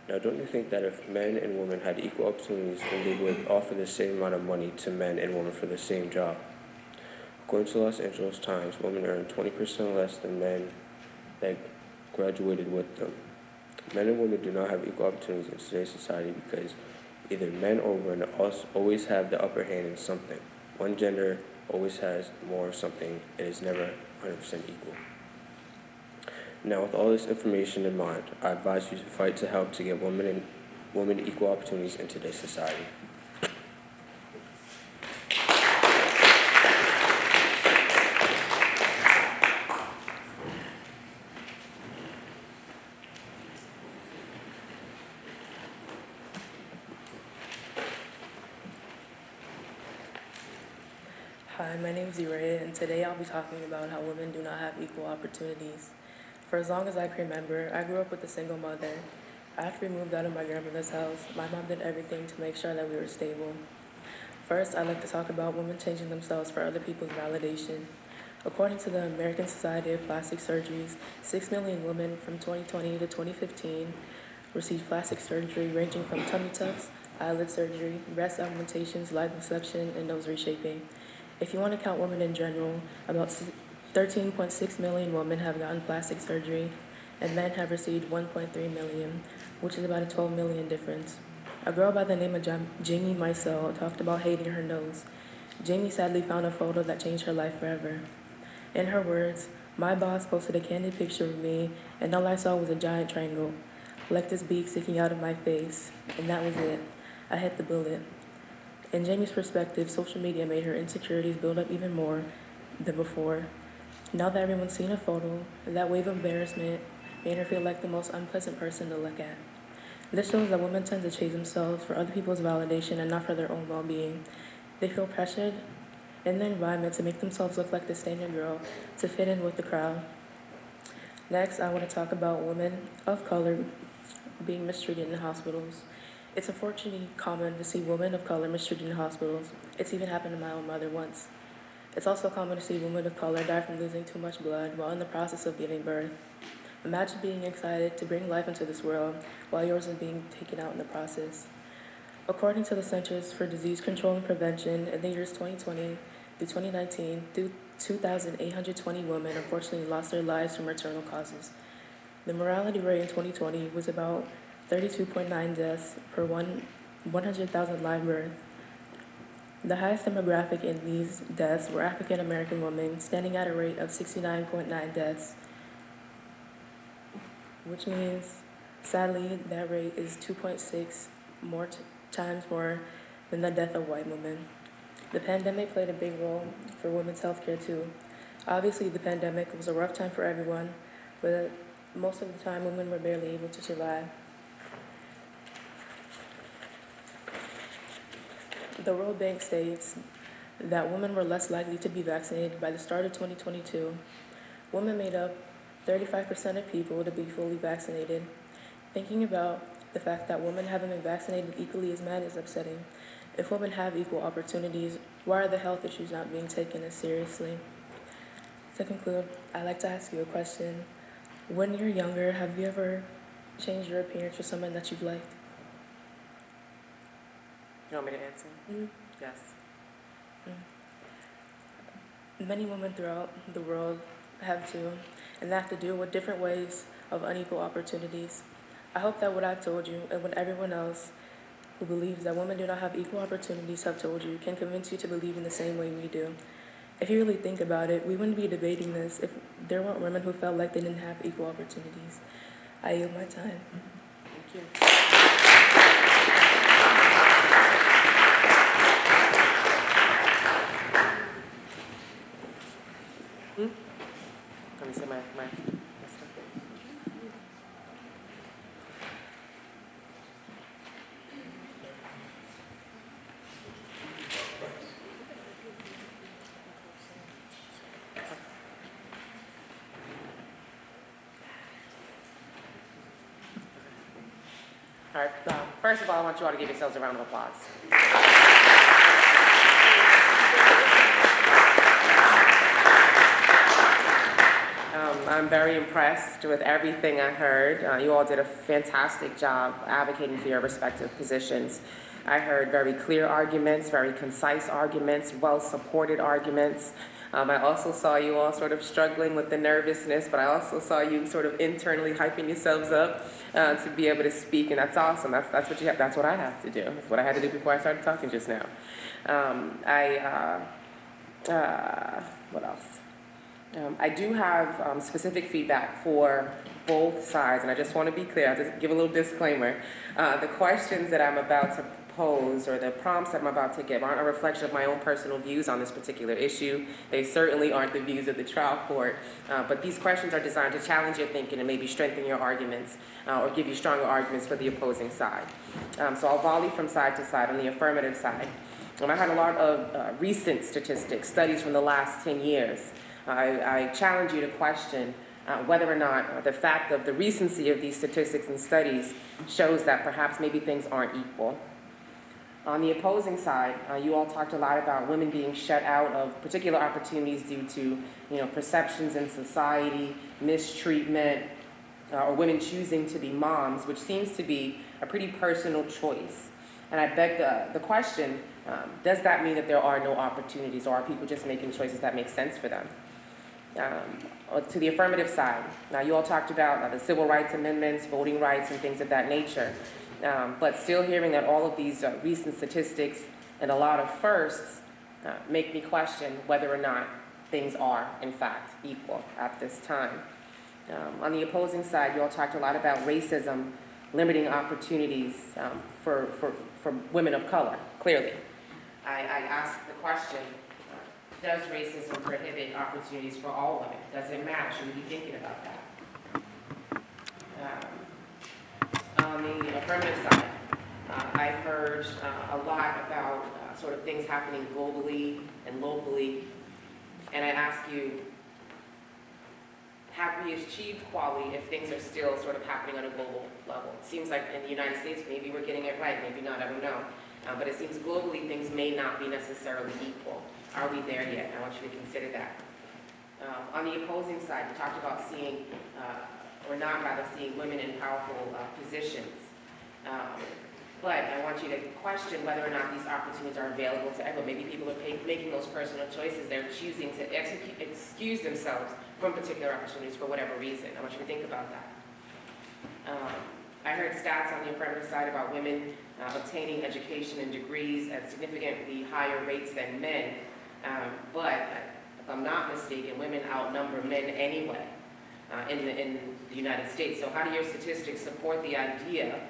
Now, don't you think that if men and women had equal opportunities, then they would offer the same amount of money to men and women for the same job? According to Los Angeles Times, women earn 20% less than men that graduated with them. Men and women do not have equal opportunities in today's society because either men or women always have the upper hand in something. One gender always has more of something. It is never 100% equal. Now, with all this information in mind, I advise you to fight to help to get women equal opportunities in today's society. Hi, my name is Uraya, and today I'll be talking about how women do not have equal opportunities. For as long as I can remember, I grew up with a single mother. After we moved out of my grandmother's house, my mom did everything to make sure that we were stable. First, I'd like to talk about women changing themselves for other people's validation. According to the American Society of Plastic Surgeries, 6 million women from 2020 to 2015 received plastic surgery ranging from tummy tucks, eyelid surgery, breast augmentations, liposuction, and nose reshaping. If you want to count women in general, about 13.6 million women have gotten plastic surgery, and men have received 1.3 million, which is about a 12 million difference. A girl by the name of Jamie Micel talked about hating her nose. Jamie sadly found a photo that changed her life forever. In her words, "My boss posted a candid picture of me, and all I saw was a giant triangle, like this beak sticking out of my face, and that was it. I hit the bullet." In Jamie's perspective, social media made her insecurities build up even more than before. Now that everyone's seen a photo, that wave of embarrassment made her feel like the most unpleasant person to look at. This shows that women tend to chase themselves for other people's validation and not for their own well-being. They feel pressured in their environment to make themselves look like the standard girl, to fit in with the crowd. Next, I want to talk about women of color being mistreated in hospitals. It's unfortunately common to see women of color mistreated in hospitals. It's even happened to my own mother once. It's also common to see women of color die from losing too much blood while in the process of giving birth. Imagine being excited to bring life into this world while yours is being taken out in the process. According to the Centers for Disease Control and Prevention, in the years 2020 through 2019, 2,820 women unfortunately lost their lives from maternal causes. The mortality rate in 2020 was about 32.9 deaths per 100,000 live births. The highest demographic in these deaths were African American women, standing at a rate of 69.9 deaths, which means, sadly, that rate is 2.6 times more than the death of white women. The pandemic played a big role for women's healthcare too. Obviously, the pandemic was a rough time for everyone, but most of the time, women were barely able to survive. The World Bank states that women were less likely to be vaccinated by the start of 2022. Women made up 35% of people to be fully vaccinated. Thinking about the fact that women haven't been vaccinated equally as men is upsetting. If women have equal opportunities, why are the health issues not being taken as seriously? To conclude, I'd like to ask you a question. When you're younger, have you ever changed your appearance for someone that you've liked? You want me to answer? Mm-hmm. Yes. Many women throughout the world have to, and they have to deal with different ways of unequal opportunities. I hope that what I've told you, and what everyone else who believes that women do not have equal opportunities have told you, can convince you to believe in the same way we do. If you really think about it, we wouldn't be debating this if there weren't women who felt like they didn't have equal opportunities. I yield my time. Thank you. Let me see my. All right, first of all, I want you all to give yourselves a round of applause. I'm very impressed with everything I heard. You all did a fantastic job advocating for your respective positions. I heard very clear arguments, very concise arguments, well-supported arguments. I also saw you all sort of struggling with the nervousness, but I also saw you sort of internally hyping yourselves up to be able to speak, and that's awesome. That's what you have. That's what I have to do. That's what I had to do before I started talking just now. What else? I do have specific feedback for both sides, and I just want to be clear. I'll just give a little disclaimer. The questions that I'm about to pose or the prompts that I'm about to give aren't a reflection of my own personal views on this particular issue. They certainly aren't the views of the trial court, but these questions are designed to challenge your thinking and maybe strengthen your arguments or give you stronger arguments for the opposing side. So I'll volley from side to side. On the affirmative side, And I had a lot of recent statistics, studies from the last 10 years. I challenge you to question whether or not the fact of the recency of these statistics and studies shows that perhaps maybe things aren't equal. On the opposing side, you all talked a lot about women being shut out of particular opportunities due to, perceptions in society, mistreatment, or women choosing to be moms, which seems to be a pretty personal choice. And I beg the question, does that mean that there are no opportunities, or are people just making choices that make sense for them? To the affirmative side, now you all talked about the civil rights amendments, voting rights, and things of that nature. But still hearing that all of these recent statistics and a lot of firsts make me question whether or not things are, in fact, equal at this time. On the opposing side, you all talked a lot about racism limiting opportunities for women of color, clearly. I asked the question, does racism prohibit opportunities for all women? Does it matter? Should we be thinking about that? On the affirmative side, I heard a lot about sort of things happening globally and locally, and I ask you, have we achieved quality if things are still sort of happening on a global level? It seems like in the United States, maybe we're getting it right, maybe not, I don't know. But it seems globally things may not be necessarily equal. Are we there yet? I want you to consider that. On the opposing side, we talked about seeing, or not rather seeing women in powerful positions. But I want you to question whether or not these opportunities are available to everyone. Maybe people are making those personal choices. They're choosing to excuse themselves from particular opportunities for whatever reason. I want you to think about that. I heard stats on the affirmative side about women obtaining education and degrees at significantly higher rates than men. But if I'm not mistaken, women outnumber men anyway in the United States. So how do your statistics support the idea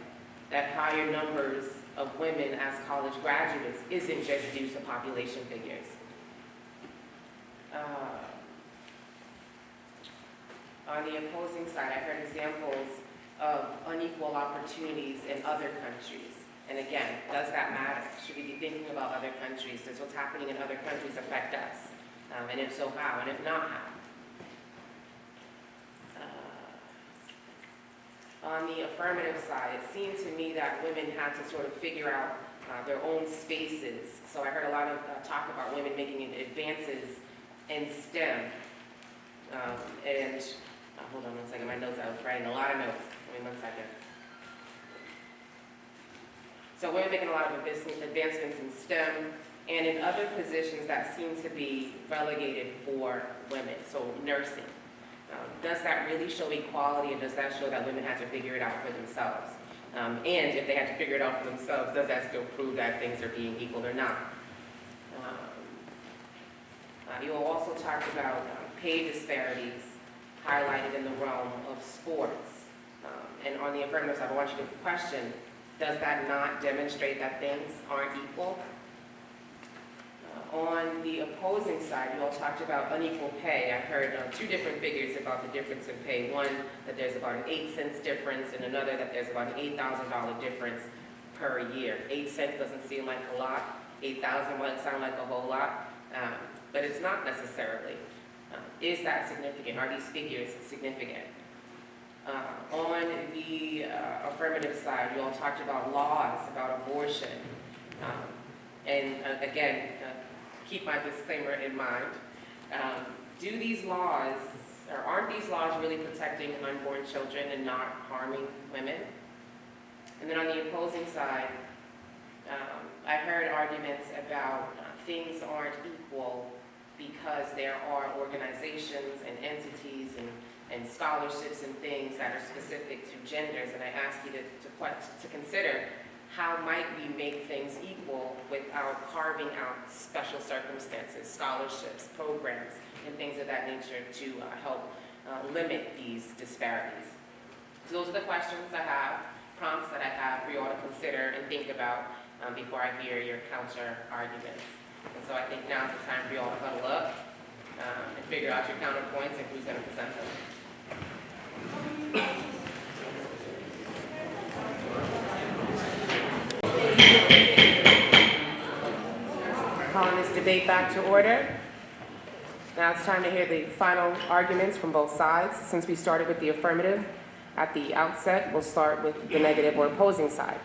that higher numbers of women as college graduates isn't just due to population figures? On the opposing side, I heard examples of unequal opportunities in other countries. And again, does that matter? Should we be thinking about other countries? Does what's happening in other countries affect us? And if so, how? And if not, how? On the affirmative side, it seemed to me that women had to sort of figure out their own spaces. So I heard a lot of talk about women making advances in STEM. Hold on one second, my notes, I was writing a lot of notes. Give me 1 second. So women making a lot of advancements in STEM and in other positions that seem to be relegated for women, so nursing. Does that really show equality, and does that show that women had to figure it out for themselves? And if they had to figure it out for themselves, does that still prove that things are being equal or not? You also talked about pay disparities highlighted in the realm of sports. And on the affirmative side, I want you to question, does that not demonstrate that things aren't equal? On the opposing side, you all talked about unequal pay. I heard two different figures about the difference in pay. One, that there's about an 8 cents difference, and another that there's about an $8,000 difference per year. 8 cents doesn't seem like a lot. 8,000 might sound like a whole lot, but it's not necessarily. Is that significant? Are these figures significant? On the affirmative side, you all talked about laws about abortion. And again, keep my disclaimer in mind. Do these laws, or aren't these laws really protecting unborn children and not harming women? And then on the opposing side, I heard arguments about things aren't equal because there are organizations and entities and scholarships and things that are specific to genders. And I ask you to consider, how might we make things equal without carving out special circumstances, scholarships, programs, and things of that nature to help limit these disparities? So those are the questions I have, prompts that I have for you all to consider and think about before I hear your counter arguments. And so I think now's the time for you all to huddle up and figure out your counterpoints and who's going to present them. calling this debate back to order. Now it's time to hear the final arguments from both sides. Since we started with the affirmative at the outset, we'll start with the negative or opposing side.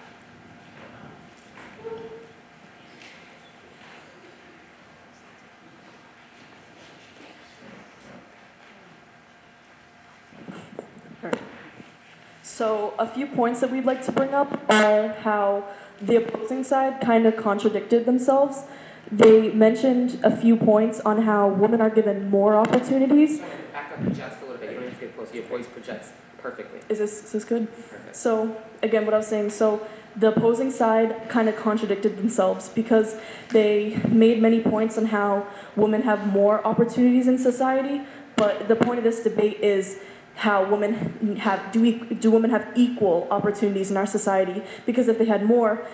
So a few points that we'd like to bring up are how the opposing side kind of contradicted themselves. They mentioned a few points on how women are given more opportunities. Back up just a little bit. You don't have to get close. Your voice projects perfectly. Is this good? Perfect. So again, what I was saying, so the opposing side kind of contradicted themselves because they made many points on how women have more opportunities in society, but the point of this debate is how women have, do women have equal opportunities in our society? Because if they had more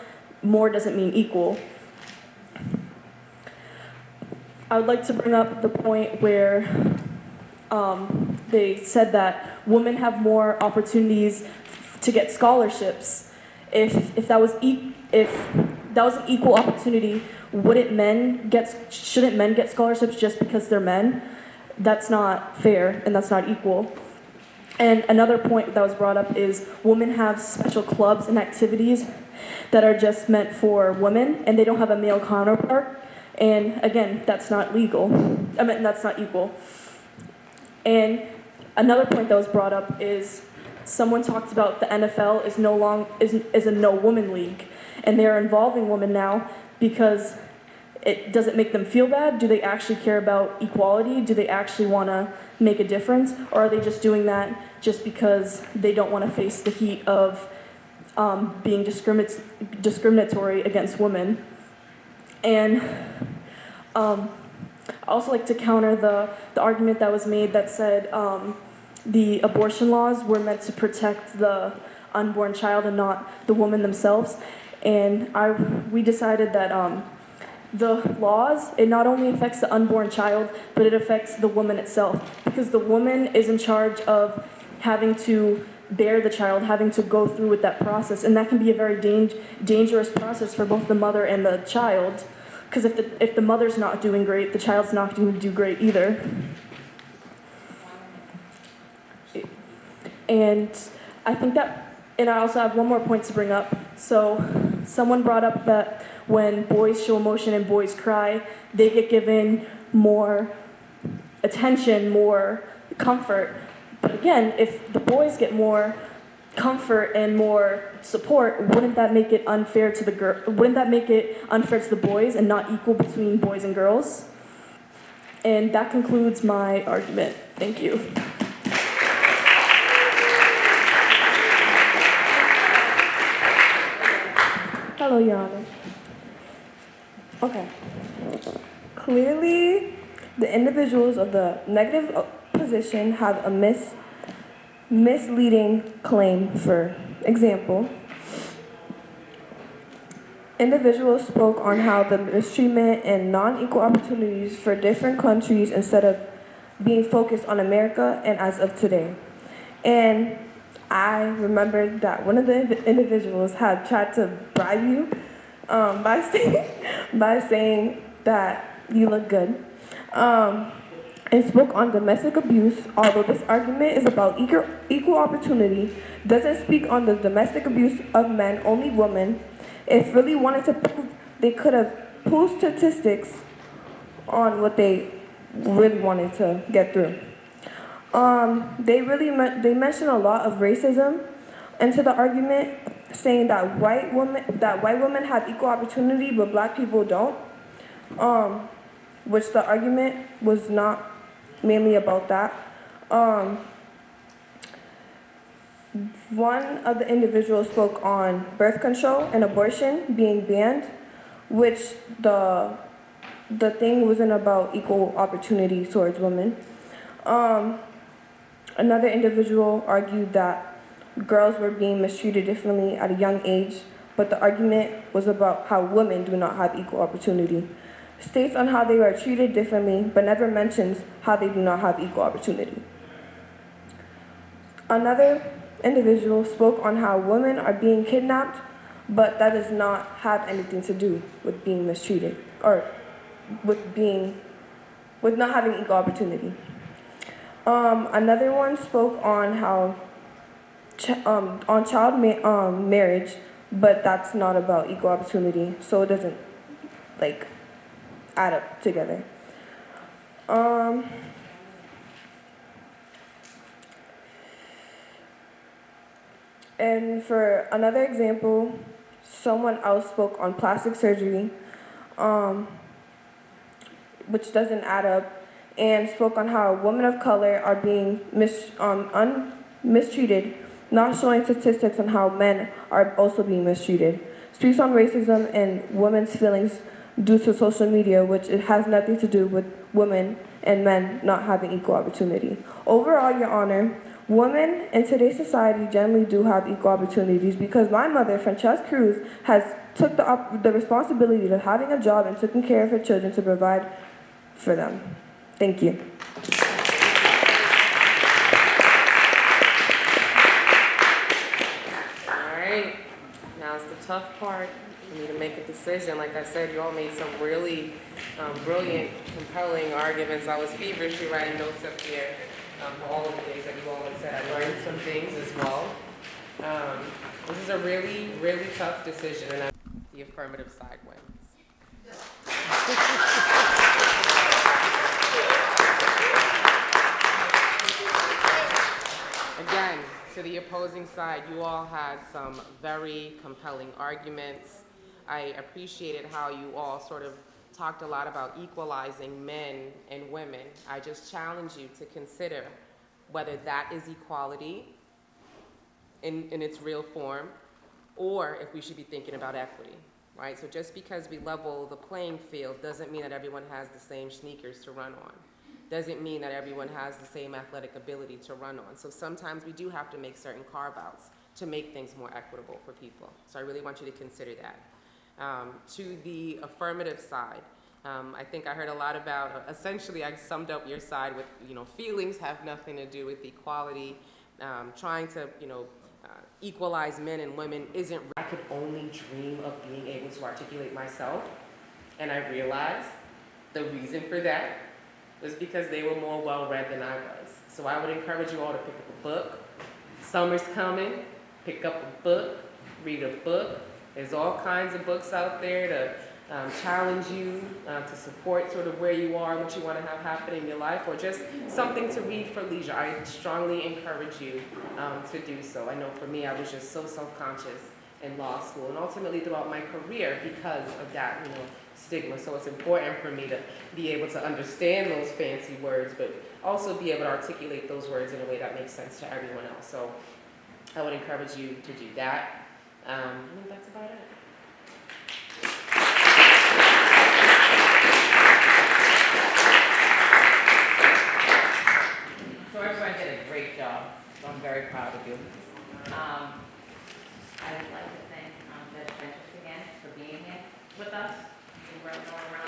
doesn't mean equal. I would like to bring up the point where they said that women have more opportunities to get scholarships. If that was an equal opportunity, shouldn't men get scholarships just because they're men? That's not fair and that's not equal. And another point that was brought up is women have special clubs and activities that are just meant for women, and they don't have a male counterpart. And again, that's not legal. That's not equal. And another point that was brought up is someone talked about the NFL is a no-woman league, and they're involving women now because does it make them feel bad? Do they actually care about equality? Do they actually want to make a difference? Or are they just doing that just because they don't want to face the heat of being discriminatory against women? And I also like to counter the argument that was made that said the abortion laws were meant to protect the unborn child and not the woman themselves. And we decided that the laws, it not only affects the unborn child, but it affects the woman itself. Because the woman is in charge of having to bear the child, having to go through with that process. And that can be a very dangerous process for both the mother and the child. Because if the mother's not doing great, the child's not going to do great either. And I think that, and I also have one more point to bring up. So someone brought up that when boys show emotion and boys cry, they get given more attention, more comfort. But again, if the boys get more comfort and more support, wouldn't that make it unfair to the Wouldn't that make it unfair to the boys and not equal between boys and girls? And that concludes my argument. Thank you. Hello, Your Honor. Okay. Clearly, the individuals of the negative position have a misleading claim. For example, individuals spoke on how the mistreatment and non-equal opportunities for different countries instead of being focused on America and as of today. And I remembered that one of the individuals had tried to bribe you by saying that you look good, and spoke on domestic abuse. Although this argument is about equal opportunity, doesn't speak on the domestic abuse of men, only women. If really wanted to prove, they could have pulled statistics on what they really wanted to get through. They mention a lot of racism into the argument, saying that white women have equal opportunity, but black people don't. Which the argument was not mainly about that. One of the individuals spoke on birth control and abortion being banned, which the thing wasn't about equal opportunity towards women. Another individual argued that girls were being mistreated differently at a young age, but the argument was about how women do not have equal opportunity. States on how they are treated differently, but never mentions how they do not have equal opportunity. Another individual spoke on how women are being kidnapped, but that does not have anything to do with being mistreated or with not having equal opportunity. Another one spoke on how on marriage, but that's not about equal opportunity, so it doesn't like add up together. And for another example, someone else spoke on plastic surgery, which doesn't add up, and spoke on how women of color are being mistreated, not showing statistics on how men are also being mistreated. Speaks on racism and women's feelings due to social media, which it has nothing to do with women and men not having equal opportunity. Overall, Your Honor, women in today's society generally do have equal opportunities because my mother, Francesca Cruz, has took the responsibility of having a job and taking care of her children to provide for them. Thank you. All right, now's the tough part. You need to make a decision. Like I said, you all made some really brilliant, compelling arguments. I was feverishly writing notes up here for all of the things that you all have said. I learned some things as well. This is a really, really tough decision, and the affirmative side wins. Again, to the opposing side, you all had some very compelling arguments. I appreciated how you all sort of talked a lot about equalizing men and women. I just challenge you to consider whether that is equality in its real form, or if we should be thinking about equity, right? So just because we level the playing field doesn't mean that everyone has the same sneakers to run on. Doesn't mean that everyone has the same athletic ability to run on. So sometimes we do have to make certain carve-outs to make things more equitable for people. So I really want you to consider that. To the affirmative side, I think I heard a lot about, essentially I summed up your side with, feelings have nothing to do with equality. Trying to, equalize men and women isn't, I could only dream of being able to articulate myself. And I realized the reason for that was because they were more well-read than I was. So I would encourage you all to pick up a book. Summer's coming, pick up a book, read a book. There's all kinds of books out there to challenge you, to support sort of where you are, what you want to have happen in your life, or just something to read for leisure. I strongly encourage you to do so. I know for me, I was just so self-conscious in law school and ultimately throughout my career because of that, stigma. So it's important for me to be able to understand those fancy words, but also be able to articulate those words in a way that makes sense to everyone else. So I would encourage you to do that. I think that's about it. So everyone did a great job, so I'm very proud of you. I would like to thank Judge Bishop again for being here with us. We worked all around